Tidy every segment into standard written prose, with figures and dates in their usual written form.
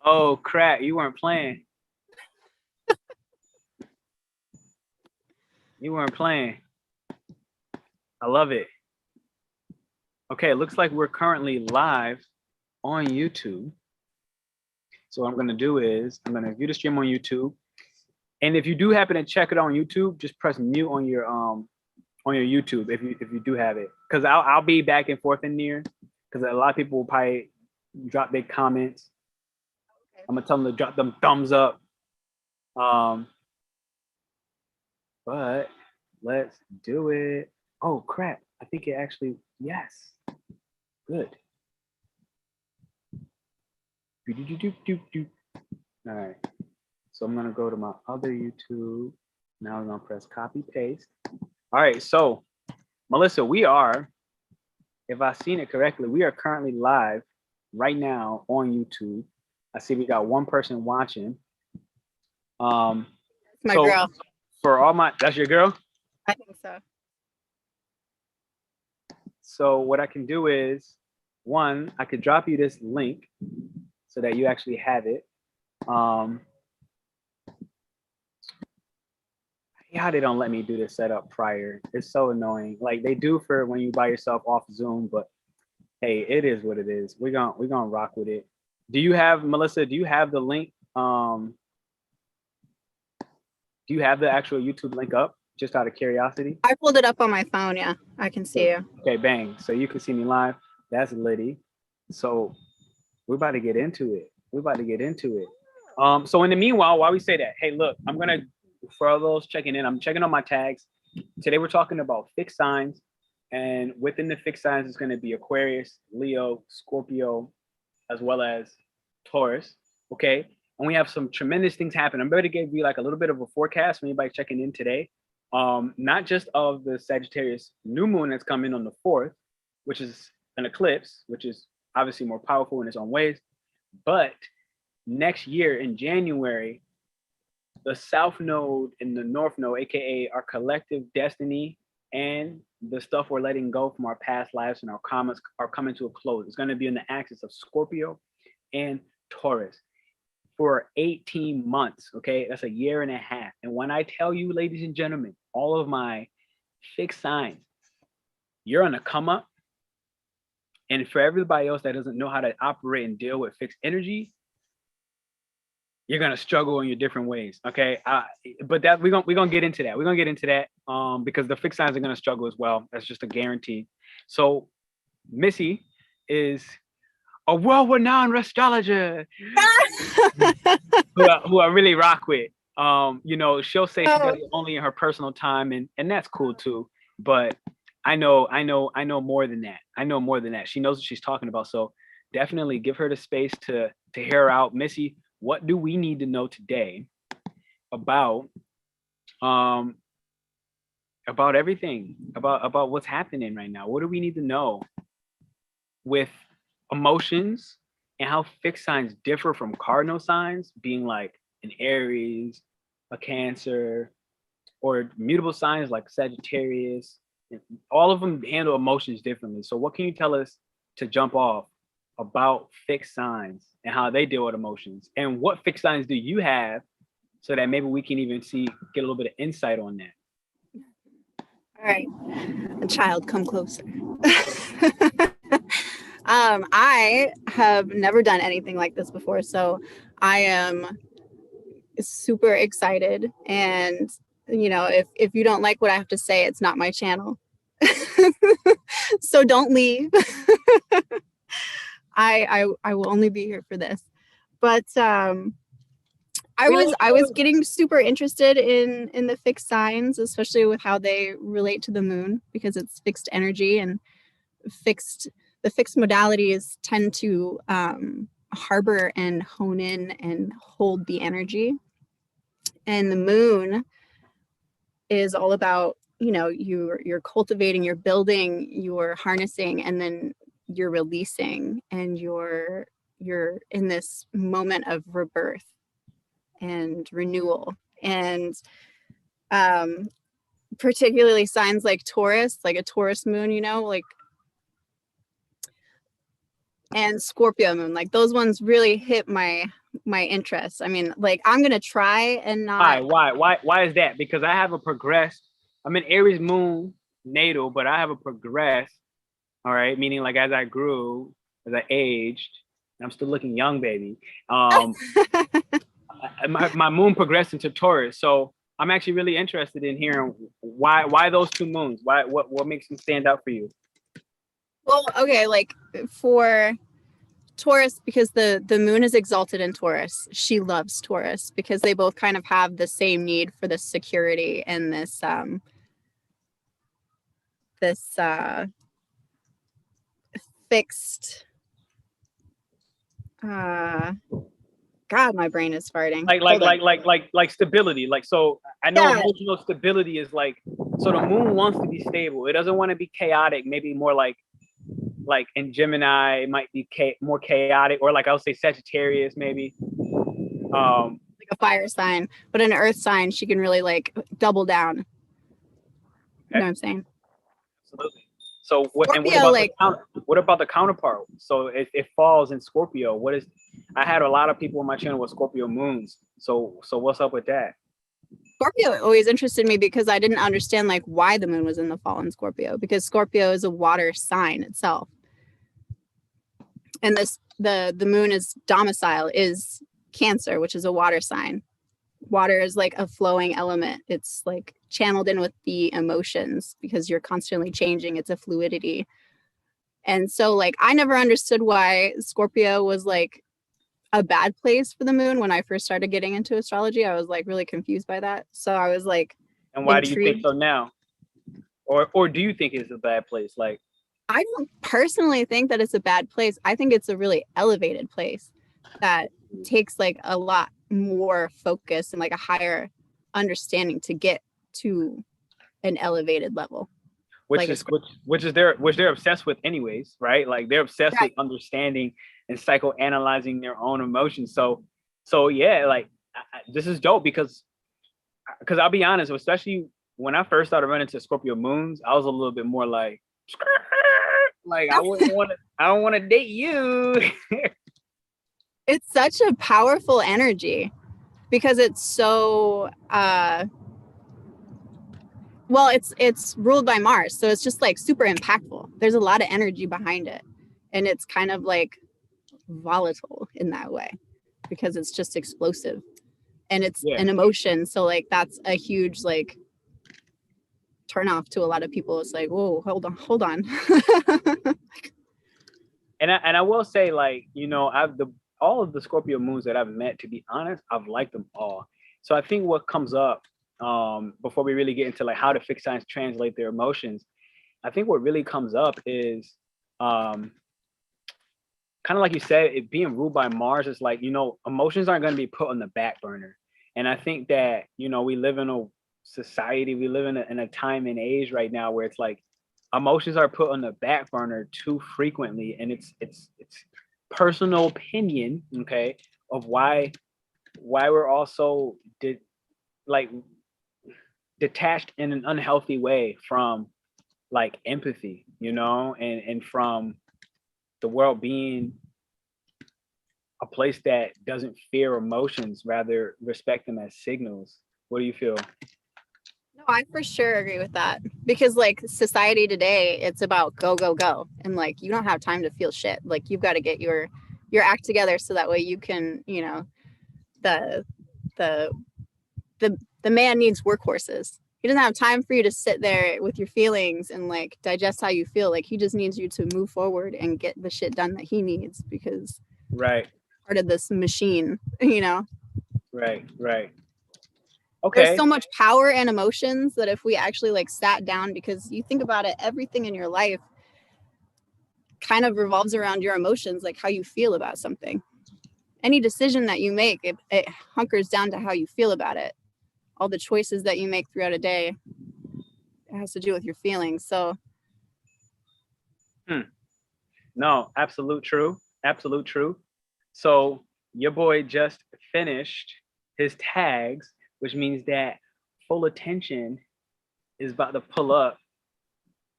Oh crap, you weren't playing. You weren't playing. I love it. Okay, it looks like we're currently live on YouTube. So what I'm gonna do is I'm gonna view the stream on YouTube. And if you do happen to check it on YouTube, just press mute on your YouTube if you do have it. Because I'll be back and forth in there. Because a lot of people will probably drop their comments. Okay. I'm gonna tell them to drop them thumbs up. But let's do it. Oh crap. I think it actually, yes. Good. All right. So I'm gonna go to my other YouTube. Now I'm gonna press copy paste. All right, so Melissa, we are, if I've seen it correctly, we are currently live right now on YouTube. I see we got one person watching. My girl. For all my, that's your girl? I think so. So what I can do is, one, I could drop you this link so that you actually have it. How they don't let me do this setup prior. It's so annoying. Like they do for when you by yourself off Zoom, but hey, it is what it is. We're gonna rock with it. Do you have, Melissa, do you have the link? Do you have the actual YouTube link up? Just out of curiosity? I pulled it up on my phone, yeah. I can see you. Okay, bang. So you can see me live. That's Liddy. So we're about to get into it. So in the meanwhile, while we say that, hey, look, I'm gonna, for all those checking in, I'm checking on my tags. Today we're talking about fixed signs, and within the fixed signs is going to be Aquarius, Leo, Scorpio, as well as Taurus. Okay, and we have some tremendous things happening. I'm going to give you like a little bit of a forecast for anybody checking in today. Not just of the Sagittarius new moon that's coming on the 4th, which is an eclipse, which is obviously more powerful in its own ways, but next year in January, the South Node and the North Node, aka our collective destiny and the stuff we're letting go from our past lives and our karmas are coming to a close. It's going to be in the axis of Scorpio and Taurus for 18 months. Okay, that's a year and a half. And when I tell you, ladies and gentlemen, all of my fixed signs, you're on a come up. And for everybody else that doesn't know how to operate and deal with fixed energy, you're gonna struggle in your different ways, okay? But that we're gonna get into that. We're gonna get into that because the fixed signs are gonna struggle as well. That's just a guarantee. So Missy is a world-renowned astrologer who I really rock with. You know, she'll say she does it only in her personal time, and that's cool too. But I know more than that. I know more than that. She knows what she's talking about. So definitely give her the space to hear her out. Missy, what do we need to know today about everything, about what's happening right now? What do we need to know with emotions and how fixed signs differ from cardinal signs, being like an Aries, a Cancer, or mutable signs like Sagittarius? All of them handle emotions differently. So what can you tell us to jump off about fixed signs and how they deal with emotions, and what fixed signs do you have so that maybe we can even get a little bit of insight on that? All right, a child, come closer. I have never done anything like this before, so I am super excited. And you know, if you don't like what I have to say, it's not my channel. So don't leave. I will only be here for this. But I was getting super interested in the fixed signs, especially with how they relate to the moon, because it's fixed energy, and the fixed modalities tend to harbor and hone in and hold the energy. And the moon is all about, you know, you're cultivating, you're building, you're harnessing, and then you're releasing, and you're in this moment of rebirth and renewal. And particularly signs like Taurus, like a Taurus moon, you know, like, and Scorpio moon, like those ones really hit my my interests. I mean, like I'm gonna try and not. Why is that? Because I have a progressed. I'm an Aries Moon natal, but I have a progressed. All right, meaning like as I grew, as I aged, and I'm still looking young, baby. My moon progressed into Taurus, so I'm actually really interested in hearing why those two moons. Why what makes them stand out for you? Well, okay, like for Taurus, because the moon is exalted in Taurus. She loves Taurus because they both kind of have the same need for this security and this fixed God, my brain is farting. Like stability. Like, so I know Yeah. emotional stability is like, so the moon wants to be stable. It doesn't want to be chaotic. Maybe more like in Gemini, it might be more chaotic, or like I would say Sagittarius, maybe. Like a fire sign, but an earth sign, she can really like double down. You know what I'm saying? Absolutely. So what about the counterpart? So it falls in Scorpio. I had a lot of people on my channel with Scorpio moons. So what's up with that? Scorpio always interested me because I didn't understand like why the moon was in the fall in Scorpio, because Scorpio is a water sign itself. And the moon is domicile is Cancer, which is a water sign. Water is like a flowing element. It's like channeled in with the emotions because you're constantly changing. It's a fluidity. And so like I never understood why Scorpio was like a bad place for the moon when I first started getting into astrology. I was like really confused by that. So I was like, and why intrigued. Do you think so now? Or do you think it's a bad place? Like, I don't personally think that it's a bad place. I think it's a really elevated place that takes like a lot more focus and like a higher understanding to get to an elevated level. Which they're obsessed with anyways, right? Like they're obsessed with understanding and psychoanalyzing their own emotions. So yeah, like this is dope because I'll be honest, especially when I first started running into Scorpio moons, I was a little bit more like I don't want to date you. It's such a powerful energy because it's so well, it's ruled by Mars, so it's just like super impactful. There's a lot of energy behind it, and it's kind of like volatile in that way because it's just explosive and it's an emotion. So like that's a huge like turn off to a lot of people. It's like, whoa, hold on. And I will say, like, you know, all of the Scorpio moons that I've met, to be honest, I've liked them all. So I think what comes up before we really get into like how the fixed signs translate their emotions, I think what really comes up is kind of like you said, it being ruled by Mars is like, you know, emotions aren't going to be put on the back burner. And I think that, you know, we live in a society, we live in a time and age right now where it's like emotions are put on the back burner too frequently, and it's personal opinion, okay, of why we're also detached in an unhealthy way from like empathy, you know, and from the world being a place that doesn't fear emotions, rather respect them as signals. What do you feel? No, I for sure agree with that because like society today, it's about go, and like you don't have time to feel shit. Like you've got to get your act together so that way you can, you know, the man needs workhorses. He doesn't have time for you to sit there with your feelings and like digest how you feel. Like he just needs you to move forward and get the shit done that he needs because part of this machine, you know. Right. Okay. There's so much power and emotions that if we actually like sat down, because you think about it, everything in your life kind of revolves around your emotions, like how you feel about something. Any decision that you make, it hunkers down to how you feel about it. All the choices that you make throughout a day, it has to do with your feelings. So no, absolute true. So your boy just finished his tags, which means that full attention is about to pull up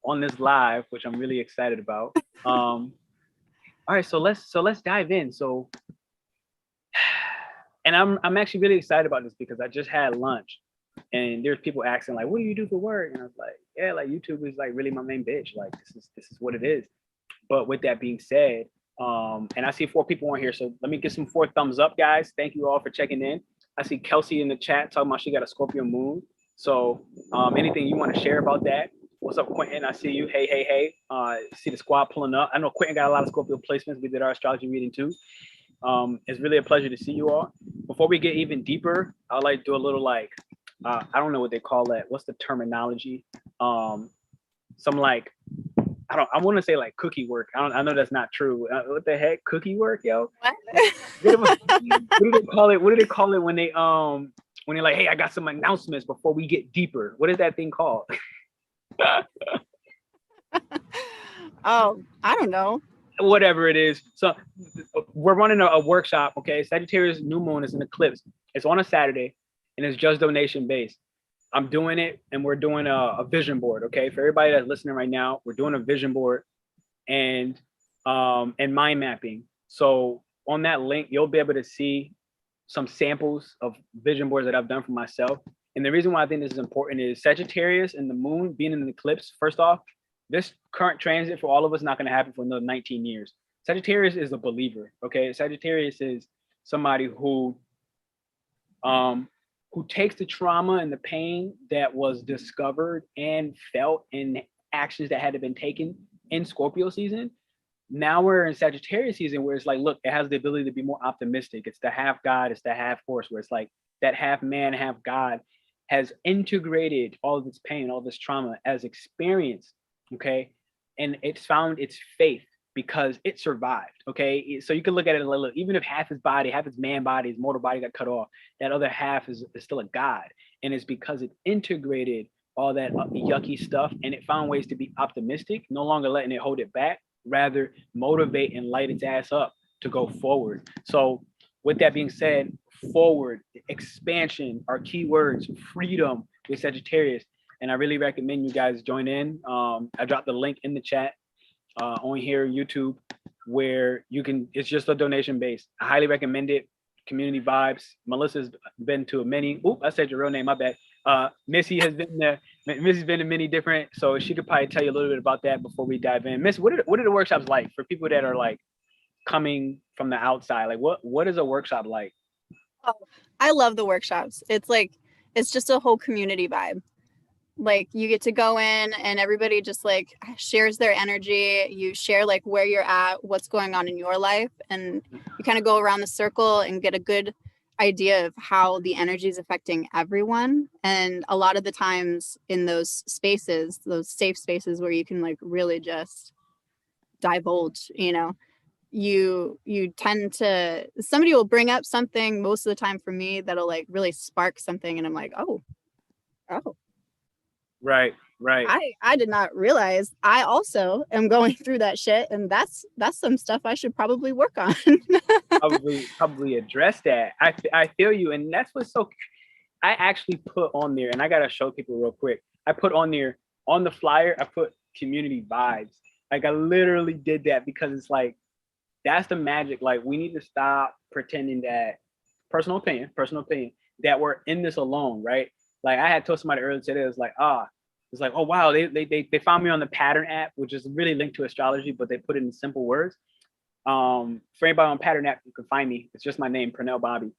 on this live, which I'm really excited about. All right, so let's dive in. So And I'm actually really excited about this because I just had lunch and there's people asking like, what do you do for work? And I was like, yeah, like YouTube is like really my main bitch. Like this is what it is. But with that being said, and I see 4 people on here, so let me get some 4 thumbs up, guys. Thank you all for checking in. I see Kelsey in the chat talking about she got a Scorpio Moon. So anything you want to share about that? What's up, Quentin? I see you. Hey, hey, hey. See the squad pulling up. I know Quentin got a lot of Scorpio placements. We did our astrology reading too. It's really a pleasure to see you all. Before we get even deeper, I'd like to do a little like, I don't know what they call that. What's the terminology? Some like, I want to say like cookie work. I know that's not true. What the heck? Cookie work, yo? What do they call it? What do they call it when you're like, hey, I got some announcements before we get deeper? What is that thing called? Oh, I don't know. Whatever it is. So we're running a workshop, okay? Sagittarius new moon is an eclipse. It's on a Saturday and it's just donation based. I'm doing it and we're doing a vision board, okay? For everybody that's listening right now, we're doing a vision board and mind mapping. So on that link, you'll be able to see some samples of vision boards that I've done for myself. And the reason why I think this is important is Sagittarius and the moon being in an eclipse. First off, this current transit for all of us is not going to happen for another 19 years. Sagittarius is a believer, okay? Sagittarius is somebody who takes the trauma and the pain that was discovered and felt in actions that had been taken in Scorpio season. Now we're in Sagittarius season where it's like, look, it has the ability to be more optimistic. It's the half God, it's the half horse, where it's like that half man, half God has integrated all of this pain, all this trauma as experience, okay? And it's found its faith because it survived, okay? So you can look at it a little, even if half his body, half his man body, his mortal body got cut off, that other half is still a God. And it's because it integrated all that yucky stuff and it found ways to be optimistic, no longer letting it hold it back, rather motivate and light its ass up to go forward. So with that being said, forward, expansion are key words, freedom with Sagittarius. And I really recommend you guys join in. I dropped the link in the chat on here, YouTube, where you can, it's just a donation base. I highly recommend it. Community vibes. Melissa's been to many, I said your real name, my bad. Missy has been there. Missy's been to many different, so she could probably tell you a little bit about that before we dive in. Miss, what are the workshops like for people that are like coming from the outside? Like what is a workshop like? Oh, I love the workshops. It's like, it's just a whole community vibe. Like you get to go in and everybody just like shares their energy. You share like where you're at, what's going on in your life, and you kind of go around the circle and get a good idea of how the energy is affecting everyone. And a lot of the times in those spaces, those safe spaces where you can like really just divulge, you tend to, somebody will bring up something most of the time for me that'll like really spark something, and I'm like, oh. Right. I did not realize I also am going through that shit, and that's some stuff I should probably work on. probably address that. I feel you, and that's what's so. I actually put on there, and I gotta show people real quick. I put on there on the flyer. I put community vibes. Like I literally did that because it's like that's the magic. Like we need to stop pretending that personal opinion that we're in this alone, right? Like I had told somebody earlier today, it was like, it's like, oh wow, they found me on the Pattern app, which is really linked to astrology, but they put it in simple words. For anybody on Pattern app, you can find me. It's just my name, Pernell Bobby.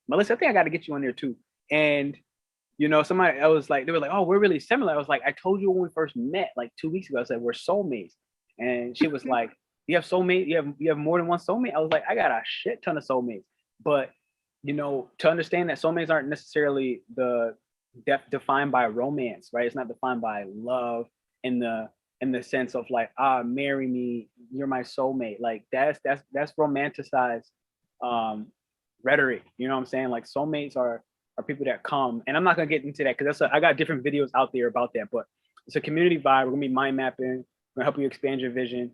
Melissa, I think I got to get you on there too. And somebody else they were like, oh, we're really similar. I was like, I told you when we first met like 2 weeks ago. I said we're soulmates, and she was like, you have soulmate? You have more than one soulmate? I was like, I got a shit ton of soulmates, but to understand that soulmates aren't necessarily defined by romance, right? It's not defined by love in the sense of like, marry me, you're my soulmate. Like that's romanticized rhetoric. You know what I'm saying? Like soulmates are people that come, and I'm not gonna get into that because I got different videos out there about that, but it's a community vibe. We're gonna be mind mapping. We're gonna help you expand your vision.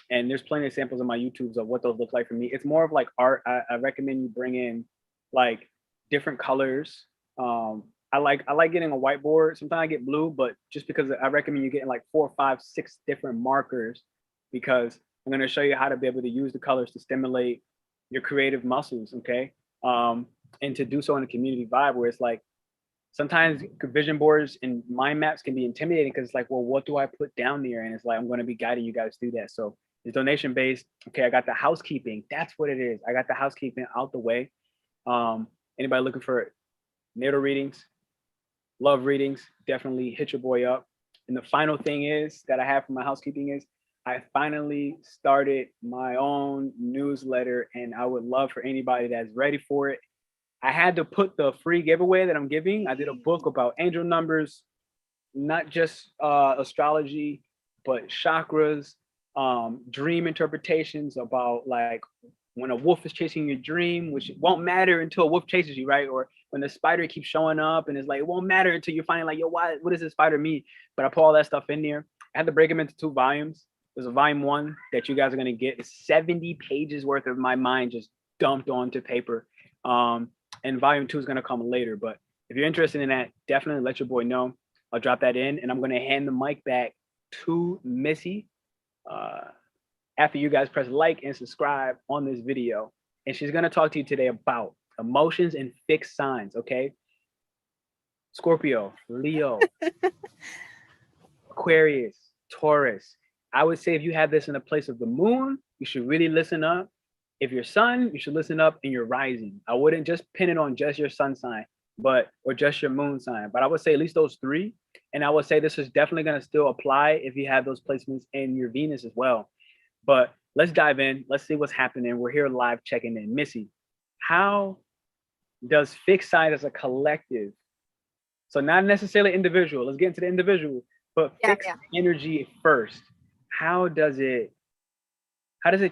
And there's plenty of samples on my YouTubes of what those look like for me. It's more of like art. I recommend you bring in like different colors. I like getting a whiteboard. Sometimes I get blue, but just because I recommend you getting like 4, 5, 6 different markers, because I'm going to show you how to be able to use the colors to stimulate your creative muscles, okay? And to do so in a community vibe where it's like, sometimes vision boards and mind maps can be intimidating because it's like, well, what do I put down there? And it's like, I'm going to be guiding you guys through that. So it's donation based. Okay, I got the housekeeping. That's what it is. I got the housekeeping out the way. Anybody looking for natal readings, love readings, definitely hit your boy up. And the final thing is that I have for my housekeeping is I finally started my own newsletter, and I would love for anybody that's ready for it. I had to put the free giveaway that I'm giving. I did a book about angel numbers, not just astrology, but chakras, dream interpretations about like when a wolf is chasing your dream, which won't matter until a wolf chases you, right? Or when the spider keeps showing up and it's like, it won't matter until you're finally like, yo, what does this spider mean? But I put all that stuff in there. I had to break them into 2 volumes. There's a volume 1 that you guys are gonna get. It's 70 pages worth of my mind just dumped onto paper. And volume 2 is gonna come later. But if you're interested in that, definitely let your boy know. I'll drop that in, and I'm gonna hand the mic back to Missy after you guys press like and subscribe on this video. And she's gonna talk to you today about emotions and fixed signs, okay? Scorpio, Leo, Aquarius, Taurus. I would say if you have this in the place of the moon, you should really listen up. If you're sun, you should listen up in your rising. I wouldn't just pin it on just your sun sign, or just your moon sign. But I would say at least those 3. And I would say this is definitely going to still apply if you have those placements in your Venus as well. But let's dive in. Let's see what's happening. We're here live checking in. Missy, how does fixed signs as a collective, so not necessarily individual, let's get into the individual, but fixed energy first. How does it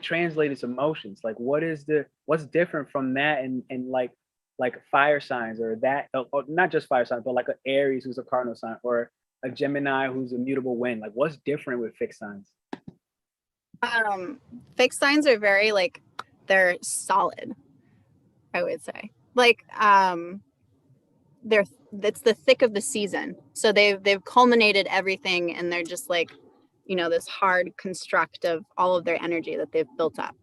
translate its emotions? Like what's different from that and like fire signs, or that, or not just fire signs, but like an Aries who's a cardinal sign, or a Gemini who's a mutable wind? Like what's different with fixed signs? Fixed signs are very like, they're solid, I would say. Like it's the thick of the season. So they've culminated everything, and they're just like, you know, this hard construct of all of their energy that they've built up.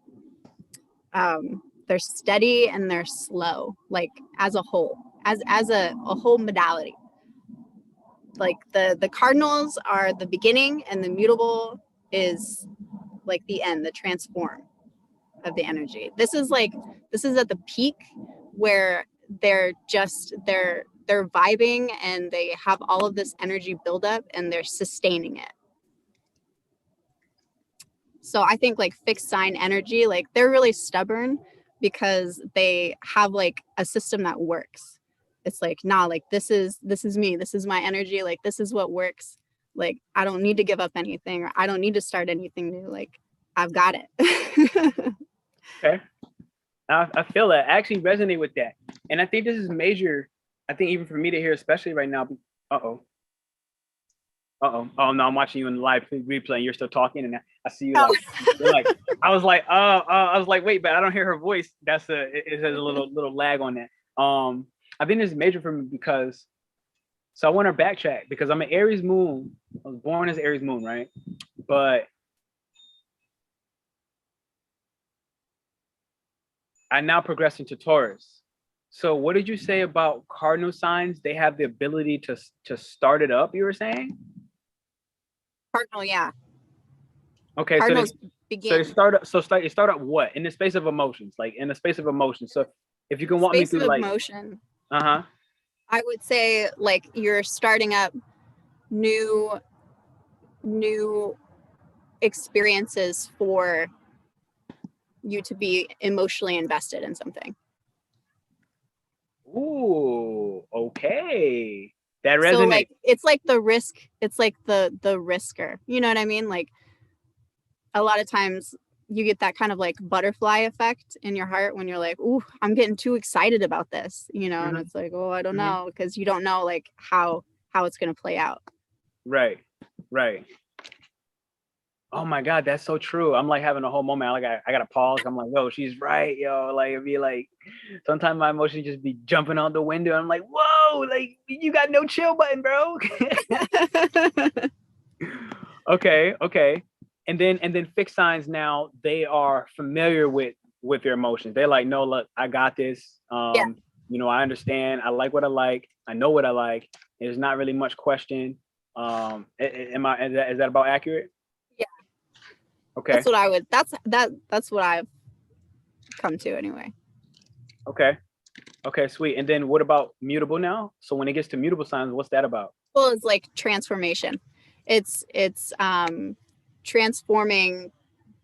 They're steady and they're slow, like as a whole, as a whole modality. Like the cardinals are the beginning, and the mutable is like the end, the transform of the energy. This is at the peak where they're vibing, and they have all of this energy buildup, and they're sustaining it. So I think like fixed sign energy, like they're really stubborn because they have like a system that works. It's like, nah, like this is me, this is my energy, like this is what works. Like I don't need to give up anything, or I don't need to start anything new. Like I've got it. Okay. I feel that. I actually resonate with that. And I think this is major. I think even for me to hear, especially right now. Oh no, I'm watching you in the live replay and you're still talking, and I see you like, I was like, wait, but I don't hear her voice. It has a little lag on that. I think this is major for me because, so I want to backtrack because I'm an Aries Moon. I was born as Aries Moon, right? But I now progress into Taurus. So what did you say about cardinal signs? They have the ability to start it up, you were saying? Cardinal, yeah. Okay, Cardinals so begin. Start up what? In the space of emotions, like in the space of emotions. So if you can walk me through like emotion. Uh-huh. I would say like you're starting up new experiences for you to be emotionally invested in something. Ooh, okay. That resonates. So like it's like the risk, it's like the risker. You know what I mean? Like a lot of times you get that kind of like butterfly effect in your heart when you're like, ooh, I'm getting too excited about this, you know, and it's like, oh, I don't know, because you don't know like how it's gonna play out. Right. Oh my God, that's so true. I'm like having a whole moment. Like I gotta pause. I'm like, yo, she's right, yo. Like it'd be like sometimes my emotions just be jumping out the window. I'm like, whoa, like you got no chill button, bro. Okay. And then fixed signs now, they are familiar with with your emotions. They're like, no, look, I got this. Yeah. You know, I understand. I like what I like. I know what I like. There's not really much question. Is that about accurate? Yeah. Okay. That's what I would. That's what I've come to anyway. Okay. Okay, sweet. And then what about mutable now? So when it gets to mutable signs, what's that about? Well, it's like transformation. It's transforming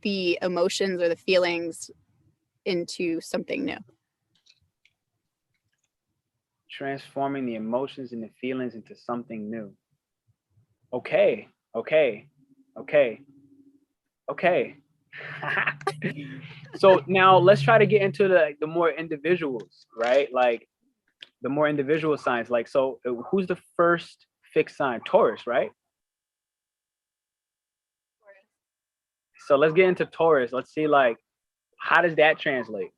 the emotions or the feelings into something new. Transforming the emotions and the feelings into something new. Okay. Okay. Okay. Okay. So now let's try to get into the more individuals, right? Like the more individual signs. Like, so who's the first fixed sign? Taurus, right? So let's get into Taurus. Let's see, like, how does that translate?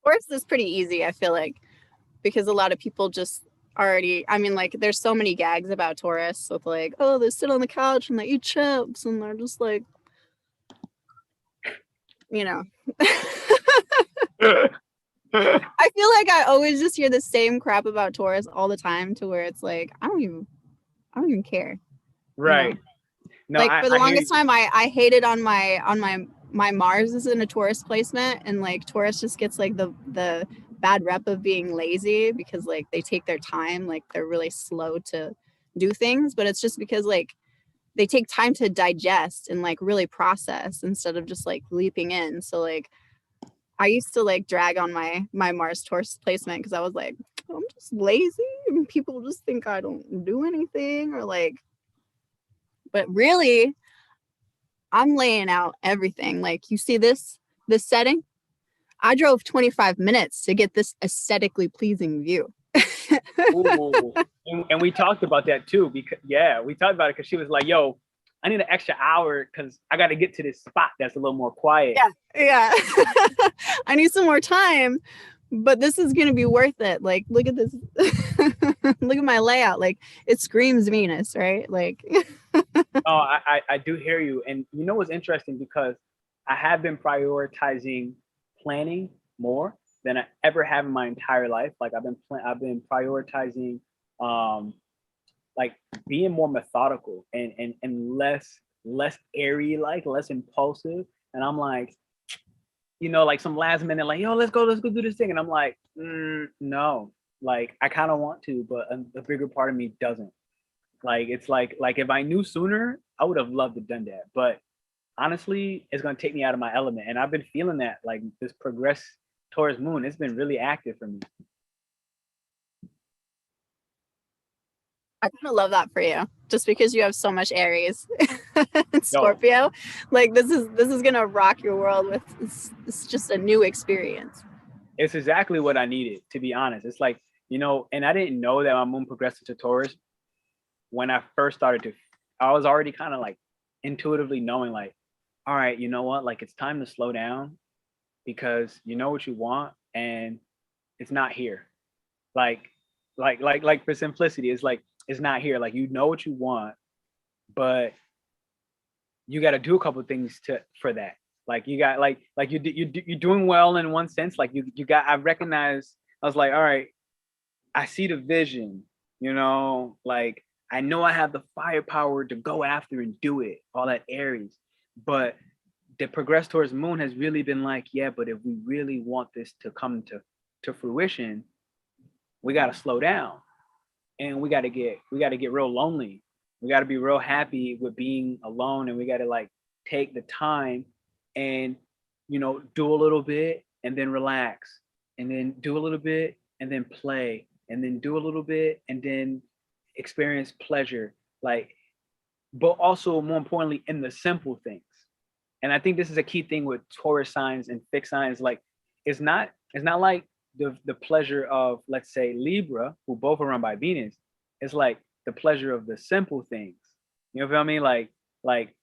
Taurus is pretty easy, I feel like, because a lot of people just already, I mean, like, there's so many gags about Taurus with like, oh, they sit on the couch and they eat chips and they're just like, you know. I feel like I always just hear the same crap about Taurus all the time, to where it's like, I don't even care. Right. You know? No, like for the longest time, I hated on my Mars is in a Taurus placement, and like Taurus just gets like the bad rep of being lazy, because like they take their time, like they're really slow to do things, but it's just because like they take time to digest and like really process instead of just like leaping in. So like I used to like drag on my Mars Taurus placement because I was like, I'm just lazy and people just think I don't do anything, or like, but really I'm laying out everything. Like, you see this setting? I drove 25 minutes to get this aesthetically pleasing view. Ooh. And we talked about that too, because we talked about it because she was like, yo, I need an extra hour because I got to get to this spot that's a little more quiet. Yeah. I need some more time, but this is going to be worth it. Like, look at this. Look at my layout. Like, it screams Venus, right? Like, Oh, I do hear you. And you know what's interesting, because I have been prioritizing planning more than I ever have in my entire life. Like I've been prioritizing like being more methodical and less airy, like less impulsive. And I'm like, you know, like some last minute, like, yo, let's go do this thing. And I'm like, no, like I kind of want to, but a bigger part of me doesn't. Like it's like if I knew sooner, I would have loved to done that. But honestly, it's gonna take me out of my element. And I've been feeling that, like this progress Taurus Moon, it's been really active for me. I kind of love that for you, just because you have so much Aries and Yo, Scorpio. Like, this is gonna rock your world with. It's just a new experience. it's exactly what I needed, to be honest. It's like, you know, and I didn't know that my moon progressed into Taurus when I first started to. I was already kind of like intuitively knowing, like, all right, you know what, like it's time to slow down, because you know what you want and it's not here. Like for simplicity, it's like it's not here. Like, you know what you want, but you got to do a couple of things for that. Like you got like you're doing well in one sense. Like you got, I recognize, I was like, all right, I see the vision, you know, like I know I have the firepower to go after and do it, all that Aries. But the progress towards Moon has really been like, yeah, but if we really want this to come to fruition, we got to slow down, and we got to get real lonely. We got to be real happy with being alone, and we got to like take the time and, you know, do a little bit and then relax, and then do a little bit and then play, and then do a little bit and then experience pleasure, like, but also more importantly in the simple things. And I think this is a key thing with Taurus signs and fixed signs. Like, it's not like the pleasure of, let's say, Libra, who both are run by Venus. It's like the pleasure of the simple things. You know what I mean? Like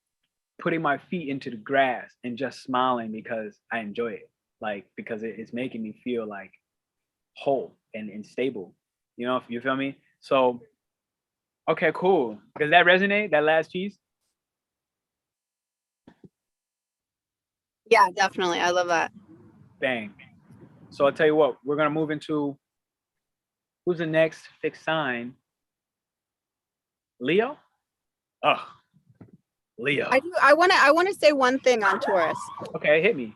putting my feet into the grass and just smiling because I enjoy it. Like, because it's making me feel like whole and stable. You know, if you feel me? So okay, cool. Does that resonate? That last piece? Yeah, definitely. I love that. Bang. So I'll tell you what, we're gonna move into who's the next fixed sign? Leo? Oh, Leo. I want to say one thing on Taurus. Okay, hit me.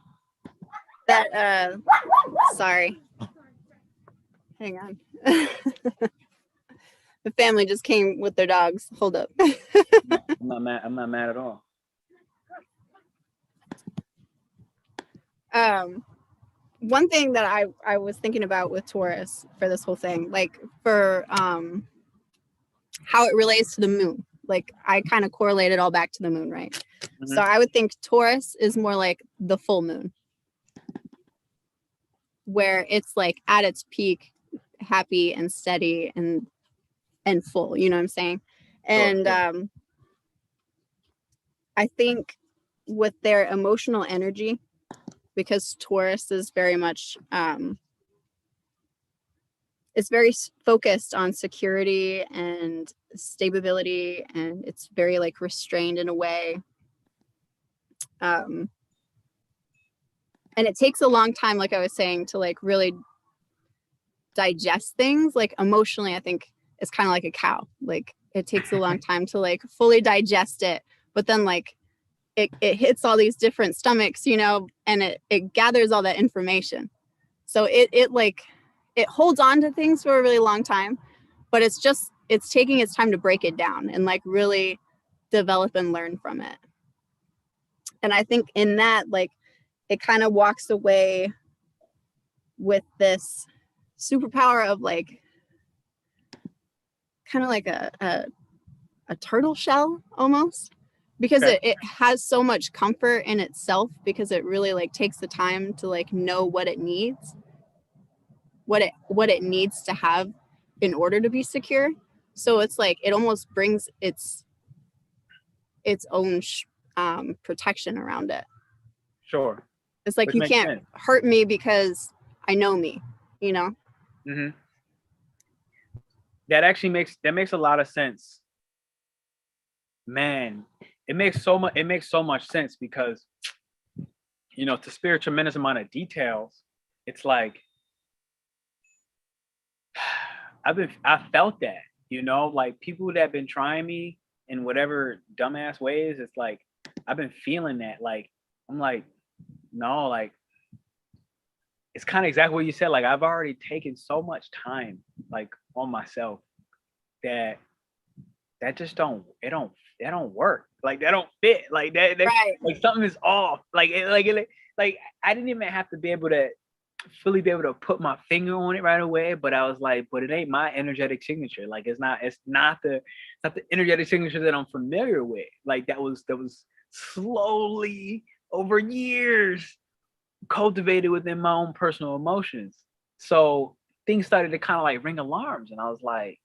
That sorry. Hang on. The family just came with their dogs. Hold up. I'm not mad. I'm not mad at all. One thing that I was thinking about with Taurus for this whole thing, like for how it relates to the moon. Like I kind of correlate it all back to the moon, right? Mm-hmm. So I would think Taurus is more like the full moon, where it's like at its peak, happy and steady and full, you know what I'm saying? And I think with their emotional energy, because Taurus is very much it's very focused on security and stability, and it's very like restrained in a way. And it takes a long time, like I was saying, to like really digest things. Like emotionally, I think it's kind of like a cow. Like it takes a long time to like fully digest it, but then like it hits all these different stomachs, you know, and it gathers all that information. So it like it holds on to things for a really long time, but it's taking its time to break it down and like really develop and learn from it. And I think in that, like, it kind of walks away with this superpower of like kind of like a turtle shell almost, because it has so much comfort in itself, because it really like takes the time to like know what it needs, what it needs to have in order to be secure. So it's like it almost brings its own protection around it. Sure. It's like, you can't hurt me because I know me, you know? Mm-hmm. That actually makes a lot of sense. Man, it makes so much sense, because, you know, to spare a tremendous amount of details, it's like I felt that, you know, like people that have been trying me in whatever dumbass ways, it's like I've been feeling that. Like I'm like, no, like it's kind of exactly what you said. Like I've already taken so much time like on myself that just don't work. Like that don't fit. Like that right. Like something is off. Like I didn't even have to be able to fully be able to put my finger on it right away, but I was like, but it ain't my energetic signature. Like it's not the energetic signature that I'm familiar with. Like that was slowly over years cultivated within my own personal emotions. So things started to kind of like ring alarms, and I was like,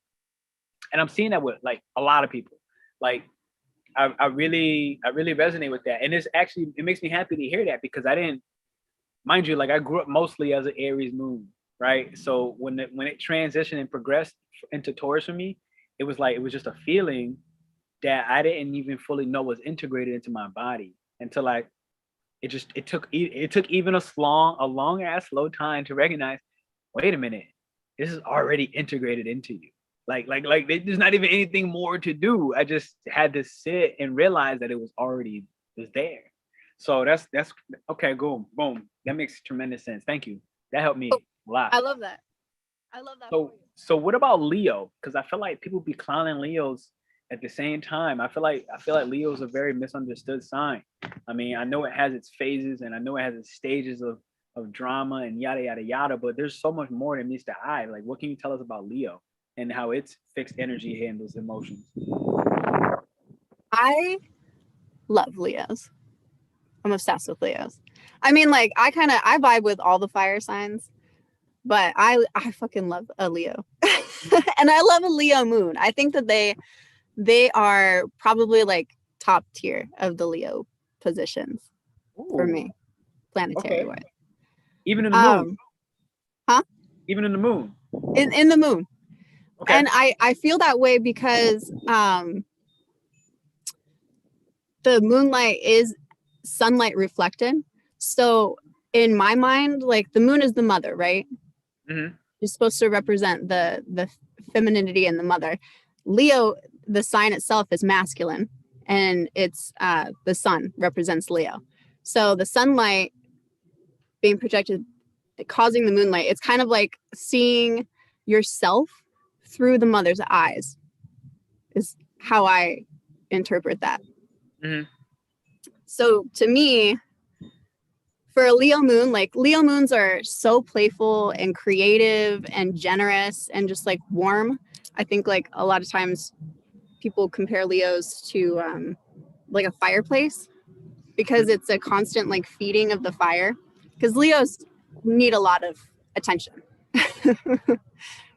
and I'm seeing that with like a lot of people. Like I really resonate with that, and it makes me happy to hear that, because I didn't, mind you, like I grew up mostly as an Aries moon, right? So when it transitioned and progressed into Taurus for me, it was just a feeling that I didn't even fully know was integrated into my body until it took even a long ass slow time to recognize, wait a minute, this is already integrated into you. Like there's not even anything more to do. I just had to sit and realize that it was there. So that's okay. Boom. That makes tremendous sense. Thank you. That helped me a lot. I love that. So what about Leo? Because I feel like people be clowning Leos at the same time. I feel like Leo's a very misunderstood sign. I mean, I know it has its phases, and I know it has its stages of drama and yada yada yada, but there's so much more that meets the eye. Like, what can you tell us about Leo and how its fixed energy handles emotions? I love Leos. I'm obsessed with Leos. I mean, like I vibe with all the fire signs, but I fucking love a Leo. And I love a Leo moon. I think that they are probably like top tier of the Leo positions. Ooh. For me, planetary wise. Even in the moon. Huh? Even in the moon. In the moon. Okay. And I feel that way because the moonlight is sunlight reflected. So in my mind, like the moon is the mother, right? Mm-hmm. It's supposed to represent the femininity and the mother. Leo, the sign itself is masculine, and it's the sun represents Leo. So the sunlight being projected, causing the moonlight, it's kind of like seeing yourself through the mother's eyes, is how I interpret that. Mm-hmm. So to me, for a Leo moon, like Leo moons are so playful and creative and generous and just like warm. I think like a lot of times people compare Leos to like a fireplace because it's a constant like feeding of the fire, because Leos need a lot of attention.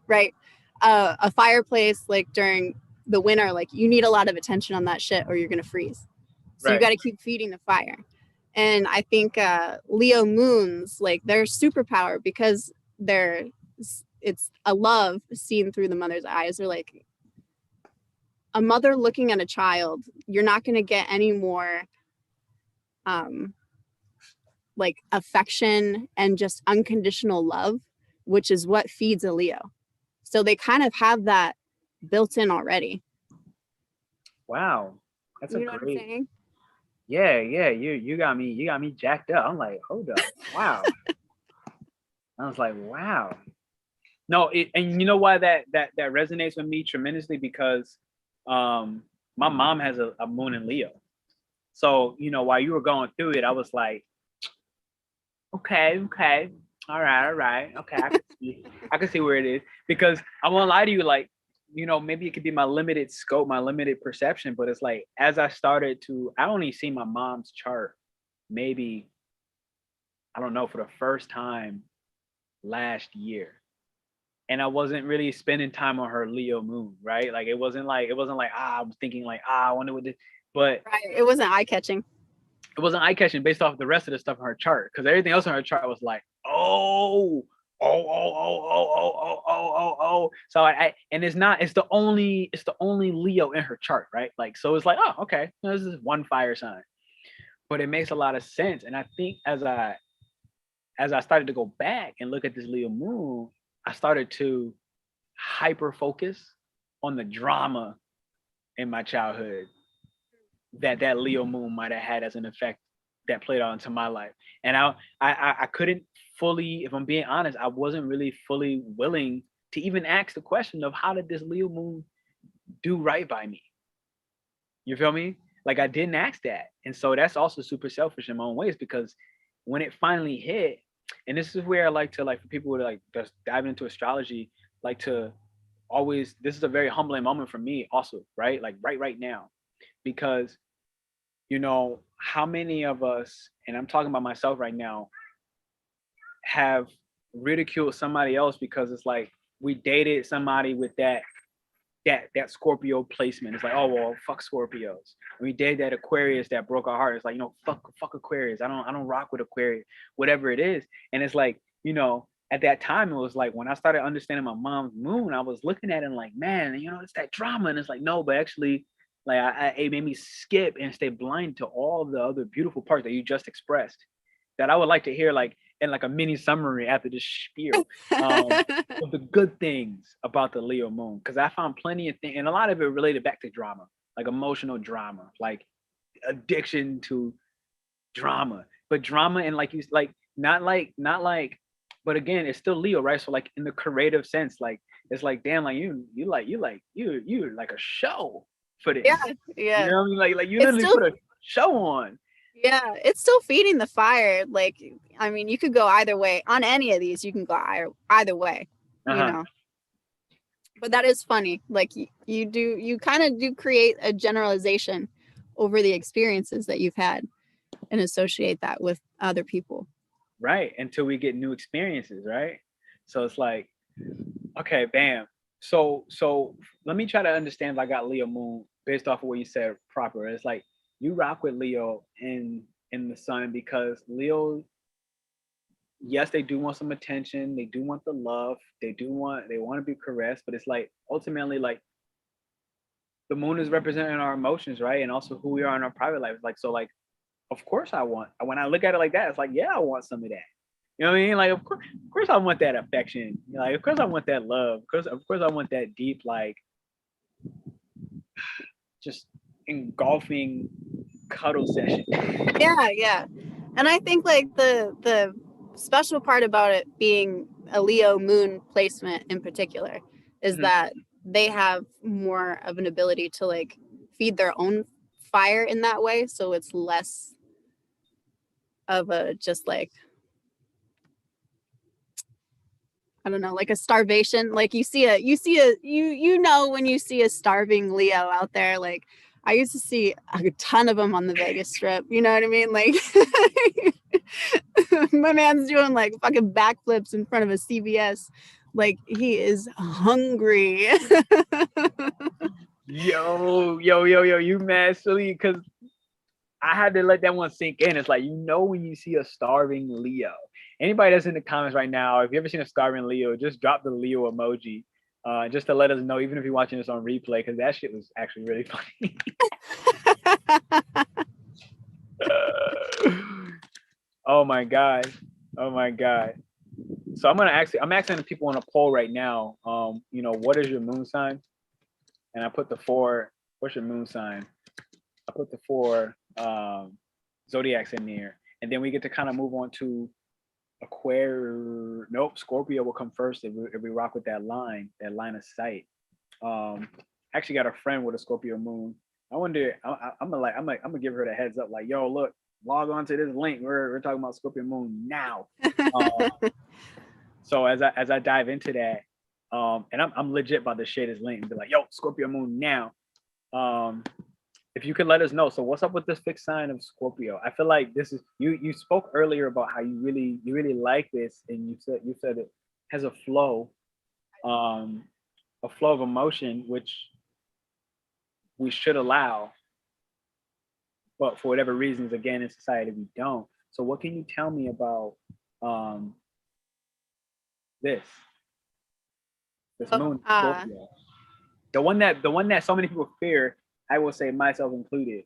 Right? A fireplace, like during the winter, like you need a lot of attention on that shit or you're gonna freeze. So you Right. got to keep feeding the fire. And I think Leo moons, like their superpower, because they're it's a love seen through the mother's eyes. They're like a mother looking at a child. You're not going to get any more like affection and just unconditional love, which is what feeds a Leo. So they kind of have that built in already. Wow. That's You a know what I'm great. saying? Yeah, you got me jacked up. I'm like, hold up. Wow. I was like, wow. No, and you know why that resonates with me tremendously, because my mom has a moon in Leo. So, while you were going through it, I was like, okay, all right, okay, I can see where it is, because I won't lie to you, like, maybe it could be my limited scope, my limited perception, but it's like as I started to, I only see my mom's chart maybe, I don't know, for the first time last year. And I wasn't really spending time on her Leo moon, right? Like it wasn't like I was thinking like, I wonder what this, but Right. It wasn't eye catching. it wasn't eye catching based off the rest of the stuff on her chart, because everything else on her chart was like, oh, oh, oh, oh, oh, oh, oh, oh, oh, oh. So and it's the only Leo in her chart, right? Like, so it's like, oh, okay, this is one fire sign, but it makes a lot of sense. And I think as I started to go back and look at this Leo moon, I started to hyper focus on the drama in my childhood that Leo moon might have had as an effect that played out into my life. And I couldn't fully, if I'm being honest, I wasn't really fully willing to even ask the question of how did this Leo moon do right by me? You feel me? Like I didn't ask that. And so that's also super selfish in my own ways, because when it finally hit, and this is where I like to, like, for people who are like just diving into astrology, like to always, this is a very humbling moment for me also, right? Like right now, because how many of us, and I'm talking about myself right now, have ridiculed somebody else because it's like we dated somebody with that Scorpio placement. It's like, oh well, fuck Scorpios. We dated that Aquarius that broke our heart. It's like, fuck Aquarius. I don't rock with Aquarius, whatever it is. And it's like, at that time it was like when I started understanding my mom's moon, I was looking at it and like, man, it's that drama. And it's like, no, but actually, like it made me skip and stay blind to all the other beautiful parts that you just expressed, that I would like to hear, like in like a mini summary after this spiel, of the good things about the Leo moon, because I found plenty of things, and a lot of it related back to drama, like emotional drama, like addiction to drama, but drama and like you like not like, but again, it's still Leo, right? So like in the creative sense, like it's like, damn, like you like a show for this. Yeah, You yeah. know what I mean? Like you It's literally still, put a show on. yeah, it's still feeding the fire. Like, I mean, you could go either way on any of these. You can go either way, Uh-huh. But that is funny. Like you kind of do create a generalization over the experiences that you've had and associate that with other people. Right, until we get new experiences, right? So it's like, okay, bam. So let me try to understand if I got Leo moon based off of what you said proper. It's like you rock with Leo in the sun, because Leo, yes, they do want some attention, they do want the love, they want to be caressed, but it's like ultimately, like the moon is representing our emotions, right? And also who we are in our private lives. Like, so like, of course I want. When I look at it like that, it's like, yeah, I want some of that. You know what I mean? Like, of course I want that affection. Like, of course I want that love. Of course I want that deep, like, just engulfing cuddle session. Yeah. And I think like the special part about it being a Leo moon placement in particular is that they have more of an ability to like feed their own fire in that way. So it's less of a just like, I don't know, like a starvation. Like you know when you see a starving Leo out there, like I used to see a ton of them on the Vegas Strip. You know what I mean? Like my man's doing like fucking backflips in front of a CVS. Like he is hungry. Yo, you mad silly? Because I had to let that one sink in. It's like, you know, when you see a starving Leo. Anybody that's in the comments right now, if you ever seen a starving Leo, just drop the Leo emoji, just to let us know, even if you're watching this on replay, because that shit was actually really funny. Oh my god. So I'm asking the people on a poll right now. You know, what is your moon sign? And I put the 4. What's your moon sign? I put the 4 zodiacs in there, and then we get to kind of move on to Aquarius. Nope, Scorpio will come first if we rock with that line of sight. Actually got a friend with a Scorpio moon. I wonder. I'm gonna give her the heads up. Like, yo, look, log on to this link. We're talking about Scorpio moon now. So as I dive into that, and I'm legit about to share this link and be like, yo, Scorpio moon now. If you could let us know. So what's up with this fixed sign of Scorpio? I feel like this is you spoke earlier about how you really like this, and you said it has a flow of emotion, which we should allow, but for whatever reasons, again, in society we don't. So what can you tell me about this moon Scorpio? The one that so many people fear, I will say myself included.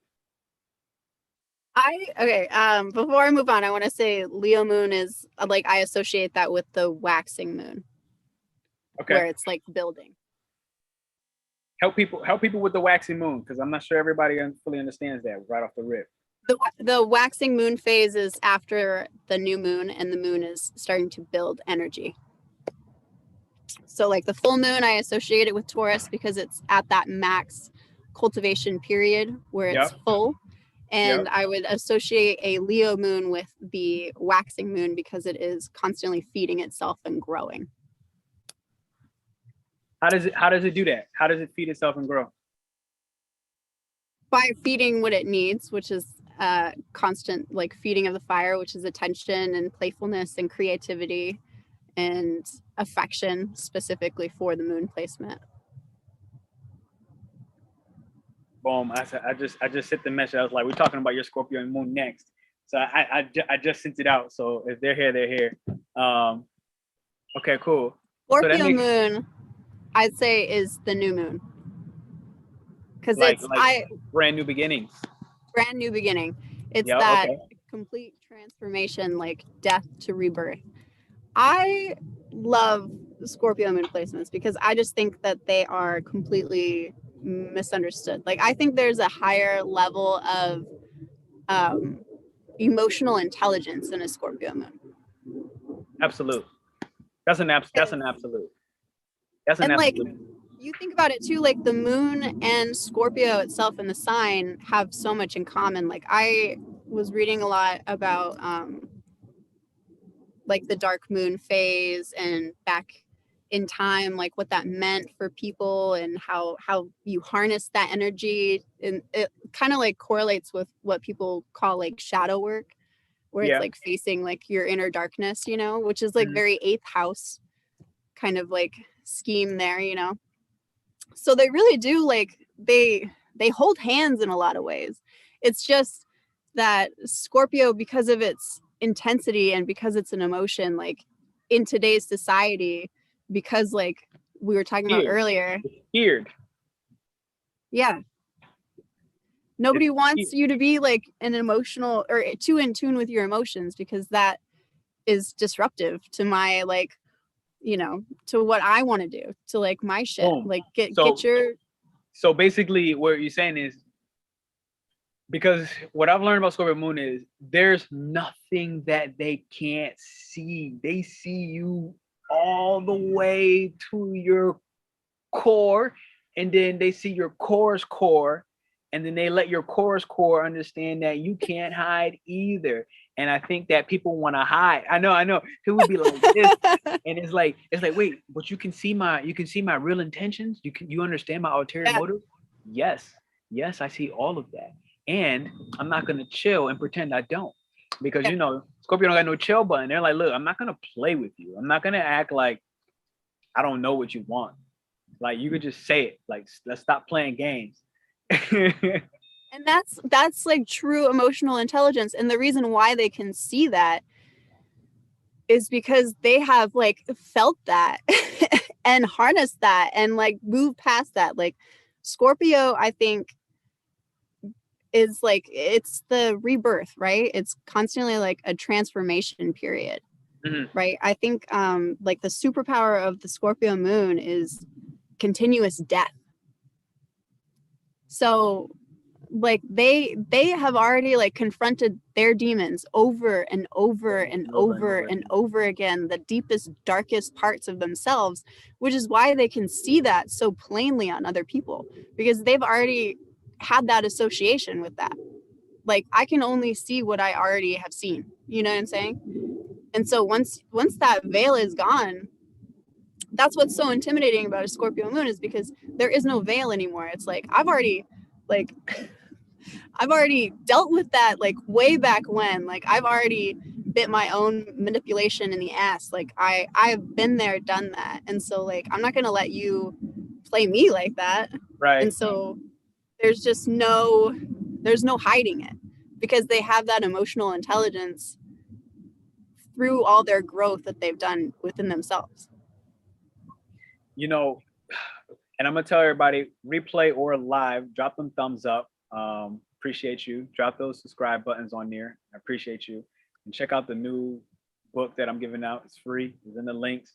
Before I move on, I want to say Leo moon is like, I associate that with the waxing moon. Okay. Where it's like building. Help people with the waxing moon, because I'm not sure everybody fully understands that right off the rip. The waxing moon phase is after the new moon, and the moon is starting to build energy. So like the full moon, I associate it with Taurus because it's at that max cultivation period where it's full. And I would associate a Leo moon with the waxing moon because it is constantly feeding itself and growing. How does it do that? How does it feed itself and grow? By feeding what it needs, which is constant like feeding of the fire, which is attention and playfulness and creativity and affection, specifically for the moon placement. Boom! I just hit the message. I was like, we're talking about your Scorpio moon next. So I just sent it out. So if they're here, they're here. Okay, cool. Scorpio moon, I'd say, is the new moon. Because it's brand new beginnings. Brand new beginning. It's that complete transformation, like death to rebirth. I love Scorpio moon placements because I just think that they are completely misunderstood. Like, I think there's a higher level of emotional intelligence in a Scorpio moon. Absolute. That's an absolute. That's an absolute. Like, you think about it too, like the moon and Scorpio itself and the sign have so much in common. Like, I was reading a lot about like the dark moon phase and back in time, like what that meant for people and how you harness that energy. And it kind of like correlates with what people call like shadow work, where it's like facing like your inner darkness, you know, which is like very 8th house kind of like scheme there, you know. So they really do, like, they hold hands in a lot of ways. It's just that Scorpio, because of its intensity and because it's an emotion, like in today's society, because like we were talking about earlier, feared. Yeah. Nobody wants you to be like an emotional or too in tune with your emotions, because that is disruptive to my like, you know, to what I want to do, to like my shit. Boom. Like get your. So basically, what you're saying is, because what I've learned about Scorpio Moon is there's nothing that they can't see. They see you all the way to your core, and then they see your core's core, and then they let your core's core understand that you can't hide either. And I think that people want to hide. I know. People would be like this, and it's like, wait, but you can see my real intentions. You understand my ulterior motive. Yes, I see all of that. And I'm not gonna chill and pretend I don't, because you know Scorpio don't got no chill button. They're like, look, I'm not gonna play with you. I'm not gonna act like I don't know what you want. Like, you could just say it. Like, let's stop playing games. And that's like true emotional intelligence. And the reason why they can see that is because they have like felt that and harnessed that and like moved past that. Like Scorpio, I think, is like, it's the rebirth, right? It's constantly like a transformation period. Right? I think like the superpower of the Scorpio moon is continuous death. So like they have already like confronted their demons over and over and over and over again, the deepest, darkest parts of themselves, which is why they can see that so plainly on other people, because they've already had that association with that. Like, I can only see what I already have seen, you know what I'm saying? And so once that veil is gone, that's what's so intimidating about a Scorpio moon, is because there is no veil anymore. It's like I've already dealt with that, like way back when. Like I've already bit my own manipulation in the ass. Like I've been there, done that. And so like I'm not gonna let you play me like that. Right. And so there's no hiding it, because they have that emotional intelligence through all their growth that they've done within themselves. You know, and I'm gonna tell everybody, replay or live, drop them thumbs up. Appreciate you. Drop those subscribe buttons on there. I appreciate you. And check out the new book that I'm giving out. It's free. It's in the links.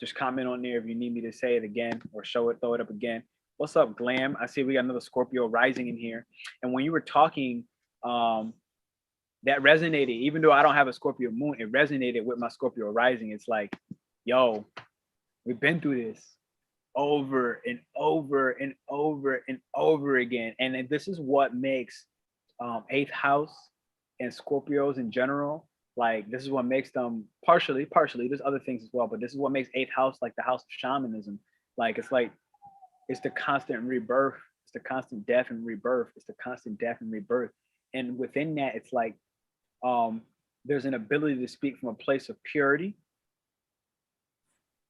Just comment on there if you need me to say it again or throw it up again. What's up, Glam? I see we got another Scorpio rising in here. And when you were talking, that resonated. Even though I don't have a Scorpio moon, it resonated with my Scorpio rising. It's like, yo, we've been through this over and over and over and over again. And this is what makes 8th house and Scorpios in general, like, this is what makes them partially, there's other things as well, but this is what makes 8th house like the house of shamanism. Like, it's the constant rebirth. It's the constant death and rebirth. It's the constant death and rebirth. And within that, it's like, there's an ability to speak from a place of purity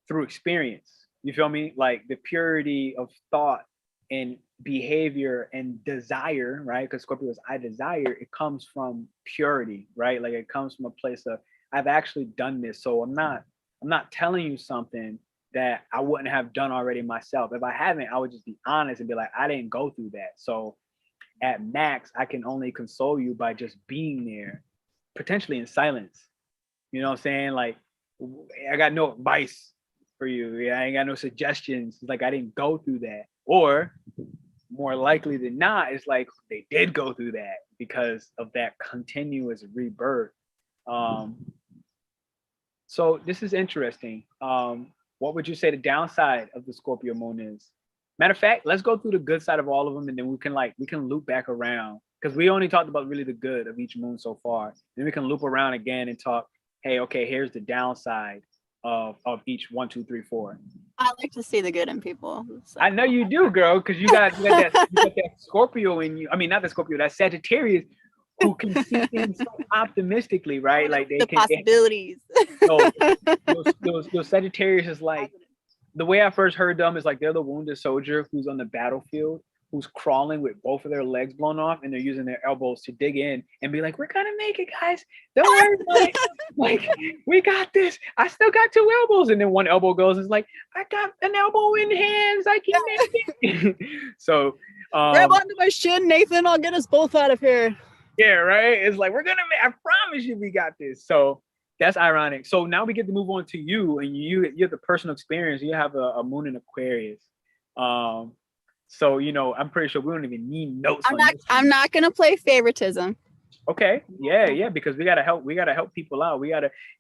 through experience. You feel me? Like the purity of thought and behavior and desire, right? Because Scorpio is I desire. It comes from purity, right? Like it comes from a place of I've actually done this. So I'm not telling you something that I wouldn't have done already myself. If I haven't, I would just be honest and be like, I didn't go through that. So at max, I can only console you by just being there, potentially in silence. You know what I'm saying? Like, I got no advice for you. Yeah, I ain't got no suggestions. It's like I didn't go through that. Or more likely than not, it's like they did go through that because of that continuous rebirth. So this is interesting. What would you say the downside of the Scorpio moon is? Matter of fact, let's go through the good side of all of them, and then we can loop back around, because we only talked about really the good of each moon so far. Then we can loop around again and talk, hey, okay, here's the downside of each 1, 2, 3, 4. I like to see the good in people. So. I know you do, girl, because you got that Scorpio in you. I mean, not the Scorpio, that Sagittarius, who can see things so optimistically, right? Like the possibilities. Those Sagittarius is like, the way I first heard them is like they're the wounded soldier who's on the battlefield, who's crawling with both of their legs blown off, and they're using their elbows to dig in and be like, we're gonna make it, guys. Don't worry about it. Like, we got this. I still got 2 elbows. And then one elbow goes, it's like, I got an elbow in hands. I can make it. So Grab onto my shin, Nathan. I'll get us both out of here. Yeah, right. It's like, we're gonna make, I promise you we got this. So that's ironic. So now we get to move on to you, and you have the personal experience. You have a moon in Aquarius. So I'm pretty sure we don't even need notes. I'm not gonna play favoritism. Okay. Yeah, because we gotta help people out.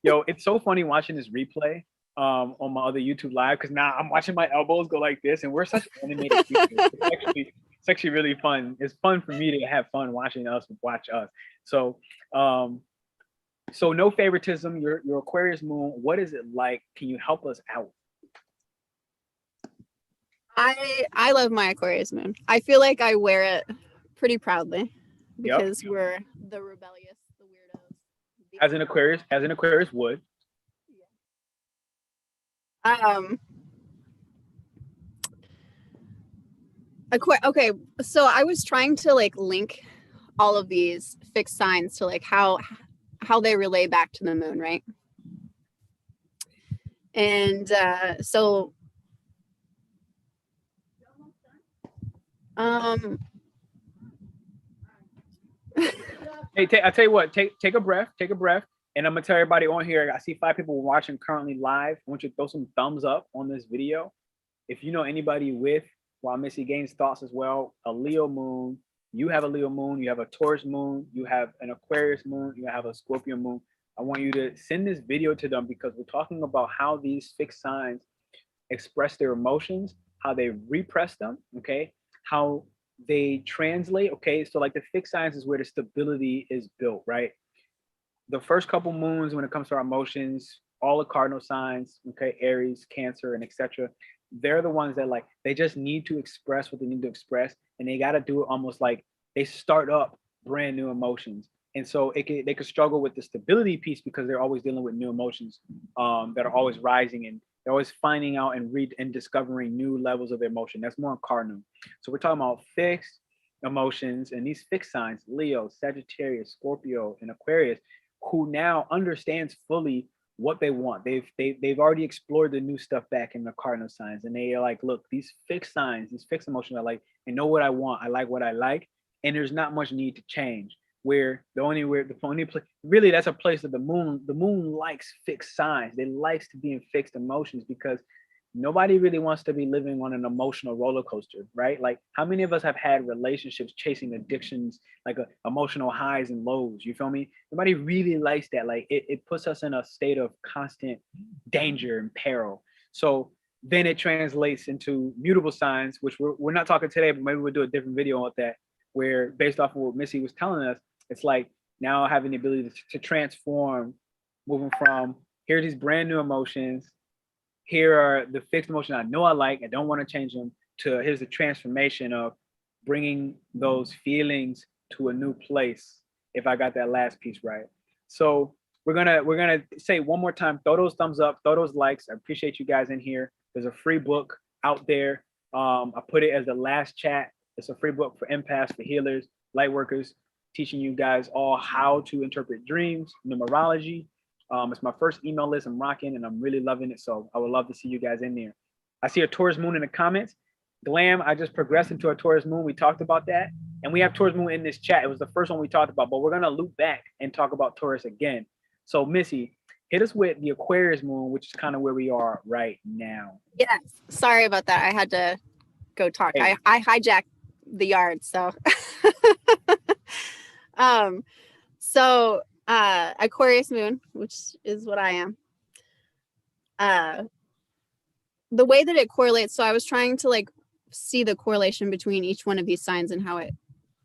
It's so funny watching this replay on my other YouTube live, because now I'm watching my elbows go like this, and we're such animated creatures. It's actually really fun. It's fun for me to have fun watching us watch us. So so no favoritism. Your Aquarius moon, what is it like? Can you help us out? I love my Aquarius moon. I feel like I wear it pretty proudly because we're the rebellious, the weirdos. As an Aquarius would. Okay, so I was trying to like link all of these fixed signs to like how they relay back to the moon, right? And so Hey, I tell you what, take a breath, and I'm gonna tell everybody on here. I see 5 people watching currently live. I want you to throw some thumbs up on this video. If you know anybody with, while Missy gains thoughts as well, a Leo moon, you have a Leo moon, you have a Taurus moon, you have an Aquarius moon, you have a Scorpio moon. I want you to send this video to them, because we're talking about how these fixed signs express their emotions, how they repress them, okay? How they translate, okay? So like the fixed signs is where the stability is built, right? The first couple moons, when it comes to our emotions, all the cardinal signs, okay, Aries, Cancer, and etc., they're the ones that like, they just need to express what they need to express, and they got to do it almost like they start up brand new emotions. And so they could struggle with the stability piece, because they're always dealing with new emotions that are always rising, and they're always finding out and discovering new levels of emotion. That's more cardinal. So we're talking about fixed emotions, and these fixed signs, Leo, Sagittarius, Scorpio, and Aquarius, who now understands fully what they want. They've already explored the new stuff back in the cardinal signs, and they are like, look, these fixed signs, these fixed emotions, I like, I know what I want, I like what I like, and there's not much need to change. Where the only place, really, that's a place that the moon likes fixed signs. They likes to be in fixed emotions, because nobody really wants to be living on an emotional roller coaster, right? Like, how many of us have had relationships chasing addictions, like emotional highs and lows? You feel me? Nobody really likes that. Like, it puts us in a state of constant danger and peril. So then it translates into mutable signs, which we're not talking today, but maybe we'll do a different video on that, where based off of what Missy was telling us, it's like now having the ability to transform, moving from, here are these brand new emotions, here are the fixed emotions I know I like, I don't want to change them, to here's the transformation of bringing those feelings to a new place, if I got that last piece right. So we're gonna say one more time, throw those thumbs up, throw those likes. I appreciate you guys in here. There's a free book out there. I put it as the last chat. It's a free book for empaths, for healers, lightworkers, teaching you guys all how to interpret dreams, numerology. It's my first email list. I'm rocking, and I'm really loving it. So I would love to see you guys in there. I see a Taurus moon in the comments. Glam, I just progressed into a Taurus moon. We talked about that. And we have Taurus moon in this chat. It was the first one we talked about, but we're going to loop back and talk about Taurus again. So Missy, hit us with the Aquarius moon, which is kind of where we are right now. Yes. Sorry about that. I had to go talk. Hey. I hijacked the yard, so Aquarius moon, which is what I am, the way that it correlates, so I was trying to like see the correlation between each one of these signs and how it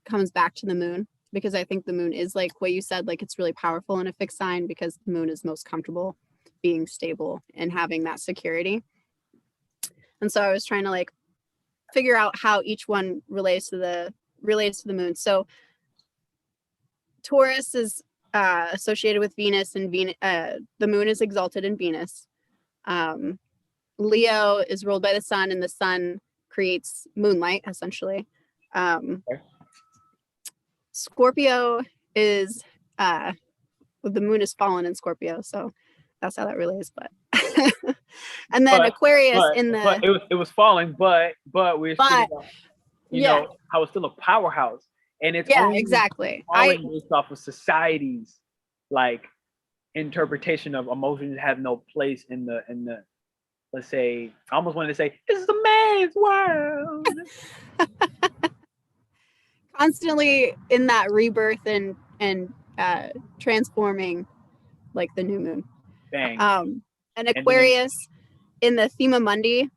comes back to the moon, because I think the moon is like what you said, like it's really powerful in a fixed sign, because the moon is most comfortable being stable and having that security. And so I was trying to like figure out how each one relates to the moon. So Taurus is associated with Venus, and the moon is exalted in Venus. Leo is ruled by the sun, and the sun creates moonlight, essentially. Okay. Scorpio is the moon is fallen in Scorpio, so that's how that relates. But and then Aquarius it was falling, but we're you Yeah. know, how it's still a powerhouse. And it's Yeah, only exactly. falling based off of society's like interpretation of emotions have no place in the let's say, I almost wanted to say, this is a man's world. Constantly in that rebirth and transforming, like the new moon. Bang. And Aquarius in the Thema Mundi,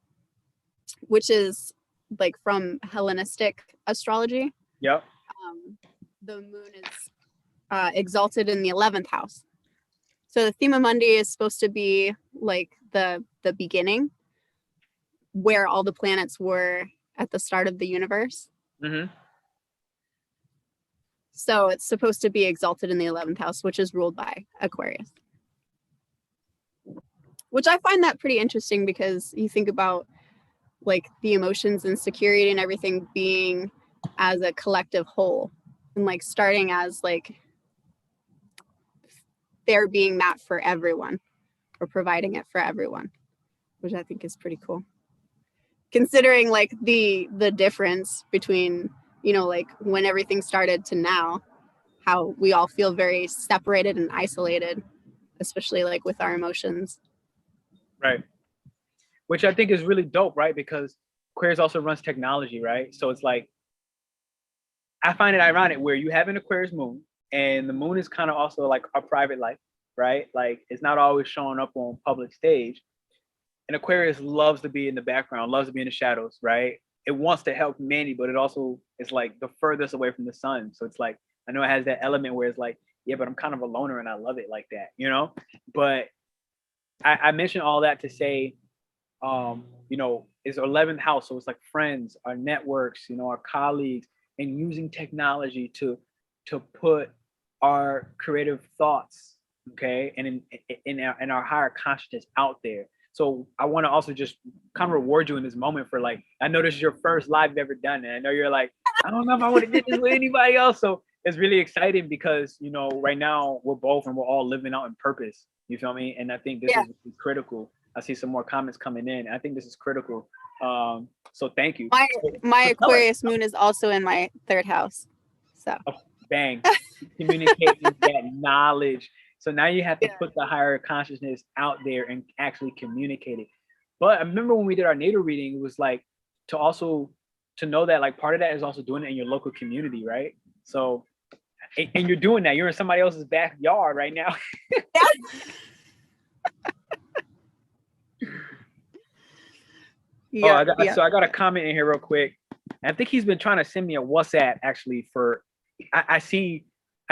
which is like from Hellenistic astrology. Yep. The moon is exalted in the 11th house. So the Thema Mundi is supposed to be like the beginning, where all the planets were at the start of the universe. Mm-hmm. So it's supposed to be exalted in the 11th house, which is ruled by Aquarius. Which I find that pretty interesting because you think about like the emotions and security and everything being as a collective whole, and like starting as like there being that for everyone, or providing it for everyone, which I think is pretty cool. Considering like the difference between, you know, like when everything started to now, how we all feel very separated and isolated, especially like with our emotions. Right. Which I think is really dope, right? Because Aquarius also runs technology, right? So it's like, I find it ironic where you have an Aquarius moon, and the moon is kind of also like a private life, right? Like it's not always showing up on public stage. And Aquarius loves to be in the background, loves to be in the shadows, right? It wants to help humanity, but it also is like the furthest away from the sun. So it's like, I know it has that element where it's like, yeah, but I'm kind of a loner and I love it like that, you know? But I mentioned all that to say, you know, it's our 11th house. So it's like friends, our networks, you know, our colleagues, and using technology to put our creative thoughts, okay, and in our higher consciousness out there. So I want to also just kind of reward you in this moment for like, I know this is your first live you've ever done, and I know you're like, I don't know if I would have did this with anybody else. So it's really exciting because, you know, right now we're all living out in purpose. You feel me? And I think this is critical. I see some more comments coming in. I think this is critical. So thank you. My Aquarius moon is also in my 3rd house. So bang, communicating that knowledge. So now you have to put the higher consciousness out there and actually communicate it. But I remember when we did our natal reading, it was like to know that like part of that is also doing it in your local community, right? So, and you're doing that. You're in somebody else's backyard right now. Yeah. So I got a comment in here real quick. I think he's been trying to send me a WhatsApp actually for, I see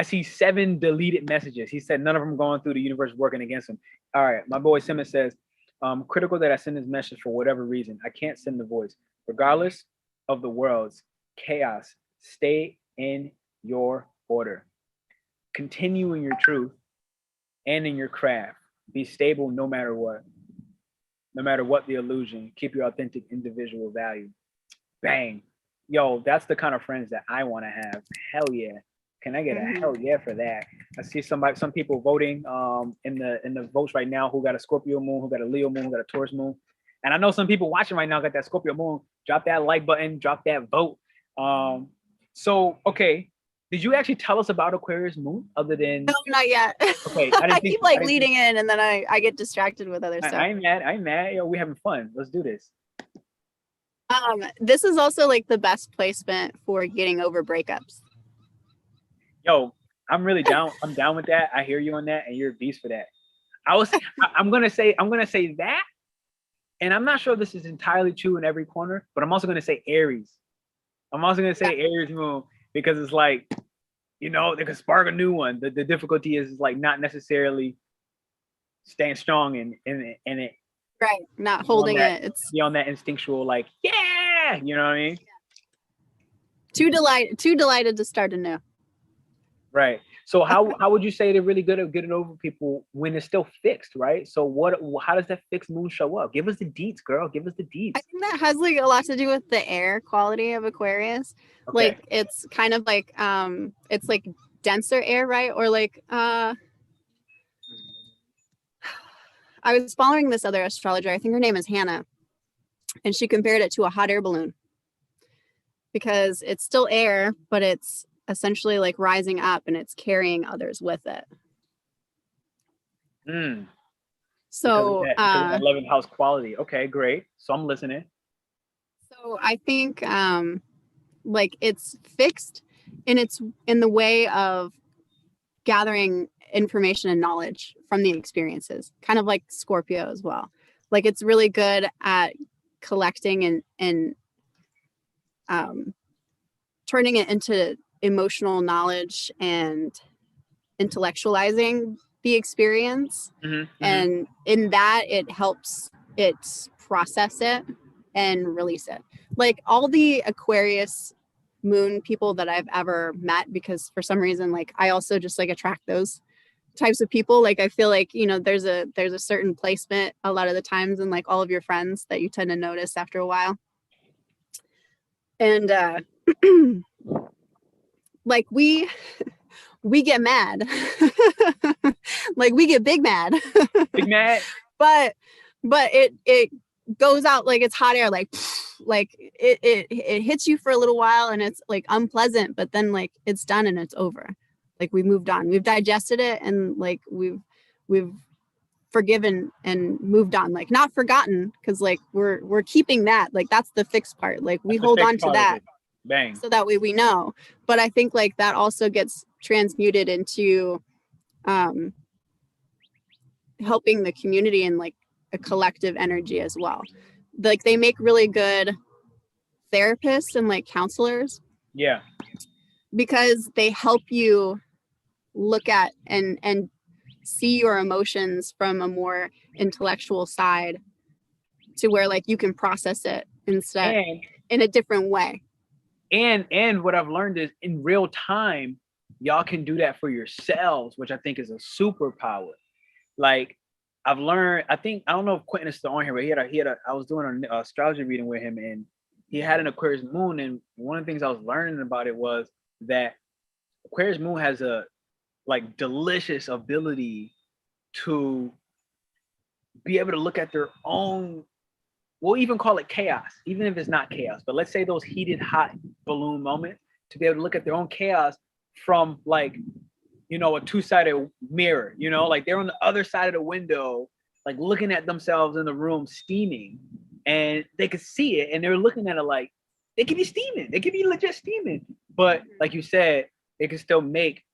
7 deleted messages. He said none of them going through the universe working against him. All right, my boy Simmons says, critical that I send this message for whatever reason. I can't send the voice. Regardless of the world's chaos, stay in your order. Continue in your truth and in your craft. Be stable no matter what. No matter what the illusion, keep your authentic individual value. Bang. Yo, that's the kind of friends that I want to have. Hell yeah. Can I get a hell yeah for that? I see some people voting in the votes right now who got a Scorpio moon, who got a Leo moon, who got a Taurus moon. And I know some people watching right now got that Scorpio moon. Drop that like button, drop that vote. So, okay. Did you actually tell us about Aquarius moon other than? No, not yet. Okay, I keep like leading in and then I get distracted with other stuff. I ain't mad. Yo, we having fun. Let's do this. This is also like the best placement for getting over breakups. Yo, I'm really down. I'm down with that. I hear you on that, and you're a beast for that. I'm gonna say that, and I'm not sure this is entirely true in every corner, but I'm also gonna say Aries. I'm also gonna say Aries moon because it's like, you know, they could spark a new one. The difficulty is like not necessarily staying strong in it. Right, not holding it. It's on that instinctual, like, yeah, you know what I mean? Too delighted to start anew. Right. So how would you say they're really good at getting over people when it's still fixed, right? So how does that fixed moon show up? Give us the deets, girl. Give us the deets. I think that has like a lot to do with the air quality of Aquarius. Okay. Like it's kind of like it's like denser air, right? Or like I was following this other astrologer, I think her name is Hannah, and she compared it to a hot air balloon. because it's still air, but it's essentially like rising up and it's carrying others with it. Mm, So, because of that 11th house quality. Okay, great. So I'm listening. so I think like it's fixed in the way of gathering information and knowledge from the experiences, kind of like Scorpio as well. Like it's really good at collecting and turning it into emotional knowledge and intellectualizing the experience. And in that, it helps it process it and release it. Like all the Aquarius moon people that I've ever met, because for some reason, like I also just like attract those types of people. Like I feel like, you know, there's a certain placement a lot of the times in like all of your friends that you tend to notice after a while. And like we get mad. Like we get big mad. Big mad. but it goes out like it's hot air, like it hits you for a little while and it's like unpleasant, but then like it's done and it's over. Like we moved on, we've digested it, and like we've forgiven and moved on. Like not forgotten, because like we're keeping that, like that's the fixed part. Like we hold on to that. Bang. So that way we know. But I think like that also gets transmuted into helping the community in like a collective energy as well. Like they make really good therapists and like counselors. Yeah. Because they help you look at and see your emotions from a more intellectual side, to where like you can process it instead in a different way. And what I've learned is in real time, y'all can do that for yourselves, which I think is a superpower. Like I've learned, I don't know if Quentin is still on here, but I was doing an astrology reading with him, and he had an Aquarius Moon. And one of the things I was learning about it was that Aquarius Moon has a like delicious ability to be able to look at their own, we'll even call it chaos, even if it's not chaos, but let's say those heated, hot balloon moments, to be able to look at their own chaos from like, you know, a two-sided mirror, you know, like they're on the other side of the window, like looking at themselves in the room steaming, and they could see it, and they're looking at it like they could be steaming, they could be legit steaming, but like you said, they can still make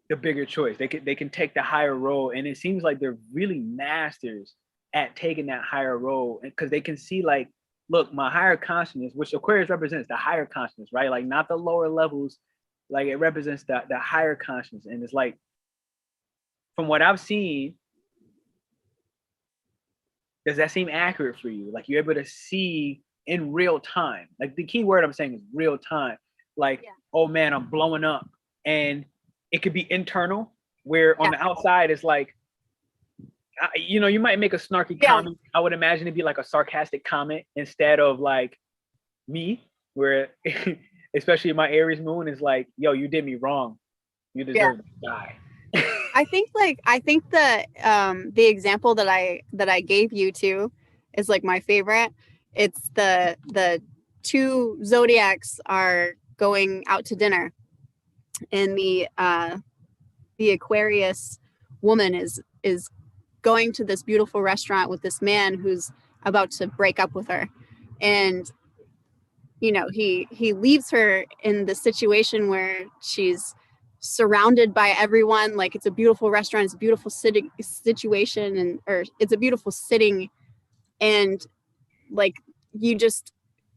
the bigger choice. They can take the higher road, and it seems like they're really masters at taking that higher road, because they can see like, look, my higher consciousness, which Aquarius represents the higher consciousness, right? Like not the lower levels, like it represents the higher consciousness. And it's like, from what I've seen, does that seem accurate for you? Like you're able to see in real time. Like the key word I'm saying is real time. Like, oh man, I'm blowing up. And it could be internal, where on the outside it's like, you know, you might make a snarky comment. I would imagine it'd be like a sarcastic comment instead of like me, where especially my Aries moon is like, yo, you did me wrong. You deserve to die. I think the example that I gave you too is like my favorite. It's the two zodiacs are going out to dinner, and the Aquarius woman is going to this beautiful restaurant with this man who's about to break up with her, and you know he leaves her in the situation where she's surrounded by everyone. Like it's a beautiful restaurant, it's a beautiful situation, and or it's a beautiful sitting, and like you just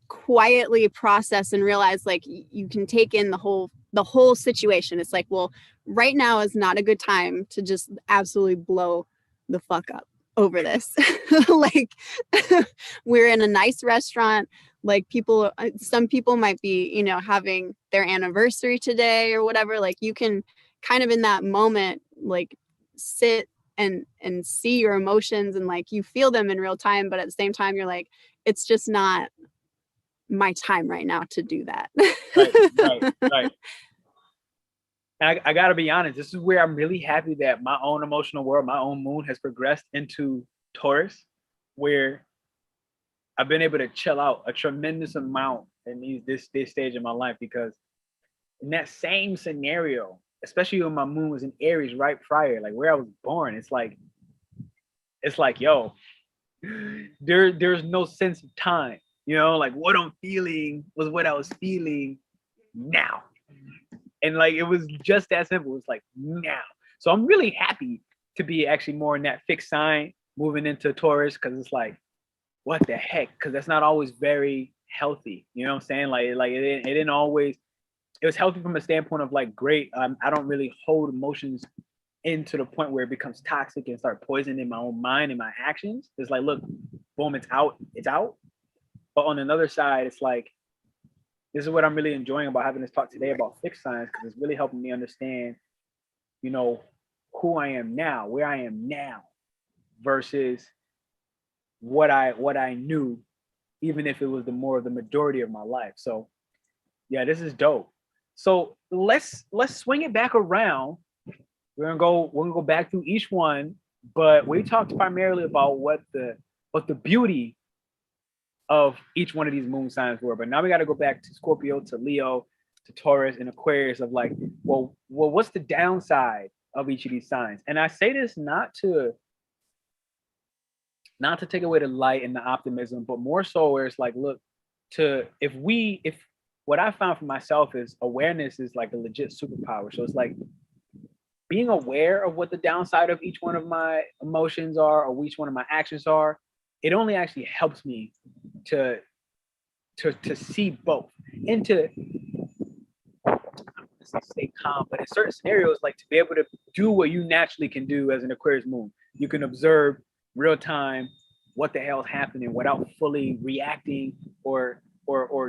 quietly process and realize like you can take in the whole situation. It's like, well, right now is not a good time to just absolutely blow the fuck up over this. Like we're in a nice restaurant, like some people might be, you know, having their anniversary today or whatever. Like you can kind of in that moment like sit and see your emotions, and like you feel them in real time, but at the same time you're like, it's just not my time right now to do that. Right. And I gotta be honest, this is where I'm really happy that my own emotional world, my own moon has progressed into Taurus, where I've been able to chill out a tremendous amount in this stage of my life, because in that same scenario, especially when my moon was in Aries right prior, like where I was born, it's like, yo, there's no sense of time. You know, like what I'm feeling was what I was feeling now. And like it was just that simple. It's like now. So I'm really happy to be actually more in that fixed sign moving into Taurus, because it's like, what the heck? Because that's not always very healthy. You know what I'm saying? Like it didn't always. It was healthy from a standpoint of like, great. I don't really hold emotions into the point where it becomes toxic and start poisoning my own mind and my actions. It's like, look, boom, it's out. But on another side, it's like, this is what I'm really enjoying about having this talk today about fixed signs, because it's really helping me understand, you know, who I am now, where I am now, versus what I knew, even if it was the majority of my life. So yeah, this is dope. So let's swing it back around. We're gonna go back through each one, but we talked primarily about what the beauty of each one of these moon signs were. But now we got to go back to Scorpio, to Leo, to Taurus, and Aquarius, of like, well, what's the downside of each of these signs? And I say this not to take away the light and the optimism, but more so where it's like, look, if what I found for myself is awareness is like a legit superpower. So it's like being aware of what the downside of each one of my emotions are, or each one of my actions are. It only actually helps me to see both, and to stay calm. But in certain scenarios, like to be able to do what you naturally can do as an Aquarius moon, you can observe real time what the hell is happening without fully reacting or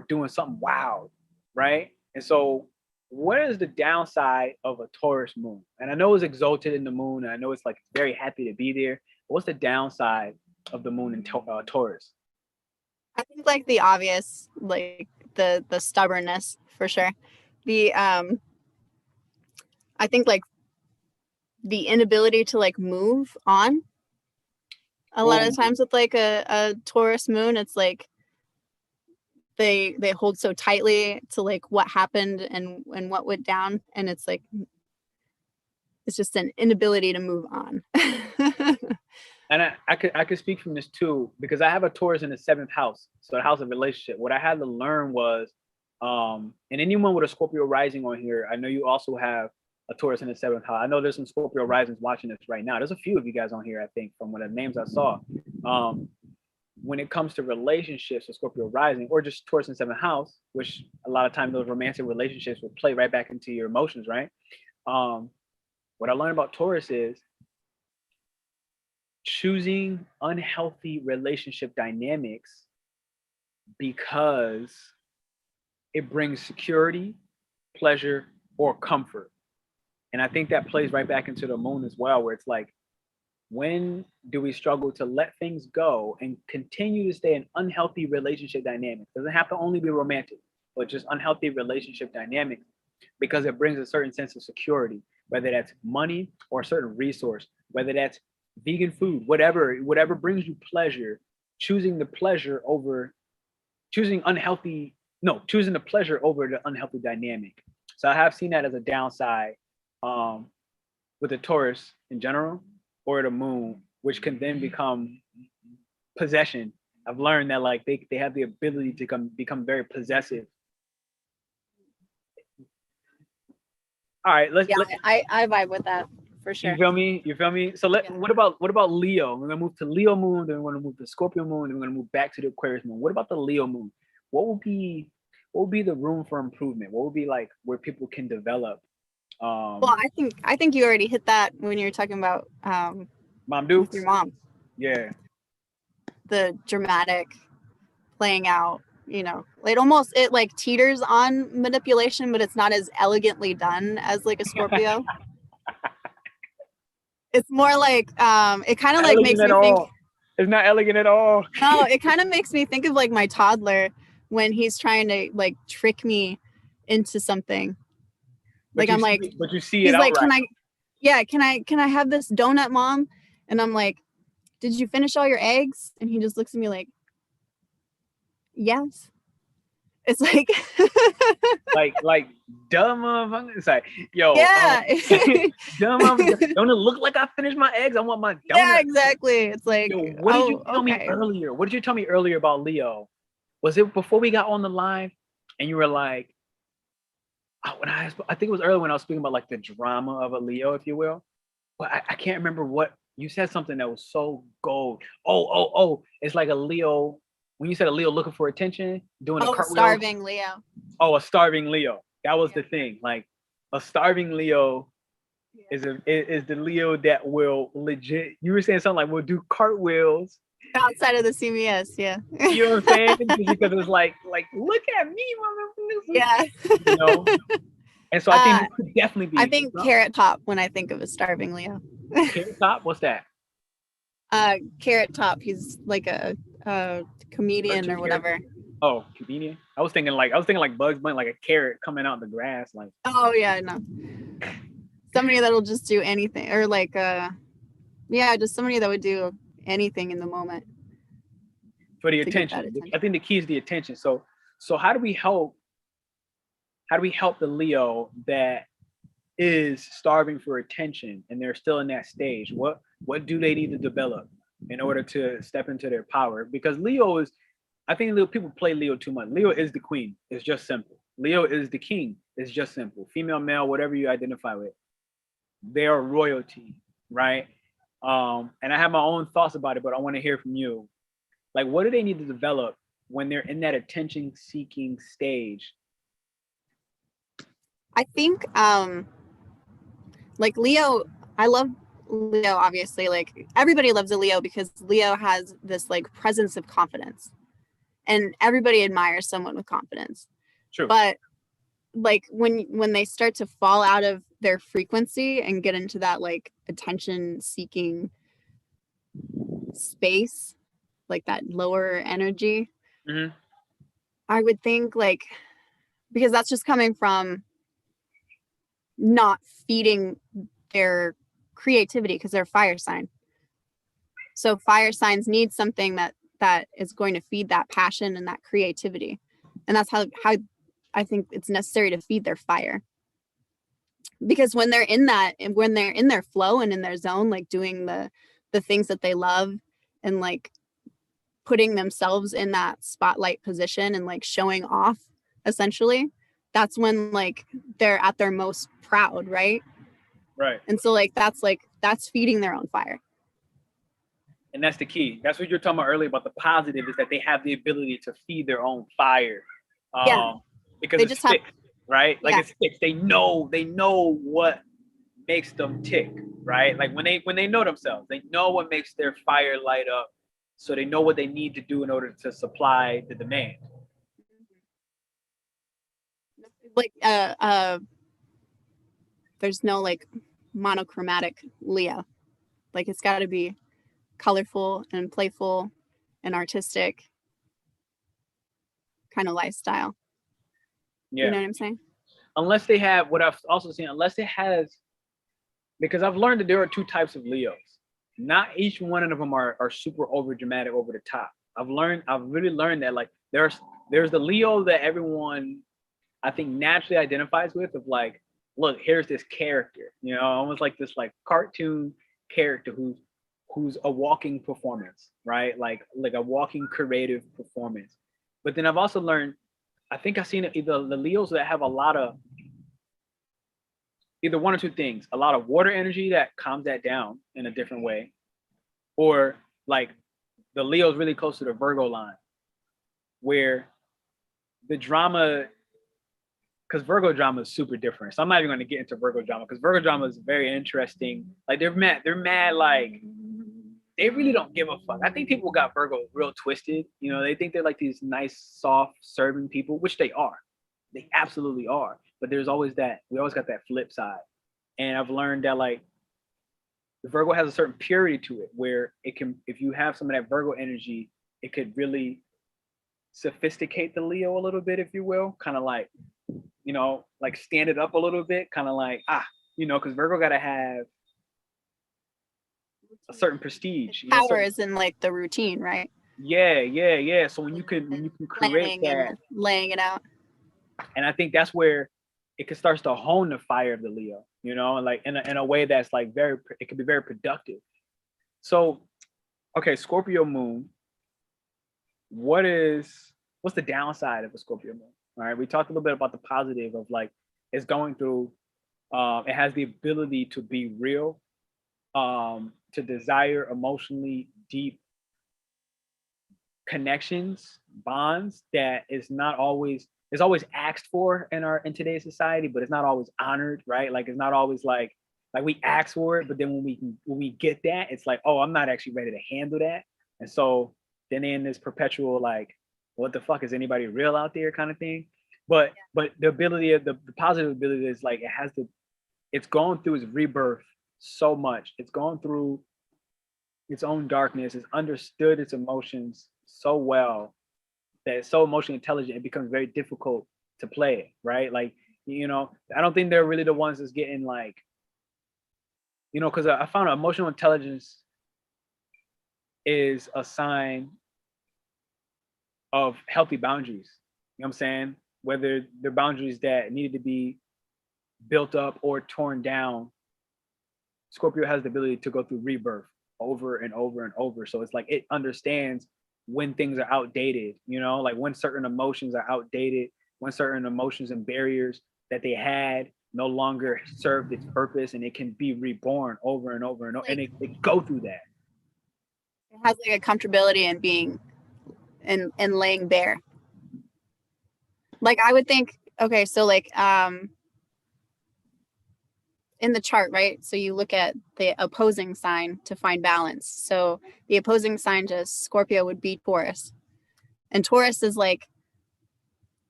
doing something wild, right? And so, what is the downside of a Taurus moon? And I know it's exalted in the moon, and I know it's like very happy to be there. What's the downside of the moon in Taurus? I think like the obvious, like the stubbornness for sure. The I think like the inability to like move on. A lot of times with like a Taurus moon, it's like they hold so tightly to like what happened and what went down, and it's like it's just an inability to move on. And I could speak from this too, because I have a Taurus in the 7th house, so the house of relationship. What I had to learn was, and anyone with a Scorpio rising on here, I know you also have a Taurus in the 7th house. I know there's some Scorpio risings watching this right now. There's a few of you guys on here, I think, from what the names I saw. When it comes to relationships with Scorpio rising, or just Taurus in the 7th house, which a lot of times those romantic relationships will play right back into your emotions, right? What I learned about Taurus is choosing unhealthy relationship dynamics because it brings security, pleasure, or comfort. And I think that plays right back into the moon as well, where it's like, when do we struggle to let things go and continue to stay in unhealthy relationship dynamics? It doesn't have to only be romantic, but just unhealthy relationship dynamics, because it brings a certain sense of security, whether that's money or a certain resource, whether that's vegan food, whatever brings you pleasure, choosing the pleasure over choosing the pleasure over the unhealthy dynamic. So I have seen that as a downside with the Taurus in general, or the moon, which can then become possession. I've learned that like they have the ability to become very possessive. All right, I vibe with that for sure. You feel me? So what about Leo? We're gonna move to Leo moon, then we're gonna move to Scorpio moon, then we're gonna move back to the Aquarius moon. What about the Leo moon? What would be the room for improvement? What would be like where people can develop? Well, I think you already hit that when you were talking about Mom Dukes? with your mom. Yeah. The dramatic playing out, you know, it like teeters on manipulation, but it's not as elegantly done as like a Scorpio. It's more like it kind of like makes me think it's not elegant at all. No, it kind of makes me think of like my toddler when he's trying to like trick me into something. Like I'm like, but you see he's it like, outright. Can I have this donut, Mom? And I'm like, did you finish all your eggs? And he just looks at me like, yes. It's like like dumb motherfucker. It's like, yo, yeah. dumb motherfucker. Don't it look like I finished my eggs? I want my donut. Yeah, exactly. It's like, Yo, what did you tell me okay. earlier? What did you tell me earlier about Leo? Was it before we got on the live and you were like, when I think it was earlier when I was speaking about like the drama of a Leo, if you will. But I can't remember what you said, something that was so gold. Oh, it's like a Leo. When you said a Leo looking for attention, doing a cartwheel. Starving Leo. Oh, a starving Leo. That was the thing. Like a starving Leo is the Leo that will legit. You were saying something like we'll do cartwheels outside of the CVS. Yeah. You know what I'm saying? Because it's like look at me, motherfucker. Yeah. You know. And so I think it could definitely be. I think Carrot Top when I think of a starving Leo. Carrot Top? What's that? Carrot Top. He's like a comedian or whatever. Oh, comedian. I was thinking like Bugs Bunny, like a carrot coming out of the grass, like. Oh yeah, no. Somebody that'll just do anything, or like just somebody that would do anything in the moment for the attention. I think the key is the attention. So how do we help the Leo that is starving for attention and they're still in that stage? What do they need to develop in order to step into their power? Because Leo is, I think people play Leo too much. Leo is the queen. It's just simple. Leo is the king. It's just simple. Female, male, whatever you identify with. They are royalty, right? And I have my own thoughts about it, but I want to hear from you. Like, what do they need to develop when they're in that attention-seeking stage? I think, like Leo, I love Leo, obviously. Like, everybody loves a Leo because Leo has this, like, presence of confidence. And everybody admires someone with confidence. True. But, like, when they start to fall out of their frequency and get into that, like, attention-seeking space, like that lower energy, I would think, like, because that's just coming from not feeding their creativity because they're a fire sign. So fire signs need something that is going to feed that passion and that creativity. And that's how I think it's necessary to feed their fire. Because when they're in that, and when they're in their flow and in their zone, like doing the things that they love and like putting themselves in that spotlight position and like showing off, essentially, that's when like they're at their most proud, right? Right. And so like that's feeding their own fire. And that's the key. That's what you're talking about earlier about the positive, is that they have the ability to feed their own fire. Because it's fixed, right? Like it's fixed. They know what makes them tick, right? Like when they know themselves, they know what makes their fire light up. So they know what they need to do in order to supply the demand. Like there's no like monochromatic Leo. Like it's got to be colorful and playful and artistic kind of lifestyle. Yeah. You know what I'm saying? Unless they have, what I've also seen, unless it has, because I've learned that there are two types of Leos. Not each one of them are super over dramatic, over the top. I've really learned that like there's the Leo that everyone I think naturally identifies with, of like, look, here's this character, you know, almost like this like cartoon character who's a walking performance, right? Like a walking creative performance. But then I've also learned, I think I've seen either the Leos that have a lot of either one or two things, a lot of water energy that calms that down in a different way, or like the Leo's really close to the Virgo line, where the drama, because Virgo drama is super different. So I'm not even going to get into Virgo drama, because Virgo drama is very interesting. Like they're mad, like they really don't give a fuck. I think people got Virgo real twisted. You know, they think they're like these nice, soft, serving people, which they are. They absolutely are. But there's always that, we always got that flip side. And I've learned that like the Virgo has a certain purity to it, where it can, if you have some of that Virgo energy, it could really sophisticate the Leo a little bit, if you will, kind of like, you know, like stand it up a little bit, kind of like, you know, because Virgo got to have a certain prestige. Power is in like the routine, right? Yeah. So when you can create planning that, and laying it out. and I think that's where it can starts to hone the fire of the Leo, like in a way that's like it can be very productive. So, okay, Scorpio Moon. What's the downside of a Scorpio Moon? All right, we talked a little bit about the positive of like it's going through. It has the ability to be real, to desire emotionally deep connections, bonds that is not always is always asked for in today's society, but it's not always honored, right? Like it's not always like we ask for it, but then when we get that, it's like, oh, I'm not actually ready to handle that. And so then in this perpetual like, what the fuck, is anybody real out there kind of thing. But the ability of the positive ability is like it's gone through its rebirth so much. It's gone through its own darkness. It's understood its emotions so well that it's so emotionally intelligent. It becomes very difficult to play it, right? Like, I don't think they're really the ones that's getting like, because I found emotional intelligence is a sign of healthy boundaries. You know what I'm saying? Whether they're boundaries that needed to be built up or torn down, Scorpio has the ability to go through rebirth over and over and over. So it's like it understands when things are outdated, like when certain emotions are outdated, when certain emotions and barriers that they had no longer served its purpose, and it can be reborn over and over and over, and it go through that. It has like a comfortability in being and laying bare. Like I would think, okay, so like in the chart, right? So you look at the opposing sign to find balance. So the opposing sign to Scorpio would be Taurus. And Taurus is like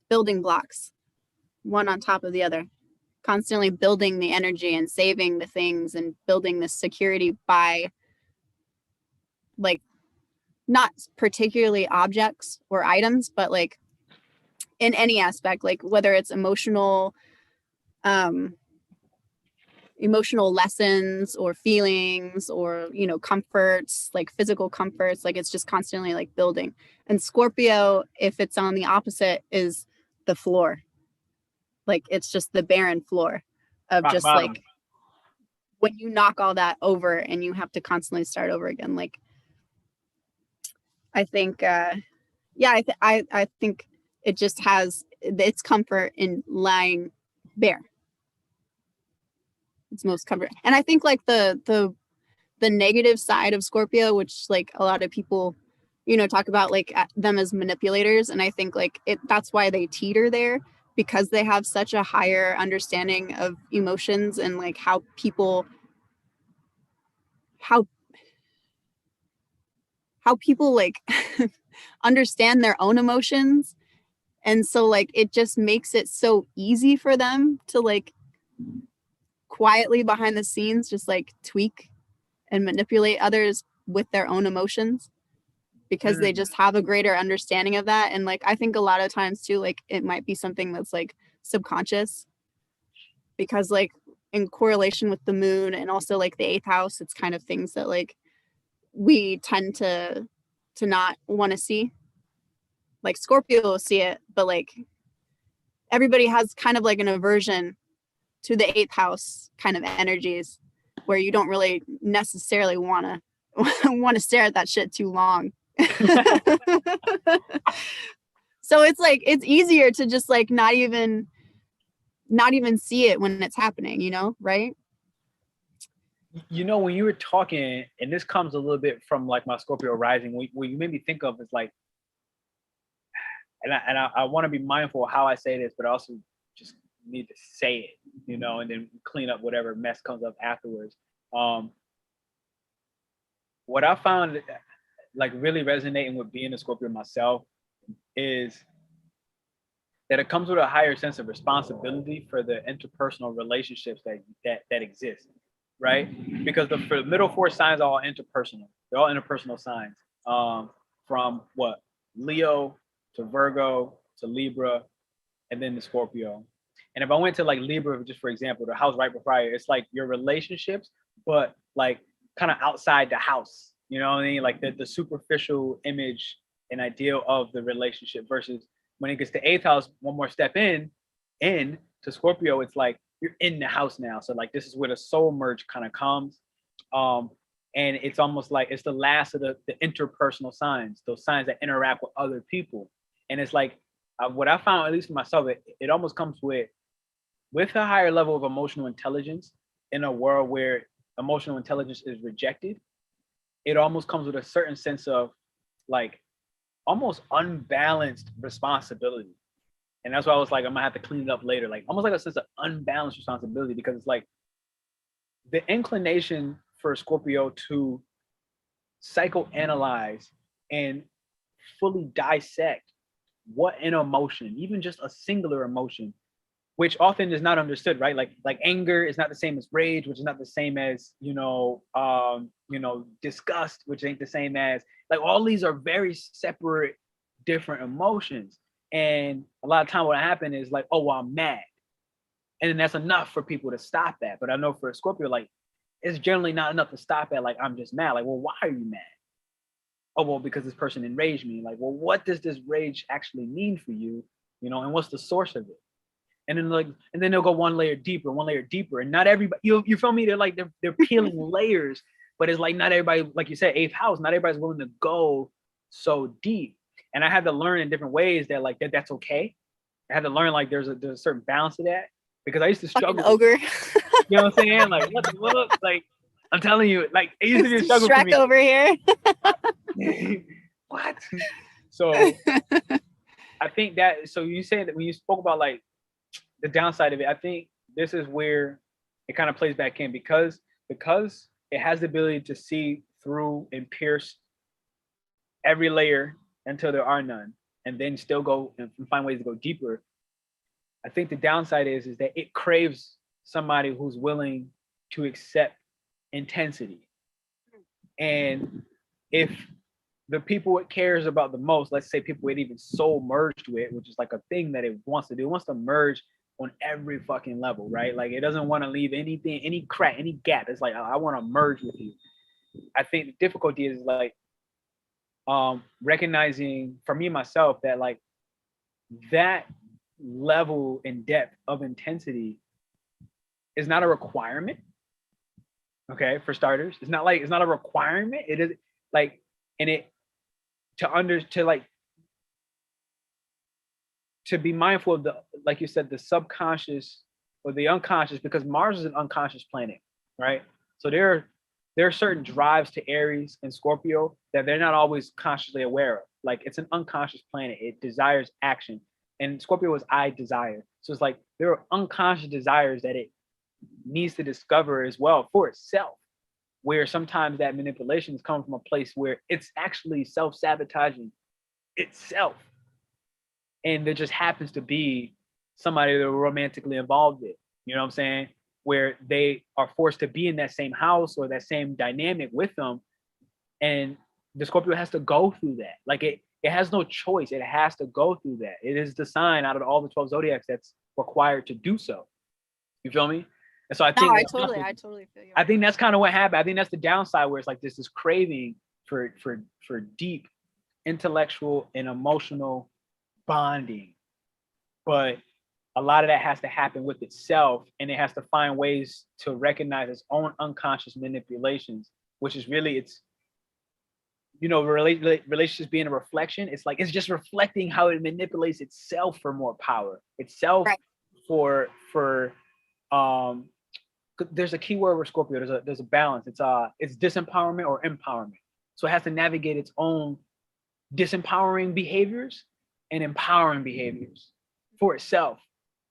building blocks, one on top of the other, constantly building the energy and saving the things and building the security by like not particularly objects or items, but like in any aspect, like whether it's emotional lessons or feelings or comforts, like physical comforts, like it's just constantly like building. And Scorpio, if it's on the opposite, is the floor, like it's just the barren floor of Rock just bottom. like when you knock all that over and you have to constantly start over again. Like I think I think it just has its comfort in lying bare. It's most comfort. And I think like the negative side of Scorpio, which like a lot of people, talk about like them as manipulators. And I think like that's why they teeter there, because they have such a higher understanding of emotions and like how people like understand their own emotions. And so like it just makes it so easy for them to like quietly behind the scenes just like tweak and manipulate others with their own emotions, because they just have a greater understanding of that. And like I think a lot of times too, like it might be something that's like subconscious, because like in correlation with the moon and also like the 8th house, it's kind of things that like we tend to not want to see. Like Scorpio will see it, but like everybody has kind of like an aversion to the 8th house kind of energies, where you don't really necessarily want to stare at that shit too long. So it's like it's easier to just like not even see it when it's happening, right? When you were talking, and this comes a little bit from like my Scorpio rising, what you made me think of is like, and I want to be mindful of how I say this, but I also just need to say it, and then clean up whatever mess comes up afterwards. What I found like really resonating with being a Scorpio myself is that it comes with a higher sense of responsibility for the interpersonal relationships that exist, right? Because the middle 4 signs are all interpersonal. They're all interpersonal signs. From what? Leo to Virgo to Libra, and then the Scorpio. And if I went to like Libra, just for example, the house right prior, it's like your relationships, but like kind of outside the house. You know what I mean? Like the superficial image and ideal of the relationship versus when it gets to eighth house, one more step in to Scorpio, it's like you're in the house now. So like this is where the soul merge kind of comes. Um, and it's almost like it's the last of the interpersonal signs, those signs that interact with other people. And it's like what I found, at least for myself, it almost comes with a higher level of emotional intelligence in a world where emotional intelligence is rejected. It almost comes with a certain sense of like almost unbalanced responsibility. And that's why I was like, I'm gonna have to clean it up later. Like almost like a sense of unbalanced responsibility, because it's like the inclination for Scorpio to psychoanalyze and fully dissect what an emotion, even just a singular emotion, which often is not understood, right? Like anger is not the same as rage, which is not the same as disgust, which ain't the same as, like, all these are very separate, different emotions. And a lot of time what happened is like, oh, well, I'm mad, and then that's enough for people to stop that. But I know for a Scorpio, like, it's generally not enough to stop at like, I'm just mad. Like, well, why are you mad? Oh, well, because this person enraged me. Like, well, what does this rage actually mean for you? And what's the source of it? And then they'll go one layer deeper, and not everybody, you feel me? They're peeling layers, but it's like not everybody, like you said, eighth house, not everybody's willing to go so deep. And I had to learn in different ways that like that's okay. I had to learn like there's a certain balance to that, because I used to struggle. Fucking ogre. You know what I'm saying? Like what? Like I'm telling you, like it used to be a struggle Shrek for me. over here. What? So I think that, so you said that when you spoke about like the downside of it, I think this is where it kind of plays back in, because it has the ability to see through and pierce every layer until there are none, and then still go and find ways to go deeper. I think the downside is that it craves somebody who's willing to accept intensity. And if the people it cares about the most, let's say people it even soul merged with, which is like a thing that it wants to do, it wants to merge on every fucking level, right? Like it doesn't want to leave anything, any crack, any gap. It's like, I want to merge with you. I think the difficulty is like recognizing for me myself that like that level and depth of intensity is not a requirement. Okay, for starters, it's not a requirement. It is like, and it to be mindful of the, like you said, the subconscious or the unconscious, because Mars is an unconscious planet, right? So there are certain drives to Aries and Scorpio that they're not always consciously aware of. Like it's an unconscious planet. It desires action. And Scorpio is I desire. So it's like there are unconscious desires that it needs to discover as well for itself, where sometimes that manipulation is coming from a place where it's actually self-sabotaging itself. And there just happens to be somebody that we're romantically involved with, you know what I'm saying? Where they are forced to be in that same house or that same dynamic with them. And the Scorpio has to go through that. Like it has no choice. It has to go through that. It is the sign out of all the 12 zodiacs that's required to do so. You feel me? And so I think I totally feel you. I think that's kind of what happened. I think that's the downside, where it's like this craving for deep intellectual and emotional bonding. But a lot of that has to happen with itself, and it has to find ways to recognize its own unconscious manipulations, which is really it's relationships being a reflection. It's like it's just reflecting how it manipulates itself for more power, itself, right. for there's a key word with Scorpio. There's a balance. It's disempowerment or empowerment. So it has to navigate its own disempowering behaviors and empowering behaviors for itself,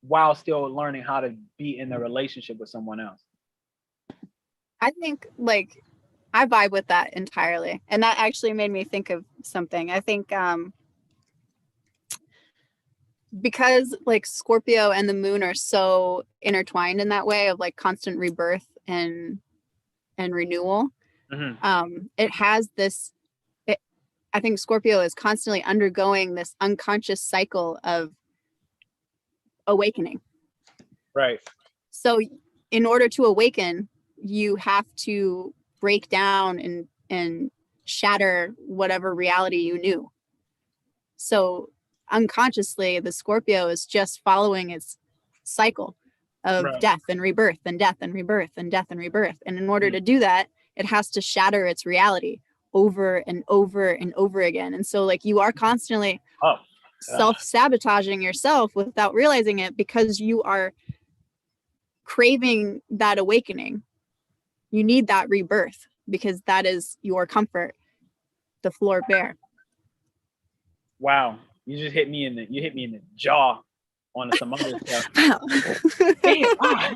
while still learning how to be in a relationship with someone else. I think like I vibe with that entirely. And that actually made me think of something. I think because like Scorpio and the moon are so intertwined in that way of like constant rebirth and renewal, it has this, I think Scorpio is constantly undergoing this unconscious cycle of awakening. Right. So in order to awaken, you have to break down and shatter whatever reality you knew. So unconsciously, the Scorpio is just following its cycle of Right. death and rebirth and death and rebirth and death and rebirth. And in order to do that, it has to shatter its reality over and over and over again. And so like you are constantly self-sabotaging yourself without realizing it, because you are craving that awakening. You need that rebirth because that is your comfort. The floor bare. Wow, you just hit me in the jaw on some other stuff. Wow. Damn, wow.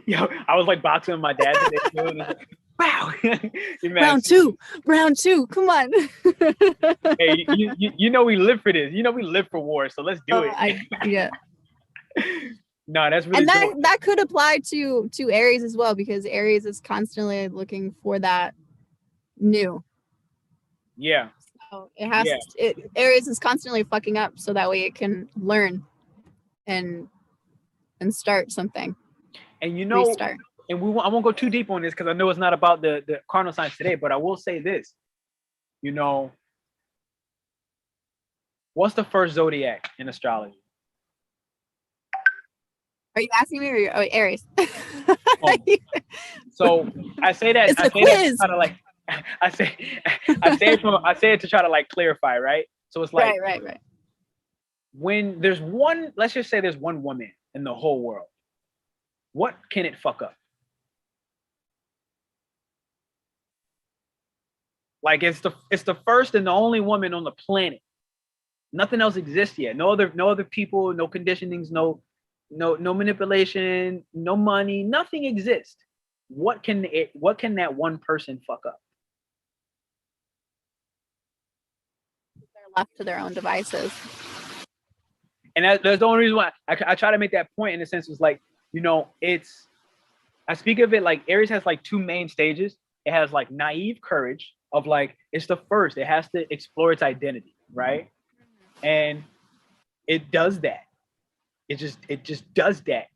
Yo, I was like boxing with my dad today too, and it's like, wow. round two, come on. Hey, you know we live for this. You know we live for war, so let's do it. Yeah. No, that's really And dope. that could apply to Aries as well, because Aries is constantly looking for that new. Yeah. So it has Aries is constantly fucking up so that way it can learn and start something. And you know, restart. And I won't go too deep on this because I know it's not about the cardinal signs today, but I will say this. You know, what's the first zodiac in astrology? Are you asking me, or Aries? Oh. So I say that. It's a quiz. Kind of like I say it to try to like clarify, right? So it's like right. When there's one, let's just say there's one woman in the whole world, what can it fuck up? Like it's the first and the only woman on the planet. Nothing else exists yet. No other people, no conditionings, no manipulation, no money, nothing exists. What can that one person fuck up? They're left to their own devices. And that's the only reason why I try to make that point, in a sense. Is like, you know, I speak of it like Aries has like two main stages. It has like naive courage of like, it's the first, it has to explore its identity, right? And it does that. It just does that.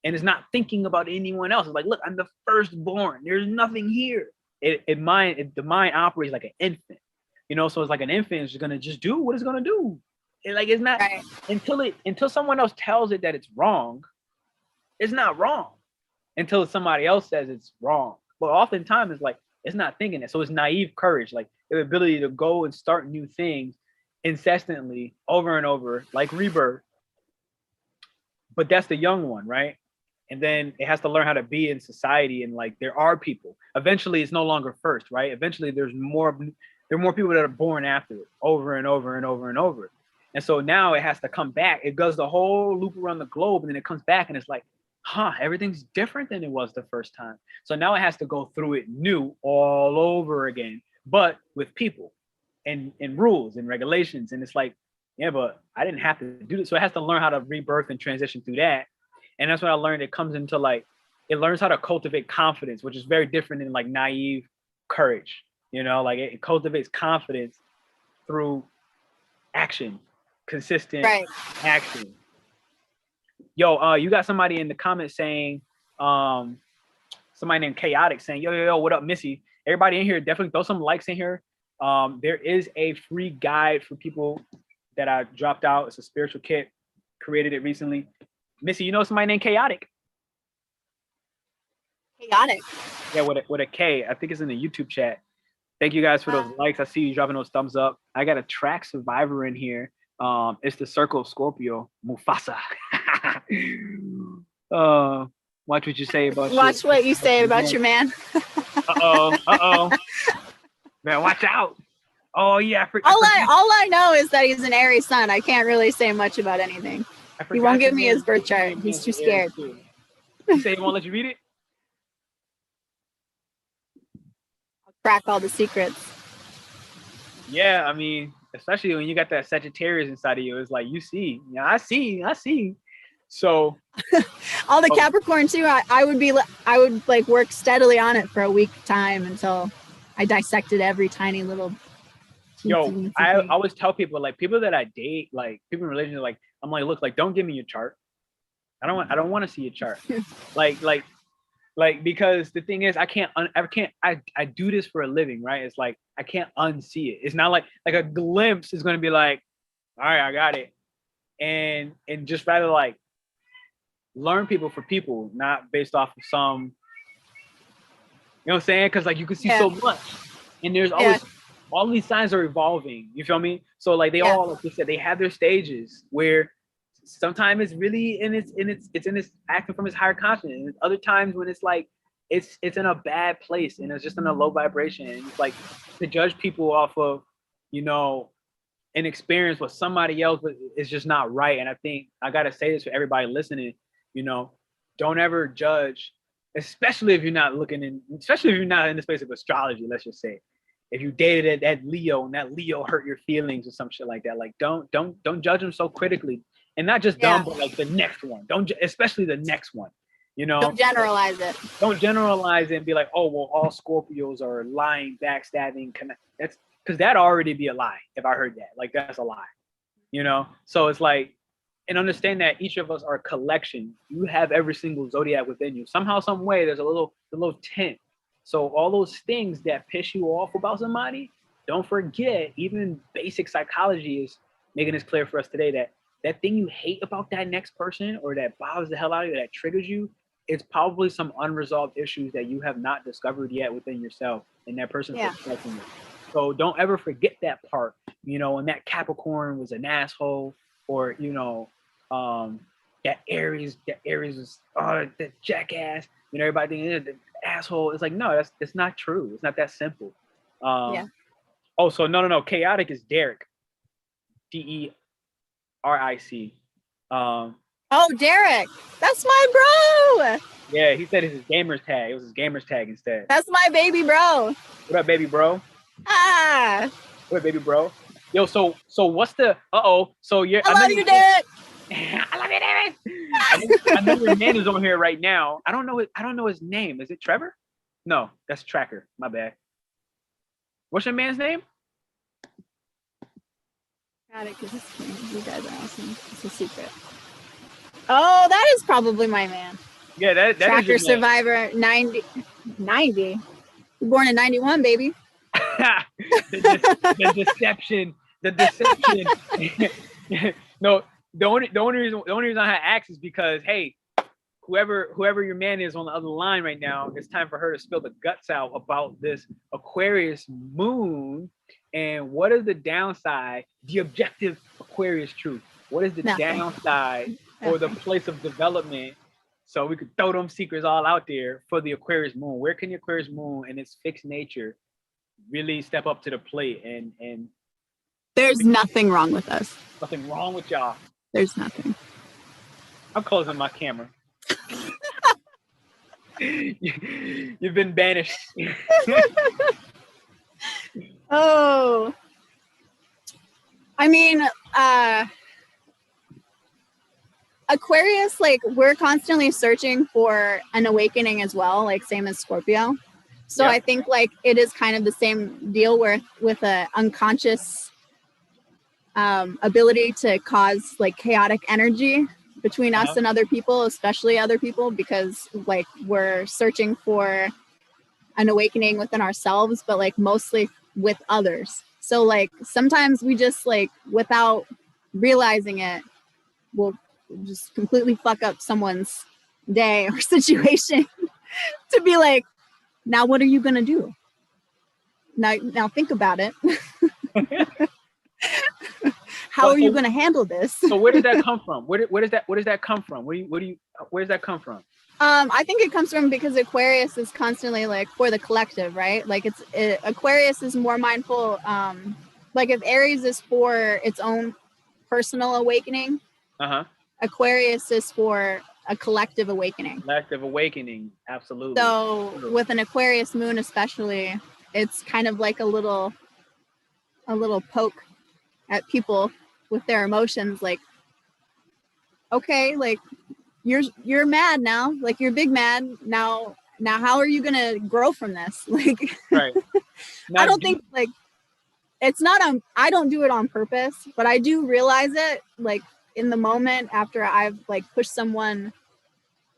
And it's not thinking about anyone else. It's like, look, I'm the firstborn. There's nothing here. The mind operates like an infant, you know. So it's like an infant is gonna just do what it's gonna do. It's not right. until someone else tells it that it's wrong. It's not wrong until somebody else says it's wrong. But oftentimes it's like it's not thinking it. So it's naive courage, like the ability to go and start new things incessantly over and over, like rebirth. But that's the young one, right? And then it has to learn how to be in society, and like there are people. Eventually, it's no longer first, right? Eventually, there are more people that are born after it, over and over and over and over. And so now it has to come back. It goes the whole loop around the globe, and then it comes back, and it's like, everything's different than it was the first time. So now it has to go through it new all over again, but with people and rules and regulations. And it's like, yeah, but I didn't have to do this. So it has to learn how to rebirth and transition through that. And that's what I learned. It comes into like, it learns how to cultivate confidence, which is very different than like naive courage. You know, like it cultivates confidence through action, consistent action. Yo, you got somebody in the comments saying, somebody named Chaotic saying, yo, what up, Missy? Everybody in here, definitely throw some likes in here. There is a free guide for people that I dropped out. It's a spiritual kit, created it recently. Missy, you know somebody named Chaotic? Chaotic. Yeah, with a K. I think it's in the YouTube chat. Thank you guys for those likes. I see you dropping those thumbs up. I got a track survivor in here. It's the Circle of Scorpio, Mufasa. Watch what you say about what you say about your man. Uh-oh. Man, watch out. Oh yeah, all I know is that he's an Aries sun. I can't really say much about anything. He won't give me his birth chart. He's too scared. You say he won't let you read it? I'll crack all the secrets. Yeah, I mean, especially when you got that Sagittarius inside of you, it's like you see. Yeah, I see. So all the Capricorn too. I would like work steadily on it for a week time until I dissected every tiny little. Yo, I always tell people, like people that I date, like people in relationships, like I'm like, look, like don't give me your chart. I don't want to see your chart. like Like, because the thing is, I do this for a living, right? It's like, I can't unsee it. It's not like a glimpse is going to be like, all right, I got it. And just rather like learn people for people, not based off of some, you know what I'm saying? Because like you can see so much, and there's always all these signs are evolving. You feel me? So like they all, like you said, they have their stages where sometimes it's really in its acting from its higher consciousness. And other times when it's like it's in a bad place and it's just in a low vibration. And it's like to judge people off of, you know, an experience with somebody else, but it's just not right. And I think I gotta say this for everybody listening, you know, don't ever judge, especially if you're not especially if you're not in the space of astrology. Let's just say, if you dated that Leo and that Leo hurt your feelings or some shit like that, like don't judge them so critically. And not just them, but like the next one. Especially the next one. You know, don't generalize it. Don't generalize it and be like, oh well, all Scorpios are lying, backstabbing. That's because that'd already be a lie if I heard that. Like that's a lie. You know, so it's like, and understand that each of us are a collection. You have every single zodiac within you. Somehow, some way, there's a little tint. So all those things that piss you off about somebody, don't forget. Even basic psychology is making this clear for us today that thing you hate about that next person or that bothers the hell out of you, that triggers you, it's probably some unresolved issues that you have not discovered yet within yourself, and that person's affecting you. So don't ever forget that part, you know, and that Capricorn was an asshole, or, you know, that Aries was that jackass, you know, everybody thinking the asshole. It's like, no, it's not true. It's not that simple. Oh, so no. Chaotic is Derek. DERIC. Oh, Derek, that's my bro. Yeah, he said it's his gamer's tag. It was his gamer's tag instead. That's my baby bro. What up, baby bro? Ah. What up, baby bro? Yo, so what's the? So you're. I love you, Derek. I love you, Derek. I know your man is on here right now. I don't know his name. Is it Trevor? No, that's Tracker. My bad. What's your man's name? Got it, because you guys are awesome. It's a secret. Oh, that is probably my man. Yeah, that Tracker is Survivor 90. You're born in 91, baby. the deception. No, the only reason I had asked is because, hey, whoever your man is on the other line right now, it's time for her to spill the guts out about this Aquarius Moon and what is the downside, the objective Aquarius truth. What is the downside or the place of development? So we could throw them secrets all out there for the Aquarius Moon. Where can the Aquarius Moon and its fixed nature really step up to the plate? And there's nothing wrong with us. Nothing wrong with y'all. There's nothing. I'm closing my camera. You've been banished. Oh, I mean, Aquarius, like, we're constantly searching for an awakening as well, like same as Scorpio. So I think like it is kind of the same deal where with a unconscious ability to cause like chaotic energy between us and other people, especially other people, because like we're searching for an awakening within ourselves, but like mostly with others. So like sometimes we just like without realizing it, we'll just completely fuck up someone's day or situation to be like, now what are you gonna do? Now think about it. How are you gonna handle this? So where did that come from? Where does that come from? Where does that come from? I think it comes from because Aquarius is constantly like for the collective, right? Like Aquarius is more mindful. Like if Aries is for its own personal awakening, Aquarius is for a collective awakening. Collective awakening, absolutely. So with an Aquarius moon especially, it's kind of like a little poke at people with their emotions, like, okay, like you're mad now, like you're big mad now how are you gonna grow from this? Like right. I don't think like it's not I don't do it on purpose, but I do realize it like in the moment after I've like pushed someone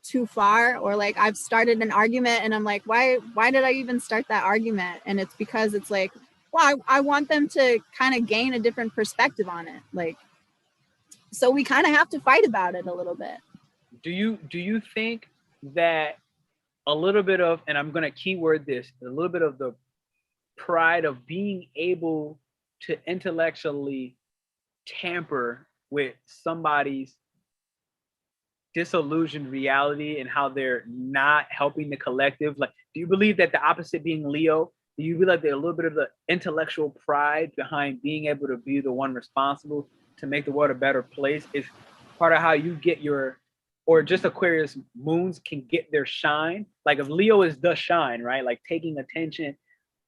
too far, or like I've started an argument and I'm like, why did I even start that argument? And it's because it's like, well, I want them to kind of gain a different perspective on it. Like, so we kind of have to fight about it a little bit. Do you think that a little bit of, and I'm going to keyword this, a little bit of the pride of being able to intellectually tamper with somebody's disillusioned reality and how they're not helping the collective? Like, do you believe that the opposite being Leo, do you realize there's a little bit of the intellectual pride behind being able to be the one responsible to make the world a better place is part of how you get your, or just Aquarius moons can get their shine? Like if Leo is the shine, right? Like taking attention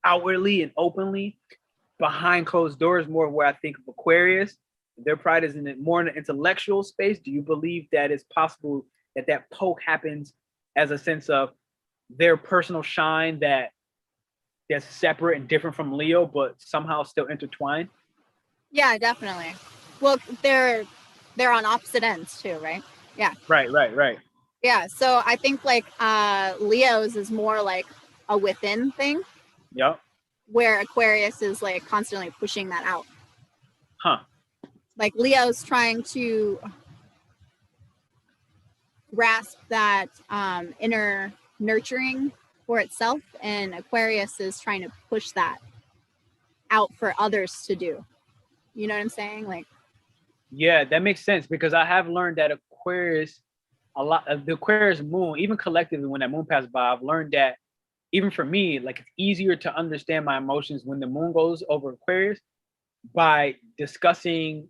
outwardly and openly, behind closed doors, more where I think of Aquarius. Their pride is in it more in the intellectual space. Do you believe that it's possible that that poke happens as a sense of their personal shine that's separate and different from Leo, but somehow still intertwined? Yeah, definitely. Well, they're on opposite ends too, right? Yeah. Right. Yeah. So I think like Leo's is more like a within thing. Yep. Where Aquarius is like constantly pushing that out. Huh. Like Leo's trying to grasp that inner nurturing for itself, and Aquarius is trying to push that out for others to do. You know what I'm saying? Like, yeah, that makes sense, because I have learned that Aquarius, a lot of the Aquarius moon, even collectively when that moon passes by, I've learned that even for me, like it's easier to understand my emotions when the moon goes over Aquarius by discussing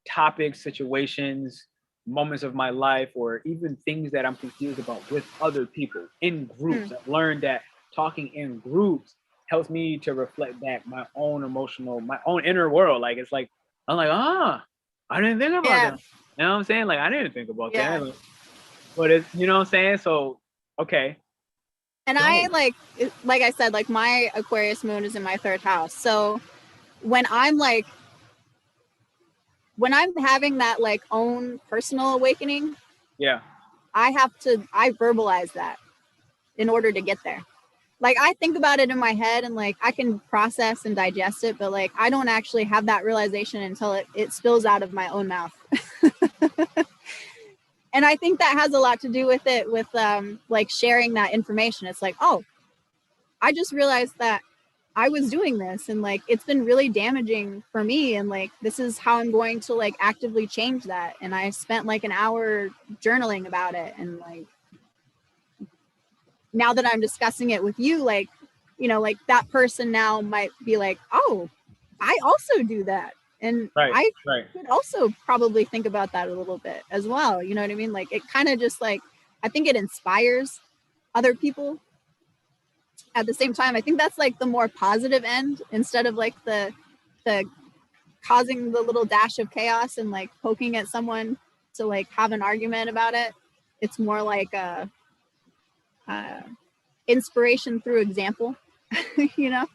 topics, situations, moments of my life, or even things that I'm confused about with other people in groups. I've learned that talking in groups helps me to reflect back my own emotional, my own inner world. Like it's like, I'm like, I didn't think about that. You know what I'm saying? Like I didn't think about that. But it's, you know what I'm saying? So, okay. And I like I said, like my Aquarius moon is in my 3rd house. So when I'm having that like own personal awakening, yeah, I verbalize that in order to get there. Like I think about it in my head and like I can process and digest it, but like I don't actually have that realization until it spills out of my own mouth. And I think that has a lot to do with it, with like sharing that information. It's like, oh, I just realized that I was doing this and like it's been really damaging for me, and like this is how I'm going to like actively change that. And I spent like an hour journaling about it, and like now that I'm discussing it with you, like, you know, like that person now might be like, oh, I also do that. And I could also probably think about that a little bit as well. You know what I mean? Like it kind of just like, I think it inspires other people. At the same time, I think that's like the more positive end, instead of like the causing the little dash of chaos and like poking at someone to like have an argument about it. It's more like a inspiration through example, you know?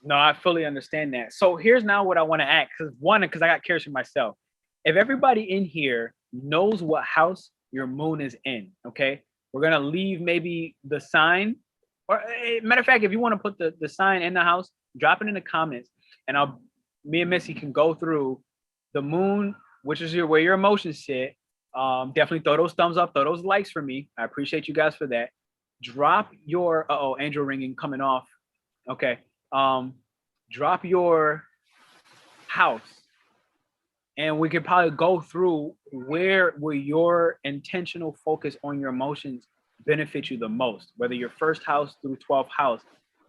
No, I fully understand that. So here's now what I want to ask, because I got curious for myself. If everybody in here knows what house your moon is in, okay, we're gonna leave maybe the sign, or matter of fact, if you want to put the sign in the house, drop it in the comments, and me and Missy can go through the moon, which is where your emotions sit. Definitely throw those thumbs up, throw those likes for me. I appreciate you guys for that. Drop your angel ringing coming off. Okay. Drop your house, and we could probably go through where will your intentional focus on your emotions benefit you the most, whether your 1st house through 12th house.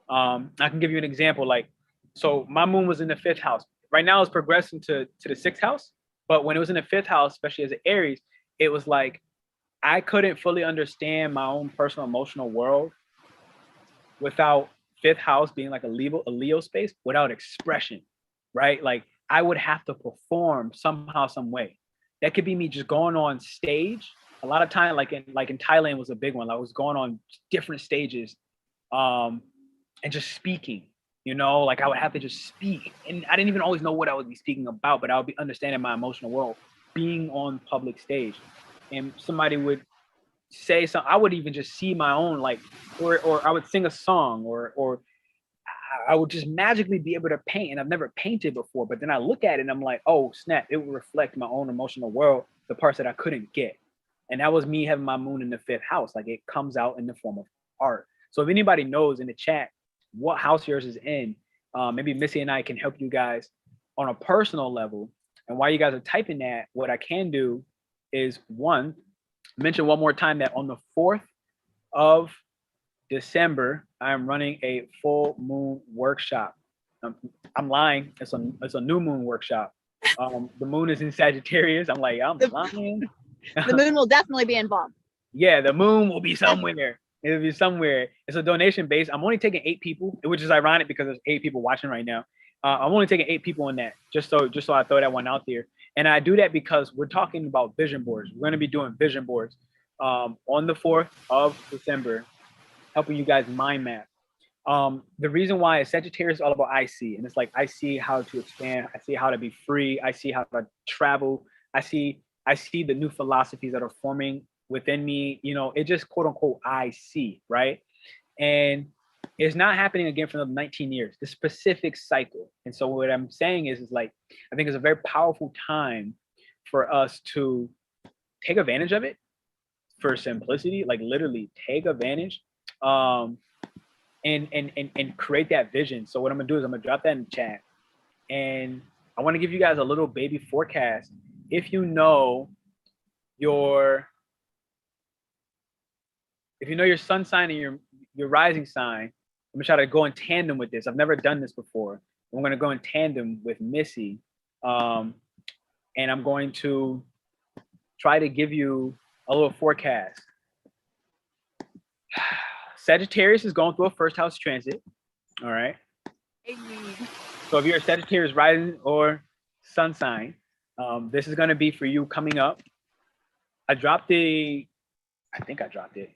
I can give you an example. Like, so my moon was in the 5th house. Right now it's progressing to the 6th house, but when it was in the 5th house, especially as an Aries, it was like I couldn't fully understand my own personal emotional world without 5th house being like a Leo space, without expression, right? Like I would have to perform somehow, some way. That could be me just going on stage. A lot of time, like in Thailand was a big one. I was going on different stages, and just speaking. You know, like I would have to just speak, and I didn't even always know what I would be speaking about, but I would be understanding my emotional world being on public stage, and somebody would say something. I would even just see my own, like, or I would sing a song, or I would just magically be able to paint. And I've never painted before, but then I look at it and I'm like, oh snap, it would reflect my own emotional world, the parts that I couldn't get. And that was me having my moon in the 5th house. Like, it comes out in the form of art. So if anybody knows in the chat what house yours is in, maybe Missy and I can help you guys on a personal level. And while you guys are typing that, what I can do is, one, mention one more time that on the 4th of December, I'm running a full moon workshop. I'm lying. It's a new moon workshop. The moon is in Sagittarius. I'm like, I'm lying. The moon will definitely be involved. Yeah, the moon will be somewhere. It'll be somewhere. It's a donation base. I'm only taking 8 people, which is ironic because there's 8 people watching right now. I'm only taking 8 people on that, just so I throw that one out there. And I do that because we're talking about vision boards. We're going to be doing vision boards on the 4th of December, helping you guys mind map. The reason why is Sagittarius is all about I see, and it's like I see how to expand, I see how to be free, I see how to travel, I see the new philosophies that are forming within me. You know, it just quote unquote I see, right? And it's not happening again for another 19 years, the specific cycle. And so what I'm saying is like, I think it's a very powerful time for us to take advantage of it for simplicity, like literally take advantage, and create that vision. So what I'm gonna do is I'm gonna drop that in the chat, and I want to give you guys a little baby forecast. If you know your sun sign and your rising sign, I'm gonna try to go in tandem with this. I've never done this before. I'm gonna go in tandem with Missy, and I'm going to try to give you a little forecast. Sagittarius is going through a 1st house transit. All right. So if you're a Sagittarius rising or sun sign, this is going to be for you coming up. I think I dropped it.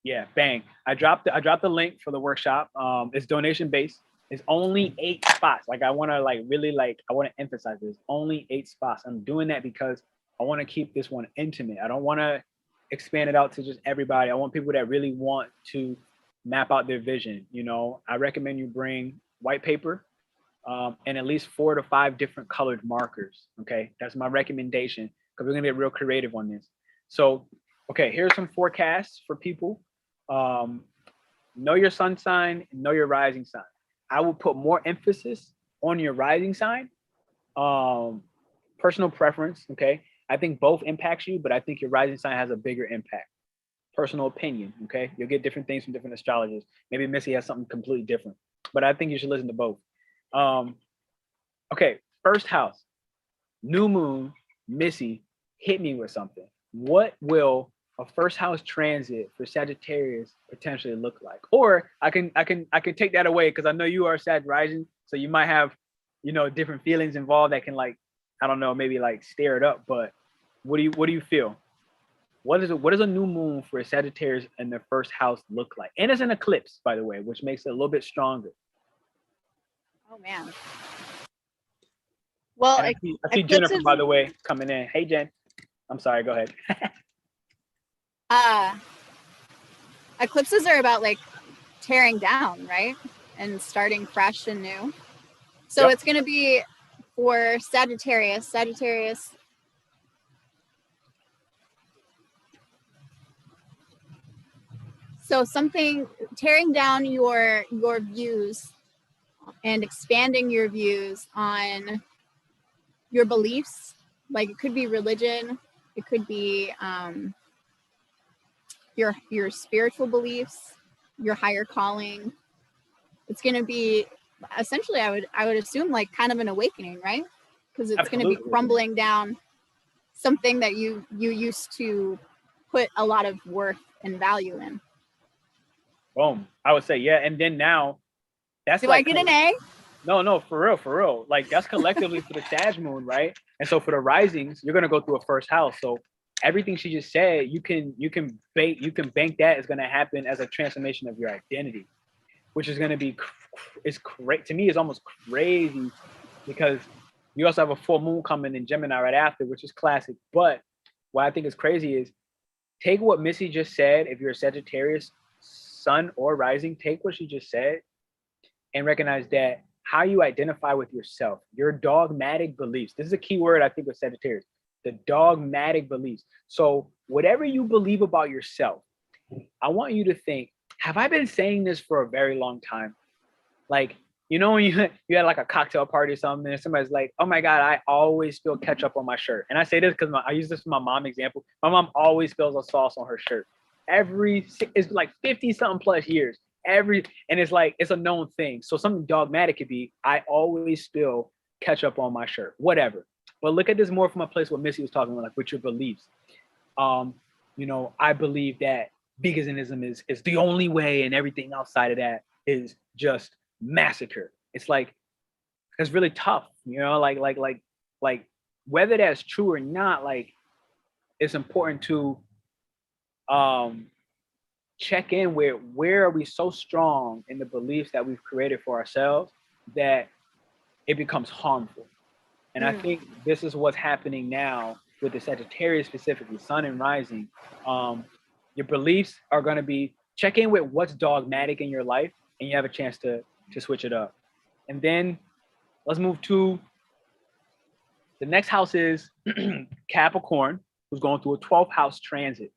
Yeah, bang. I dropped the link for the workshop. It's donation based. It's only 8 spots. Like, I want to emphasize this. Only 8 spots. I'm doing that because I want to keep this one intimate. I don't want to expand it out to just everybody. I want people that really want to map out their vision. You know, I recommend you bring white paper, and at least 4 to 5 different colored markers. Okay, that's my recommendation, because we're gonna get real creative on this. So, okay, here's some forecasts for people. Know your sun sign, know your rising sign. I will put more emphasis on your rising sign. Personal preference, okay? I think both impacts you, but I think your rising sign has a bigger impact. Personal opinion, okay? You'll get different things from different astrologers. Maybe Missy has something completely different, but I think you should listen to both. Okay, 1st house, new moon. Missy, hit me with something. What will a 1st house transit for Sagittarius potentially look like? Or I can take that away, because I know you are Sag rising, so you might have, you know, different feelings involved that can, like, I don't know, maybe like stir it up. But what do you feel? What does a new moon for a Sagittarius in their 1st house look like? And it's an eclipse, by the way, which makes it a little bit stronger. Oh man. Well, I see Jennifer, by the way, coming in. Hey Jen. I'm sorry, go ahead. Eclipses are about like tearing down, right? And starting fresh and new. So Yep. It's going to be for Sagittarius. So something tearing down your views and expanding your views on your beliefs. Like, it could be religion, it could be your spiritual beliefs, your higher calling. It's going to be essentially, I would assume, like kind of an awakening, right? Because it's going to be crumbling down something that you used to put a lot of worth and value in. Boom. I would say, yeah. And then now, that's Do like, I get an A? No, for real. Like, that's collectively for the Sag moon, right? And so for the risings, you're gonna go through a 1st house. So everything she just said, you can bank that is gonna happen as a transformation of your identity, which is gonna be, it's great to me. It's almost crazy, because you also have a full moon coming in Gemini right after, which is classic. But what I think is crazy is take what Missy just said. If you're a Sagittarius sun or rising, take what she just said and recognize that how you identify with yourself, your dogmatic beliefs. This is a key word, I think, with Sagittarius, the dogmatic beliefs. So whatever you believe about yourself, I want you to think, have I been saying this for a very long time? Like, you know, when you had like a cocktail party or something, and somebody's like, oh my God, I always spill ketchup on my shirt. And I say this because I use this for my mom example. My mom always spills a sauce on her shirt. It's like 50 something plus years. And it's like, it's a known thing. So something dogmatic could be, I always spill ketchup on my shirt, whatever. But look at this more from a place what Missy was talking about, like with your beliefs. You know, I believe that veganism is the only way, and everything outside of that is just massacre. It's like, it's really tough, you know, like whether that's true or not, like it's important to check in where are we so strong in the beliefs that we've created for ourselves that it becomes harmful. And I think this is what's happening now with the Sagittarius, specifically sun and rising. Your beliefs are going to be, check in with what's dogmatic in your life, and you have a chance to switch it up. And then let's move to the next house is Capricorn, who's going through a 12th house transit.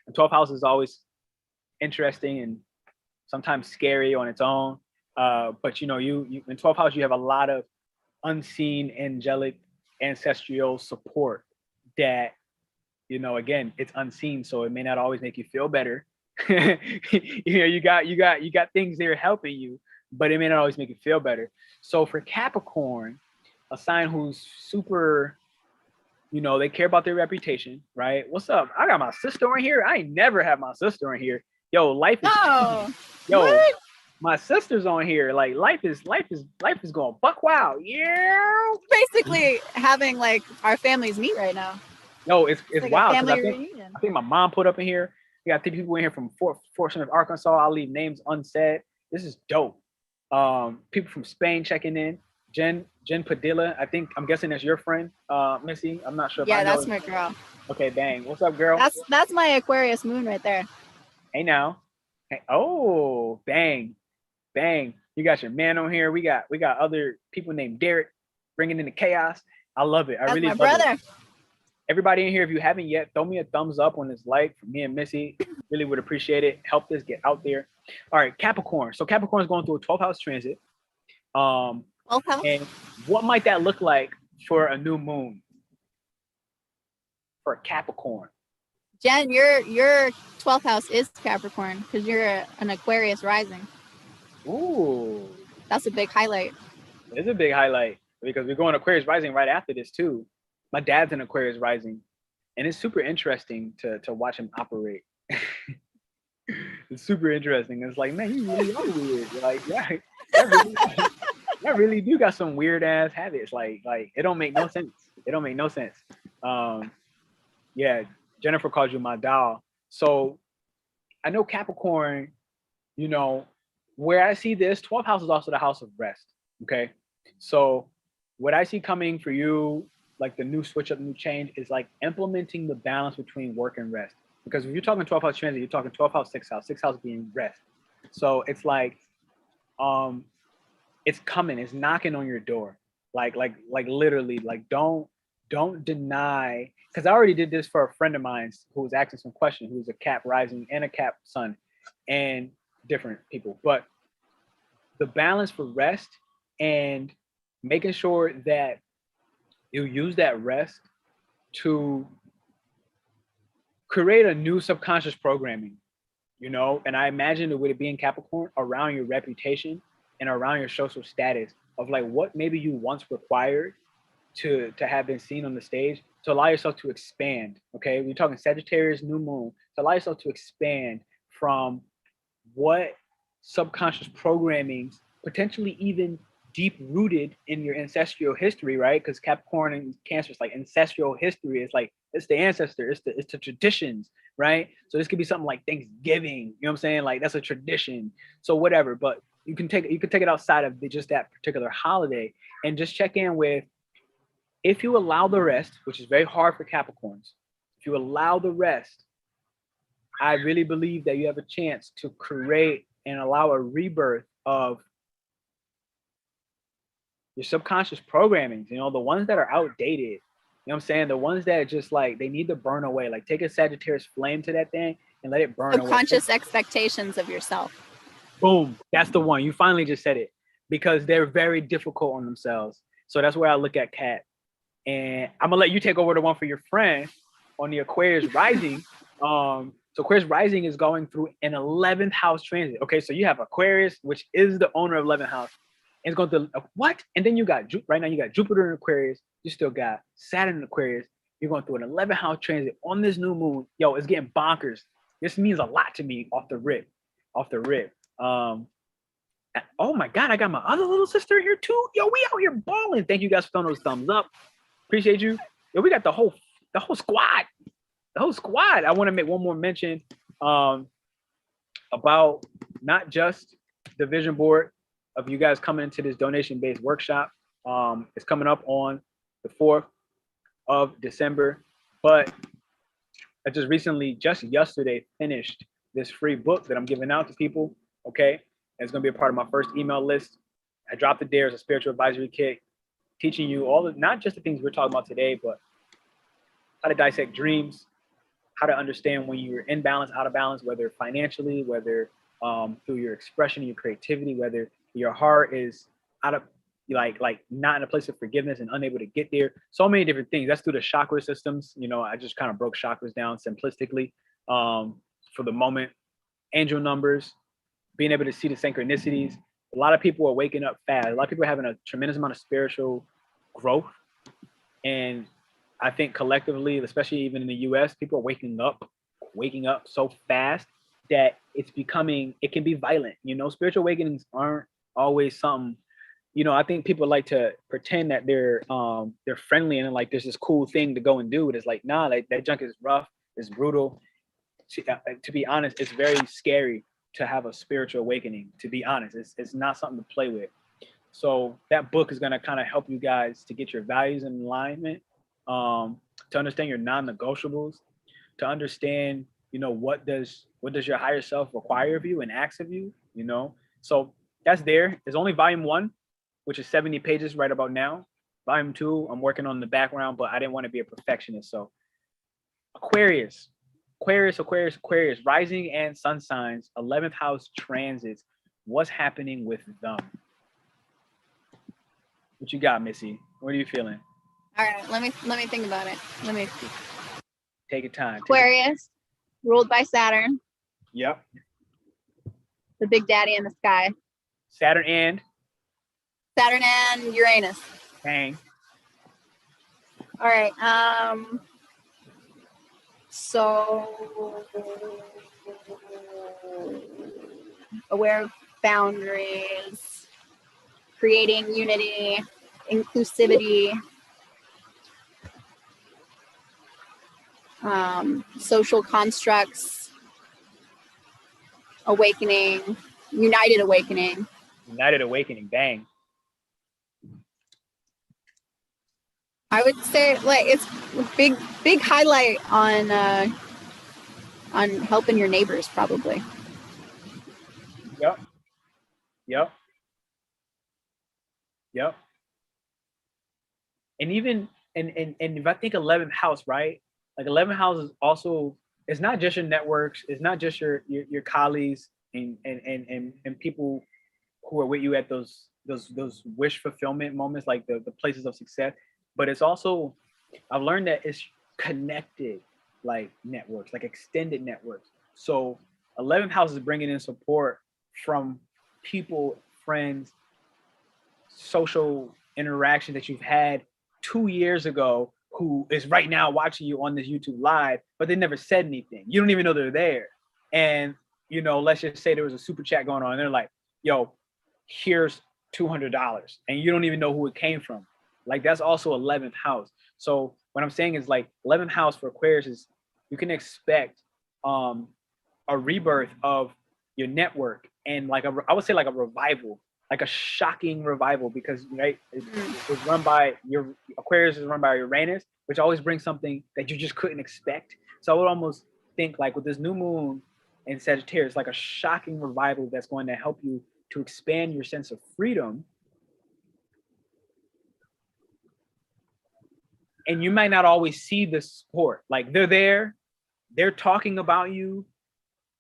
And 12th house is always interesting and sometimes scary on its own. But you know, you in 12th house, you have a lot of unseen angelic ancestral support that, you know, again, it's unseen, so it may not always make you feel better. You know, you got things there helping you, but it may not always make you feel better. So for Capricorn, a sign who's super, you know, they care about their reputation, right? What's up? I got my sister in here. I ain't never had my sister in here. Yo, life is What? my sister's on here. Like life is going buck wild. Yeah. Basically having like our families meet right now. No, it's like wild. family reunion. I think my mom put up in here. We got 3 people in here from Fort Smith, Arkansas. I'll leave names unsaid. This is dope. People from Spain checking in. Jen Padilla. I'm guessing that's your friend, Missy. I'm not sure. Yeah, that's my girl. Okay, bang. What's up, girl? That's my Aquarius Moon right there. Hey now. Hey, oh, bang. You got your man on here. We got other people named Derek bringing in the chaos. I love it. That's really my love brother. it. Everybody in here, if you haven't yet, throw me a thumbs up on this like for me and Missy. Really would appreciate it. Help this get out there. All right, Capricorn. So Capricorn is going through a 12th house transit. 12th house? And what might that look like for a new moon for Capricorn? Jen, your 12th house is Capricorn because you're an Aquarius rising. Ooh. That's a big highlight. It's a big highlight because we're going Aquarius rising right after this too. My dad's an Aquarius rising, and it's super interesting to watch him operate. It's super interesting. It's like, man, you really are weird. Like, yeah, I really do got some weird ass habits. Like it don't make no sense. It don't make no sense. Yeah, Jennifer calls you my doll. So I know Capricorn, you know, where I see this, 12th house is also the house of rest. Okay. So what I see coming for you, like the new switch up, new change, is like implementing the balance between work and rest. Because if you're talking 12th house transit, you're talking 12th house, 6th house being rest. So it's like, it's coming, it's knocking on your door. Like literally, like don't deny, because I already did this for a friend of mine who was asking some questions, who's a Cap rising and a Cap sun, and different people. But the balance for rest and making sure that you use that rest to create a new subconscious programming, you know? And I imagine it would be in Capricorn around your reputation and around your social status of like what maybe you once required to have been seen on the stage, to allow yourself to expand. Okay, we're talking Sagittarius, new moon, to allow yourself to expand from what subconscious programmings, potentially even deep rooted in your ancestral history, right? Because Capricorn and Cancer is like ancestral history. It's like, it's the ancestor, it's the traditions, right? So this could be something like Thanksgiving, you know what I'm saying? Like that's a tradition. So whatever, but you can take it outside of just that particular holiday and just check in with, if you allow the rest, which is very hard for Capricorns, if you allow the rest, I really believe that you have a chance to create and allow a rebirth of your subconscious programmings, you know, the ones that are outdated. You know what I'm saying? The ones that just like, they need to burn away. Like take a Sagittarius flame to that thing and let it burn away. Subconscious expectations of yourself. Boom. That's the one. You finally just said it, because they're very difficult on themselves. So that's where I look at Kat. And I'm gonna let you take over the one for your friend on the Aquarius rising. So Aquarius rising is going through an 11th house transit. Okay, so you have Aquarius, which is the owner of 11th house. And it's going to what? And then you got right now you got Jupiter in Aquarius. You still got Saturn in Aquarius. You're going through an 11th house transit on this new moon. Yo, it's getting bonkers. This means a lot to me off the rip. Oh my God, I got my other little sister here too. Yo, we out here balling. Thank you guys for throwing those thumbs up. Appreciate you. Yo, we got the whole squad. The whole squad. I want to make one more mention about not just the vision board of you guys coming into this donation-based workshop. It's coming up on the 4th of December, but I just yesterday finished this free book that I'm giving out to people. Okay, it's going to be a part of my first email list. I dropped it there as a spiritual advisory kit, teaching you not just the things we're talking about today, but how to dissect dreams, how to understand when you're in balance, out of balance, whether financially, whether through your expression, your creativity, whether your heart is out of like not in a place of forgiveness and unable to get there. So many different things. That's through the chakra systems. You know, I just kind of broke chakras down simplistically for the moment. Angel numbers, being able to see the synchronicities. A lot of people are waking up fast. A lot of people are having a tremendous amount of spiritual growth. And I think collectively, especially even in the US, people are waking up so fast that it can be violent. You know, spiritual awakenings aren't always something, you know, I think people like to pretend that they're friendly and like there's this cool thing to go and do. But it's like, nah, like that junk is rough, it's brutal. To be honest, it's very scary to have a spiritual awakening, to be honest. It's not something to play with. So that book is going to kind of help you guys to get your values in alignment, to understand your non-negotiables, to understand, you know, what does your higher self require of you and ask of you, you know? So that's there. There's only volume 1, which is 70 pages right about now. Volume 2, I'm working on the background, but I didn't want to be a perfectionist. So Aquarius, rising and sun signs, 11th house transits. What's happening with them? What you got, Missy? What are you feeling? All right, let me think about it. Take your time. Aquarius, ruled by Saturn. Yep. The big daddy in the sky. Saturn and Uranus. Bang. All right. So aware of boundaries, creating unity, inclusivity, social constructs, awakening, united awakening. Bang. I would say like it's a big highlight on helping your neighbors probably. Yep. And even and if I think 11th house, right? Like 11th house is also, it's not just your networks, it's not just your colleagues and people who are with you at those wish fulfillment moments, like the places of success, but it's also, I've learned that it's connected like networks, like extended networks. So 11th house is bringing in support from people, friends, social interaction that you've had 2 years ago, who is right now watching you on this YouTube live, but they never said anything. You don't even know they're there. And, you know, let's just say there was a super chat going on and they're like, yo, here's $200. And you don't even know who it came from. Like, that's also 11th house. So what I'm saying is, like, 11th house for Aquarius is, you can expect a rebirth of your network, and like I would say like a revival, like a shocking revival, because right, it's run by your Aquarius is run by Uranus, which always brings something that you just couldn't expect. So I would almost think like with this new moon in Sagittarius, like a shocking revival that's going to help you to expand your sense of freedom. And you might not always see the support. Like they're there, they're talking about you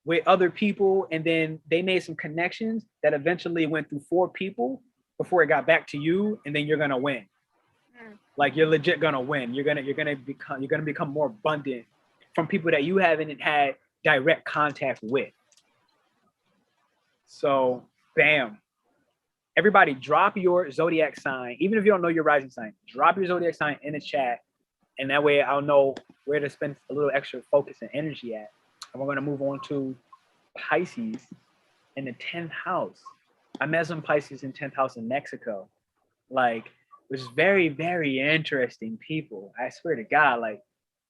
with other people, and then they made some connections that eventually went through 4 people before it got back to you, and then you're gonna win. Like you're legit gonna win. You're gonna become more abundant from people that you haven't had direct contact with. So bam. Everybody drop your zodiac sign. Even if you don't know your rising sign, drop your zodiac sign in the chat. And that way I'll know where to spend a little extra focus and energy at. And we're gonna move on to Pisces in the 10th house. I met some Pisces in 10th house in Mexico. Like, it was very, very interesting people. I swear to God, like,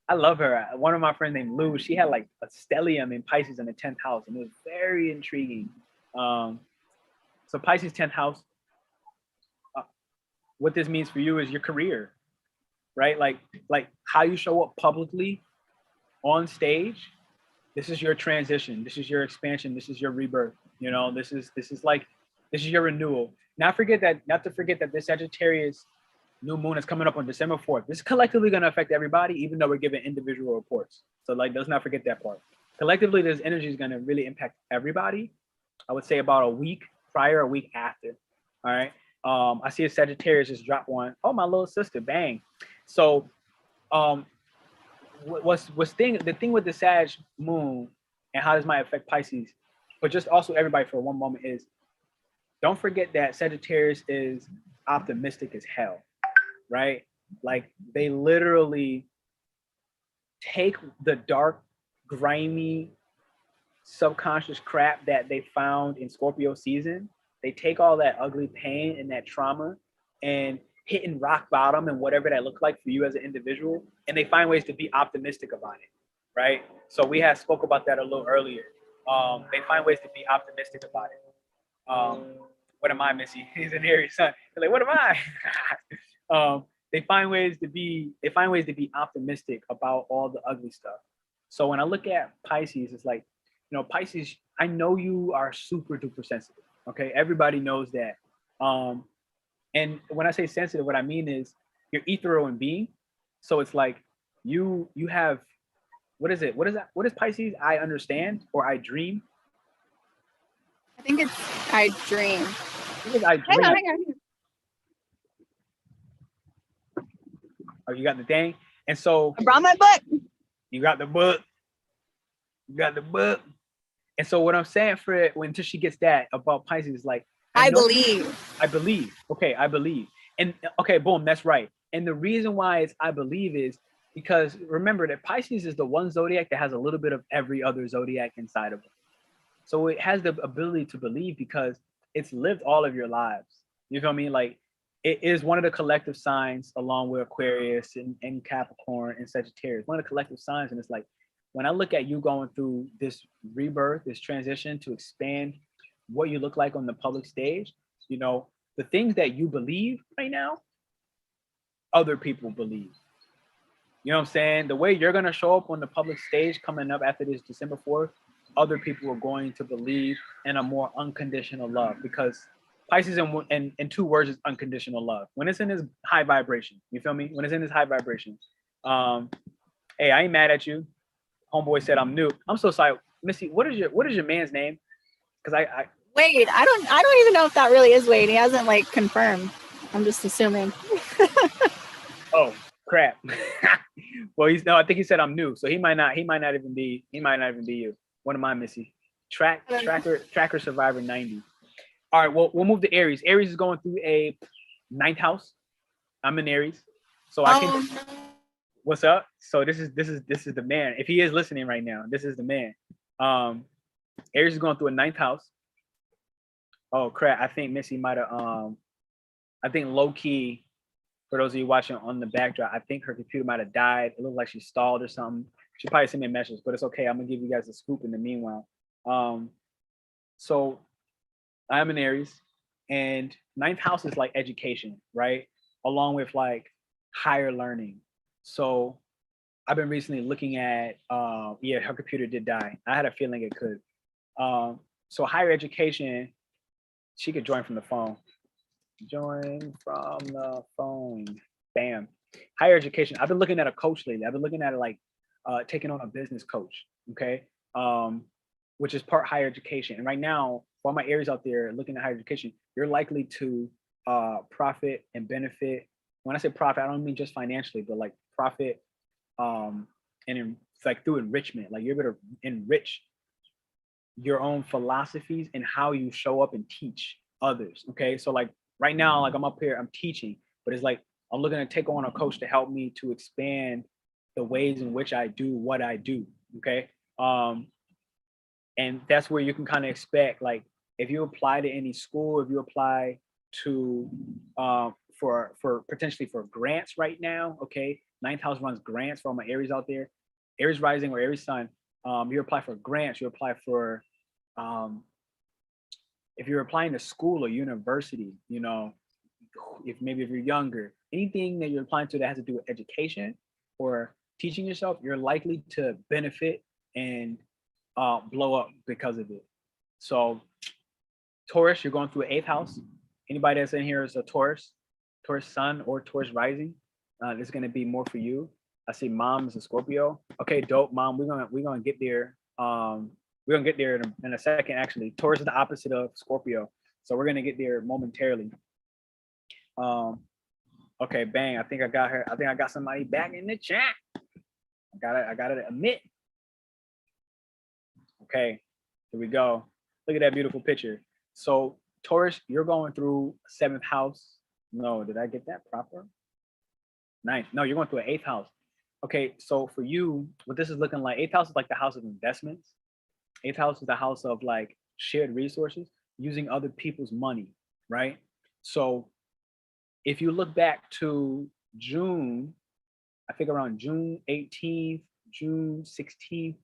I love her. One of my friends named Lou, she had like a stellium in Pisces in the 10th house, and it was very intriguing. So Pisces 10th house, what this means for you is your career, right? Like how you show up publicly on stage. This is your transition. This is your expansion. This is your rebirth. You know, this is your renewal. Not to forget that this Sagittarius new moon is coming up on December 4th. This is collectively going to affect everybody, even though we're giving individual reports. So like, let's not forget that part. Collectively, this energy is going to really impact everybody. I would say about a week prior, a week after. All right. I see a Sagittarius just drop one. Oh, my little sister, bang. So the thing with the Sag moon and how this might affect Pisces, but just also everybody for one moment is, don't forget that Sagittarius is optimistic as hell, right? Like they literally take the dark, grimy, subconscious crap that they found in Scorpio season. They take all that ugly pain and that trauma and hitting rock bottom and whatever that looked like for you as an individual, and they find ways to be optimistic about it, right? So we had spoke about that a little earlier. They find ways to be optimistic about it. What am I, Missy? He's an Aries sun. They're like, what am I? They find ways to be optimistic about all the ugly stuff. So when I look at Pisces, it's like, you know, Pisces, I know you are super duper sensitive. Okay, everybody knows that. And when I say sensitive, what I mean is you're ethereal in being. So it's like you have, what is it? What is that? What is Pisces? I understand or I dream. I think it's I dream. I dream. Hang on. Oh, you got the thing. And so I brought my book. you got the book. You got the book. And so what I'm saying for it, until she gets that about Pisces, is like, I believe. I believe. Okay, I believe. And okay, boom, that's right. And the reason why it's I believe is because remember that Pisces is the one zodiac that has a little bit of every other zodiac inside of it. So it has the ability to believe because it's lived all of your lives. You feel me? Like it is one of the collective signs along with Aquarius and Capricorn and Sagittarius, one of the collective signs. And it's like, when I look at you going through this rebirth, this transition to expand what you look like on the public stage, you know, the things that you believe right now, other people believe. You know what I'm saying? The way you're going to show up on the public stage coming up after this December 4th, other people are going to believe in a more unconditional love, because Pisces in 2 words is unconditional love. When it's in this high vibration, you feel me? When it's in this high vibration, hey, I ain't mad at you. Homeboy said I'm new. I'm so sorry, Missy. What is your man's name? Because I Wade. I don't even know if that really is Wade. He hasn't like confirmed. I'm just assuming. Oh crap. Well, I think he said I'm new, so he might not even be you. What am I, Missy? Tracker Survivor 90. All right, well, we'll move to Aries. Aries is going through a 9th house. I'm in Aries, so I can. What's up? So this is the man. If he is listening right now, this is the man. Aries is going through a 9th house. Oh crap! I think Missy might have. I think low key, for those of you watching on the backdrop, I think her computer might have died. It looked like she stalled or something. She probably sent me a message, but it's okay. I'm gonna give you guys a scoop in the meanwhile. So I'm in Aries, and 9th house is like education, right? Along with like higher learning. So I've been recently looking at, yeah, her computer did die. I had a feeling it could. So higher education, she could join from the phone. Join from the phone. Bam. Higher education. I've been looking at a coach lately. I've been looking at it like taking on a business coach. Okay. Which is part higher education. And right now, for all my Aries out there looking at higher education, you're likely to profit and benefit. When I say profit, I don't mean just financially, but like profit and like through enrichment. Like you're able to enrich your own philosophies and how you show up and teach others. Okay. So like right now, like I'm up here, I'm teaching, but it's like I'm looking to take on a coach to help me to expand the ways in which I do what I do. Okay. And that's where you can kind of expect, like, if you apply to any school, if you apply to for potentially for grants right now, okay, ninth house runs grants for all my Aries out there, Aries rising or Aries sun. You apply for grants, you apply for if you're applying to school or university, you know, if you're younger, anything that you're applying to that has to do with education or teaching yourself, you're likely to benefit and blow up because of it. So Taurus, you're going through an eighth house. Anybody that's in here is a Taurus sun or Taurus rising. This is going to be more for you. I see mom is a Scorpio. Okay, dope, mom. We're gonna get there. We're gonna get there in a second. Actually, Taurus is the opposite of Scorpio, so we're gonna get there momentarily. Okay, bang. I think I got her. I think I got somebody back in the chat. I gotta admit. Okay, here we go. Look at that beautiful picture. So Taurus, you're going through seventh house. No, did I get that proper? Ninth. No, you're going through an eighth house. Okay, so for you, what this is looking like, eighth house is like the house of investments. Eighth house is the house of like shared resources, using other people's money, right? So if you look back to June, I think around June 18th, June 16th,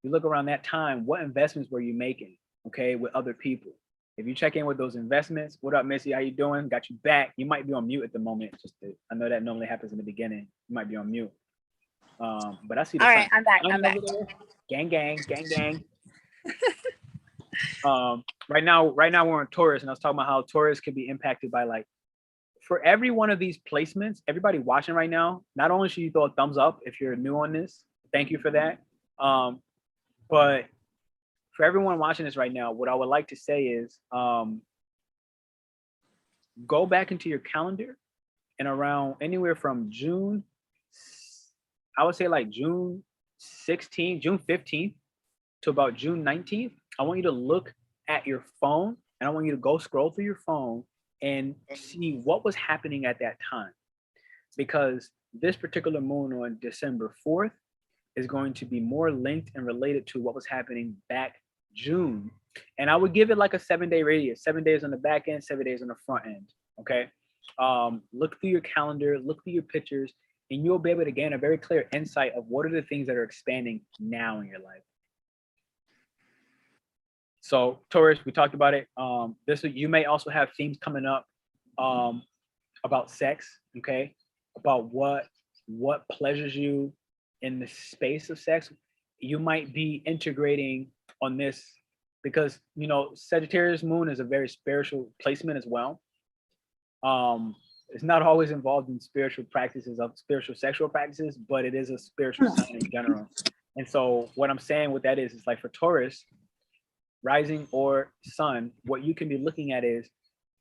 you look around that time, what investments were you making, okay, with other people? If you check in with those investments, what up, Missy? How you doing? Got you back. You might be on mute at the moment. I know that normally happens in the beginning. You might be on mute. But I see the All right, I'm back. I'm back. Gang, gang, gang, gang. Right now we're on Taurus, and I was talking about how Taurus can be impacted by, like, for every one of these placements, everybody watching right now, not only should you throw a thumbs up if you're new on this, thank you for that. But for everyone watching this right now, what I would like to say is go back into your calendar, and around anywhere from June, I would say like June 16th, June 15th to about June 19th, I want you to look at your phone, and I want you to go scroll through your phone and see what was happening at that time. Because this particular moon on December 4th is going to be more linked and related to what was happening back June. And I would give it like a 7-day radius, 7 days on the back end, 7 days on the front end. Okay. Look through your calendar, look through your pictures, and you'll be able to gain a very clear insight of what are the things that are expanding now in your life. So Taurus, we talked about it. You may also have themes coming up about sex, okay? About what pleasures you in the space of sex. You might be integrating on this because, you know, Sagittarius moon is a very spiritual placement as well. It's not always involved in spiritual practices of spiritual sexual practices, but it is a spiritual sign in general. And so what I'm saying with that is like for Taurus, rising or sun, what you can be looking at is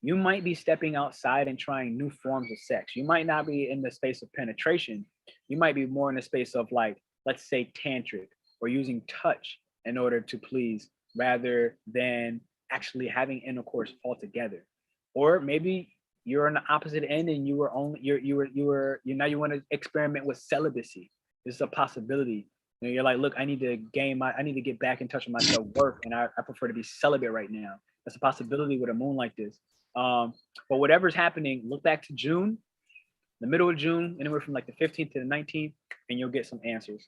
you might be stepping outside and trying new forms of sex. You might not be in the space of penetration. You might be more in the space of, like, let's say tantric, or using touch in order to please rather than actually having intercourse altogether. Or maybe you're on the opposite end and you want to experiment with celibacy. This is a possibility. You know, you're like, look, I need to get back in touch with my self-worth, and I prefer to be celibate right now. That's a possibility with a moon like this. But whatever's happening, look back to June, the middle of June, anywhere from like the 15th to the 19th, and you'll get some answers.